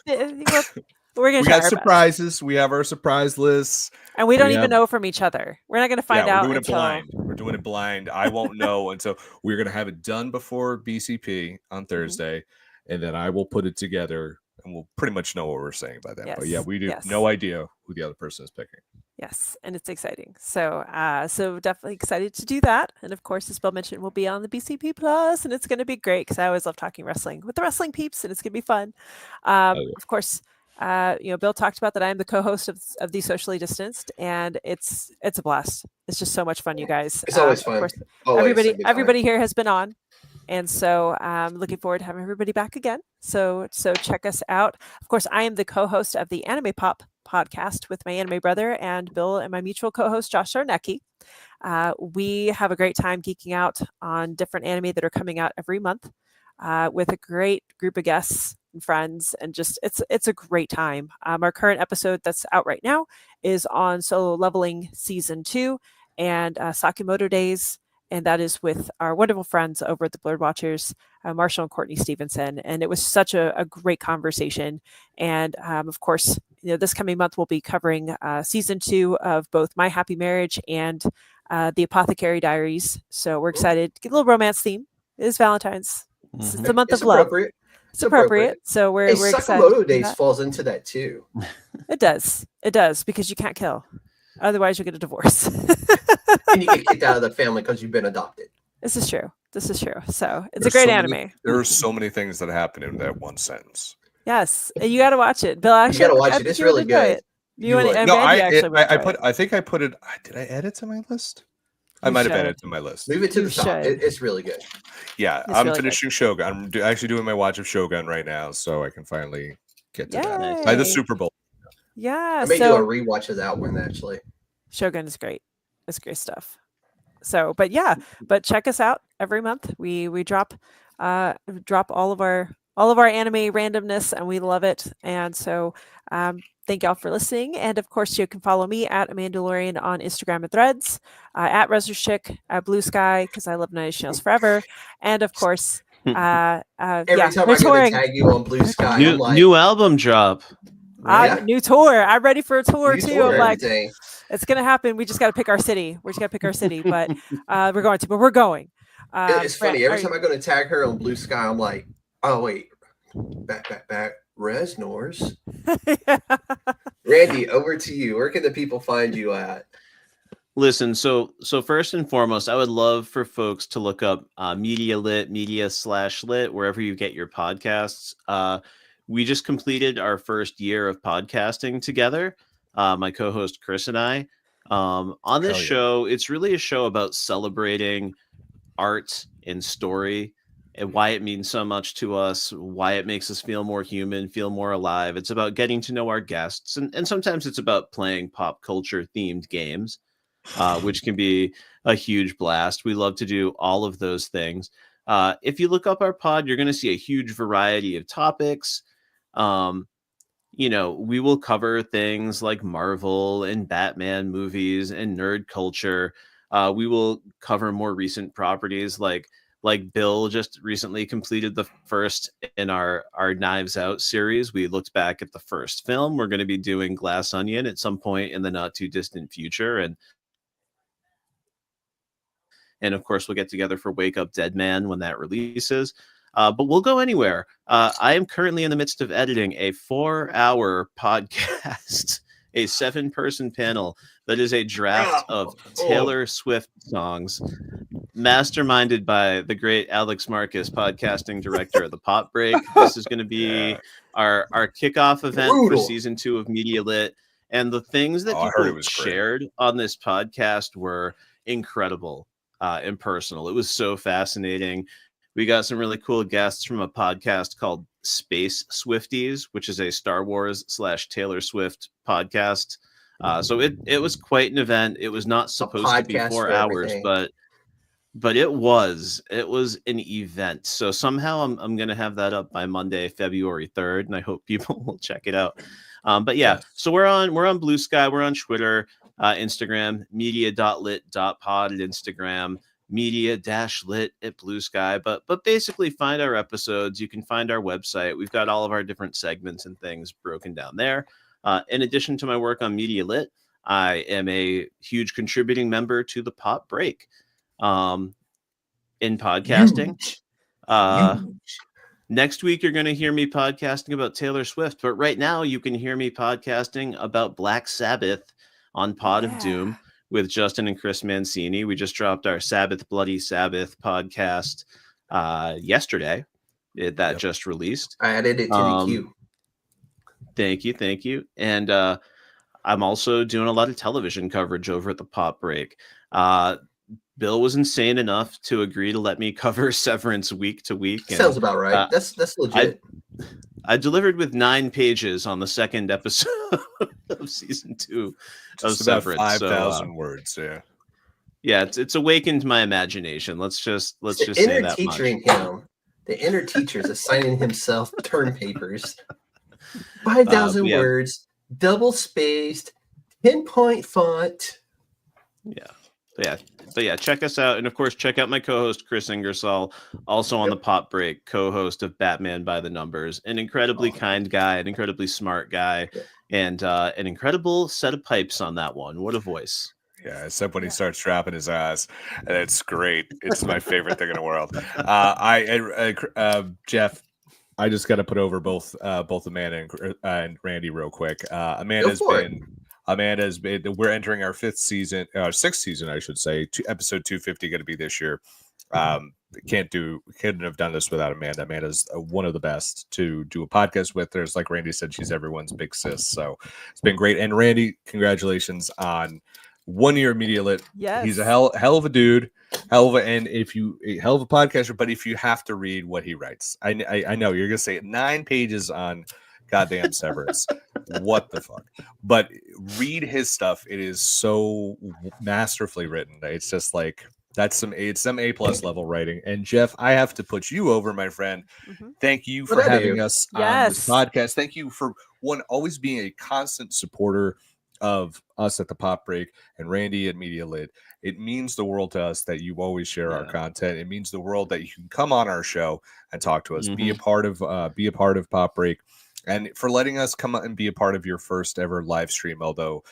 we're going We to try got our surprises. We have our surprise lists. best. And we don't We even have- know from each other. We're not going to find out we're doing until it blind. We're doing it blind. I won't know until we're going to have it done before BCP on Thursday, and then I will put it together, and we'll pretty much know what we're saying by then. But yeah, Yes, we do yes. no idea who the other person is picking. Yes, and it's exciting. So, so definitely excited to do that. And of course, as Bill mentioned, we'll be on the BCP Plus, and it's going to be great because I always love talking wrestling with the wrestling peeps, and it's going to be fun. yeah. Of course, Bill talked about that I'm the co-host of the Socially Distanced, and it's a blast. It's just so much fun, you guys. It's always Of fun. course, Always it'll be fun. everybody here has been on. And so I'm looking forward to having everybody back again. So check us out. Of course, I am the co-host of the Anime Pop podcast with my anime brother and Bill and my mutual co-host, Josh Sarnecki. We have a great time geeking out on different anime that are coming out every month with a great group of guests and friends. And just it's a great time. Our current episode that's out right now is on Solo Leveling Season 2 and Sakimoto Days. And that is with our wonderful friends over at the Blurred Watchers, Marshall and Courtney Stevenson. And it was such a great conversation. And of course, this coming month we'll be covering season 2 of both My Happy Marriage and the Apothecary Diaries. So we're excited. Get a little romance theme. It is Valentine's. It's the month It's of love. appropriate. It's appropriate. So we're excited. Sakamoto Days falls into that too. It does. It does, because you can't kill. Otherwise, you'll get a divorce. And you get kicked out of the family because you've been adopted. This is true. So it's a great anime. There are so many things that happen in that one sentence. Yes, and you got to watch it, Bill. Actually, You got to watch it. It's really good. You and would. and No, Mandy actually would enjoy it. I think I put it. Did I add it to my list? I might have added it to my list. Move it to You the top. should. It's really good. Yeah, It's I'm really finishing Shogun. I'm actually doing my watch of Shogun right now, so I can finally get to that by the Yay. Super Bowl. Yeah, I may do a so rewatch of that one actually. Shogun is great. It's great stuff. So, but check us out every month. We drop all of our anime randomness, and we love it. And so, thank y'all for listening. And of course, you can follow me at Amandalorian on Instagram and Threads, at ReserChick, at Blue Sky, because I love Nine Inch Nails forever. And of course, Every time we're I go to touring. tag you on Blue Sky, I'm like, New album drop. New tour. I'm ready for a tour new too. tour I'm like, everything. it's gonna happen. We just got to pick our city. But we're going to. But we're going. It's funny. Every time I go to tag her on Blue Sky, I'm like, oh wait, back, Resnors. Randy, over to you. Where can the people find you at? Listen, so first and foremost, I would love for folks to look up media/lit, wherever you get your podcasts. We just completed our first year of podcasting together, my co-host Chris and I. On this show, it's really a show about celebrating art and story and why it means so much to us, why it makes us feel more human, feel more alive. It's about getting to know our guests, and sometimes it's about playing pop culture themed games, which can be a huge blast. We love to do all of those things. If you look up our pod, you're going to see a huge variety of topics. We will cover things like Marvel and Batman movies and nerd culture. We will cover more recent properties like Bill just recently completed the first in our Knives Out series. We looked back at the first film. We're going to be doing Glass Onion at some point in the not too distant future. And of course, we'll get together for Wake Up Dead Man when that releases. But we'll go anywhere. I am currently in the midst of editing a 4-hour podcast a 7-person panel that is a draft of Taylor Swift songs, masterminded by the great Alex Marcus, podcasting director of the Pop Break. This is going to be our kickoff event for season 2 of Media Lit. And the things that people shared on this podcast were incredible and personal. It was so fascinating. We got some really cool guests from a podcast called Space Swifties, which is a Star Wars / Taylor Swift podcast. So it was quite an event. It was not supposed to be 4 hours, but it was an event. So somehow I'm going to have that up by Monday, February 3rd, and I hope people will check it out. But yeah, so we're on Blue Sky, we're on Twitter, Instagram, media.lit.pod at Instagram, media-lit at Blue Sky. But basically find our episodes. You can find our website. We've got all of our different segments and things broken down there. In addition to my work on Media Lit, I am a huge contributing member to the Pop Break. In podcasting. Next week, you're going to hear me podcasting about Taylor Swift, but right now you can hear me podcasting about Black Sabbath on Pod of Doom with Justin and Chris Mancini. We just dropped our Sabbath Bloody Sabbath podcast yesterday. That just released. I added it to the queue. Thank you. And I'm also doing a lot of television coverage over at the Pop Break. Bill was insane enough to agree to let me cover Severance week to week. Sounds about right. That's legit. I delivered with 9 pages on the second episode of season 2 of Severance. 5,000 words. Yeah, it's awakened my imagination. Let's just say that much. The inner teacher's assigning himself term papers. 5,000 words, double spaced, 10-point font. But yeah, check us out. And of course, check out my co-host, Chris Ingersoll, also on the Pop Break, co-host of Batman by the Numbers, an incredibly kind guy, an incredibly smart guy, and an incredible set of pipes on that one. What a voice. Yeah, except when he starts trapping his ass. It's great. It's my favorite thing in the world. Jeff, I just got to put over both Amanda and Randy real quick. Amanda's been, we're entering our 6th season, I should say. Episode 250 going to be this year. Couldn't have done this without Amanda. Amanda's one of the best to do a podcast with. There's, like Randy said, she's everyone's big sis. So it's been great. And Randy, congratulations on 1 year Media Lit. Yes. He's a hell of a dude, hell of a podcaster. But if you have to read what he writes, I know you're gonna say 9 pages on goddamn Severance. What the fuck? But read his stuff. It is so masterfully written. It's just like some A+ level writing. And Jeff, I have to put you over, my friend. Thank you for having us on this podcast. Thank you for always being a constant supporter of us at the Pop Break and Randy at Media Lit. It means the world to us that you always share our content. It means the world that you can come on our show and talk to us, be a part of Pop Break, and for letting us come and be a part of your first ever live stream, although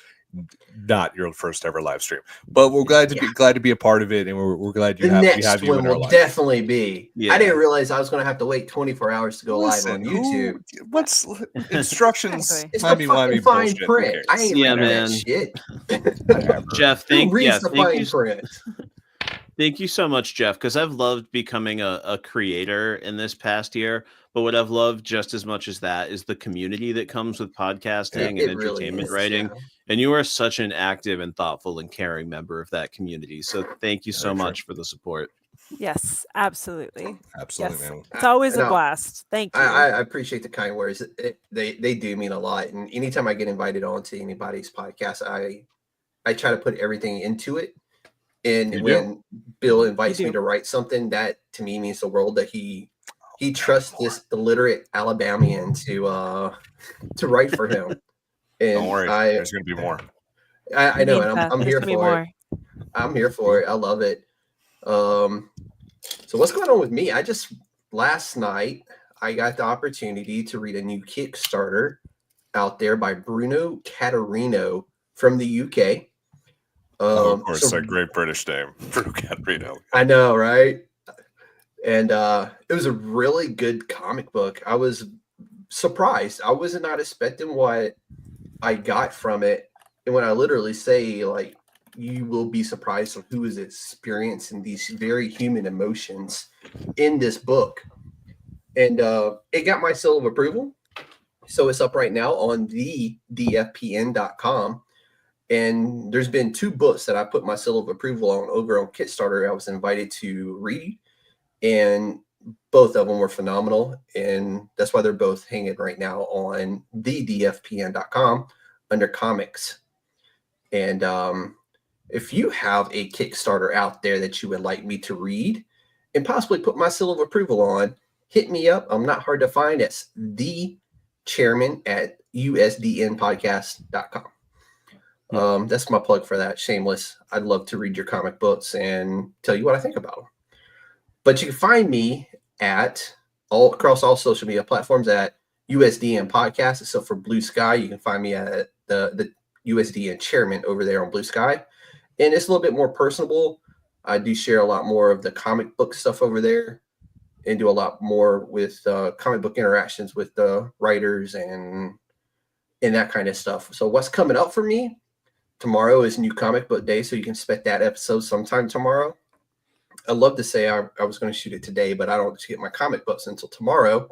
not your first ever live stream. But we're glad to be a part of it, and we're glad you have you in our life. The next one will definitely be. I didn't realize I was going to have to wait 24 hours to go live on YouTube. What's instructions? It's the fucking fine print. I ain't reading that shit. Jeff, thank you so much, Jeff, because I've loved becoming a creator in this past year. But what I've loved just as much as that is the community that comes with podcasting and entertainment writing. Yeah. And you are such an active and thoughtful and caring member of that community. So thank you so much for the support. Yes, absolutely. Absolutely, yes. man. It's always a blast. Thank you. I appreciate the kind words. They do mean a lot. And anytime I get invited onto anybody's podcast, I try to put everything into it. And when Bill invites me to write something, that to me means the world, that he trusts this illiterate Alabamian to write for him. And don't worry, there's going to be more. I know, and I'm here for it. I'm here for it. I love it. So what's going on with me? Last night, I got the opportunity to read a new Kickstarter out there by Bruno Caterino from the UK. Of course, a great British name, Bruno Caterino. I know, right? And it was a really good comic book. I was surprised. I was not expecting what I got from it. And when I literally say, like, you will be surprised of who is experiencing these very human emotions in this book. And it got my seal of approval. So it's up right now on the dfpn.com. And there's been 2 books that I put my seal of approval on over on Kickstarter. I was invited to read, and both of them were phenomenal. And that's why they're both hanging right now on the dfpn.com under comics. And if you have a Kickstarter out there that you would like me to read and possibly put my seal of approval on, hit me up. I'm not hard to find. It's the chairman at USDNpodcast.com. That's my plug for that. Shameless. I'd love to read your comic books and tell you what I think about them. But you can find me at across all social media platforms at USDN Podcast. So for Blue Sky, you can find me at the USDN chairman over there on Blue Sky. And it's a little bit more personable. I do share a lot more of the comic book stuff over there and do a lot more with comic book interactions with the writers and that kind of stuff. So what's coming up for me? Tomorrow is New Comic Book Day, so you can expect that episode sometime tomorrow. I'd love to say I was going to shoot it today, but I don't get my comic books until tomorrow.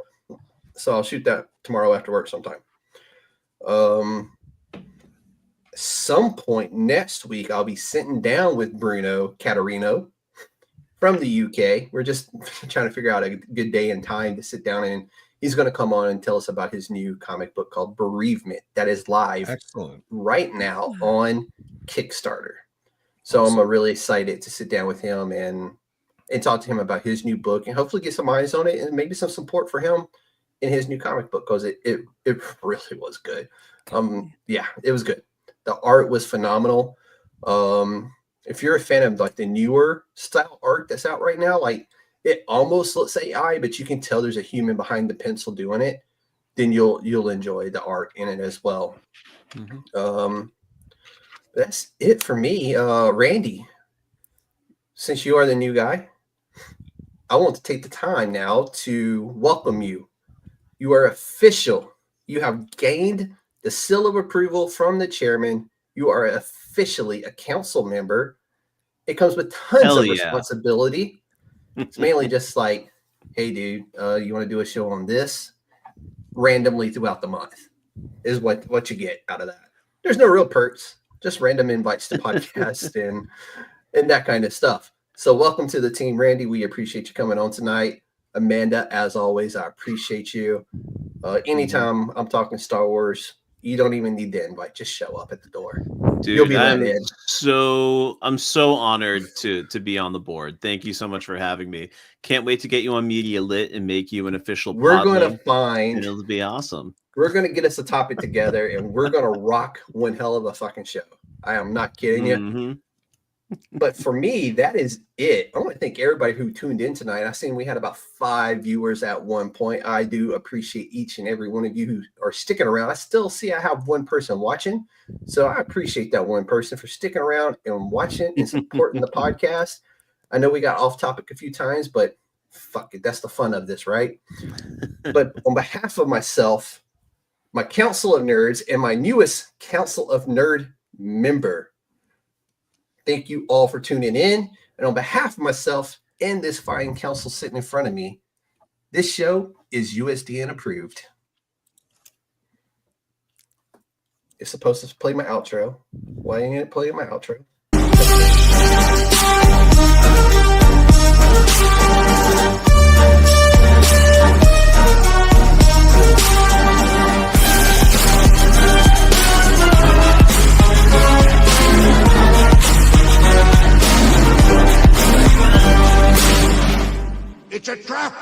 So I'll shoot that tomorrow after work sometime. Some point next week, I'll be sitting down with Bruno Caterino from the UK. We're just trying to figure out a good day and time to sit down, and he's going to come on and tell us about his new comic book called Bereavement that is live right now on Kickstarter. So I'm really excited to sit down with him and talk to him about his new book and hopefully get some eyes on it and maybe some support for him in his new comic book, because it really was good. Yeah, it was good. The art was phenomenal. If you're a fan of like the newer style art that's out right now, like it almost looks AI, but you can tell there's a human behind the pencil doing it, then you'll enjoy the art in it as well. That's it for me. Randy, since you are the new guy, I want to take the time now to welcome you. You are official. You have gained the seal of approval from the chairman. You are officially a council member. It comes with tons of responsibility. It's mainly just like, hey, dude, you want to do a show on this randomly throughout the month is what you get out of that. There's no real perks, just random invites to podcasts and that kind of stuff. So welcome to the team, Randy. We appreciate you coming on tonight. Amanda, as always, I appreciate you. Anytime I'm talking Star Wars, you don't even need the invite. Just show up at the door. Dude, you'll be I'm so honored to be on the board. Thank you so much for having me. Can't wait to get you on Media Lit and make you an official. We're going to find. And it'll be awesome. We're going to get us a topic together, and we're going to rock one hell of a fucking show. I am not kidding you. But for me, that is it. I want to thank everybody who tuned in tonight. I seen we had about 5 viewers at one point. I do appreciate each and every one of you who are sticking around. I still see I have one person watching. So I appreciate that one person for sticking around and watching and supporting the podcast. I know we got off topic a few times, but fuck it. That's the fun of this, right? But on behalf of myself, my Council of Nerds, and my newest Council of Nerd member, thank you all for tuning in. And on behalf of myself and this fine council sitting in front of me, this show is USDN approved. It's supposed to play my outro. Why ain't it playing my outro? It's a trap!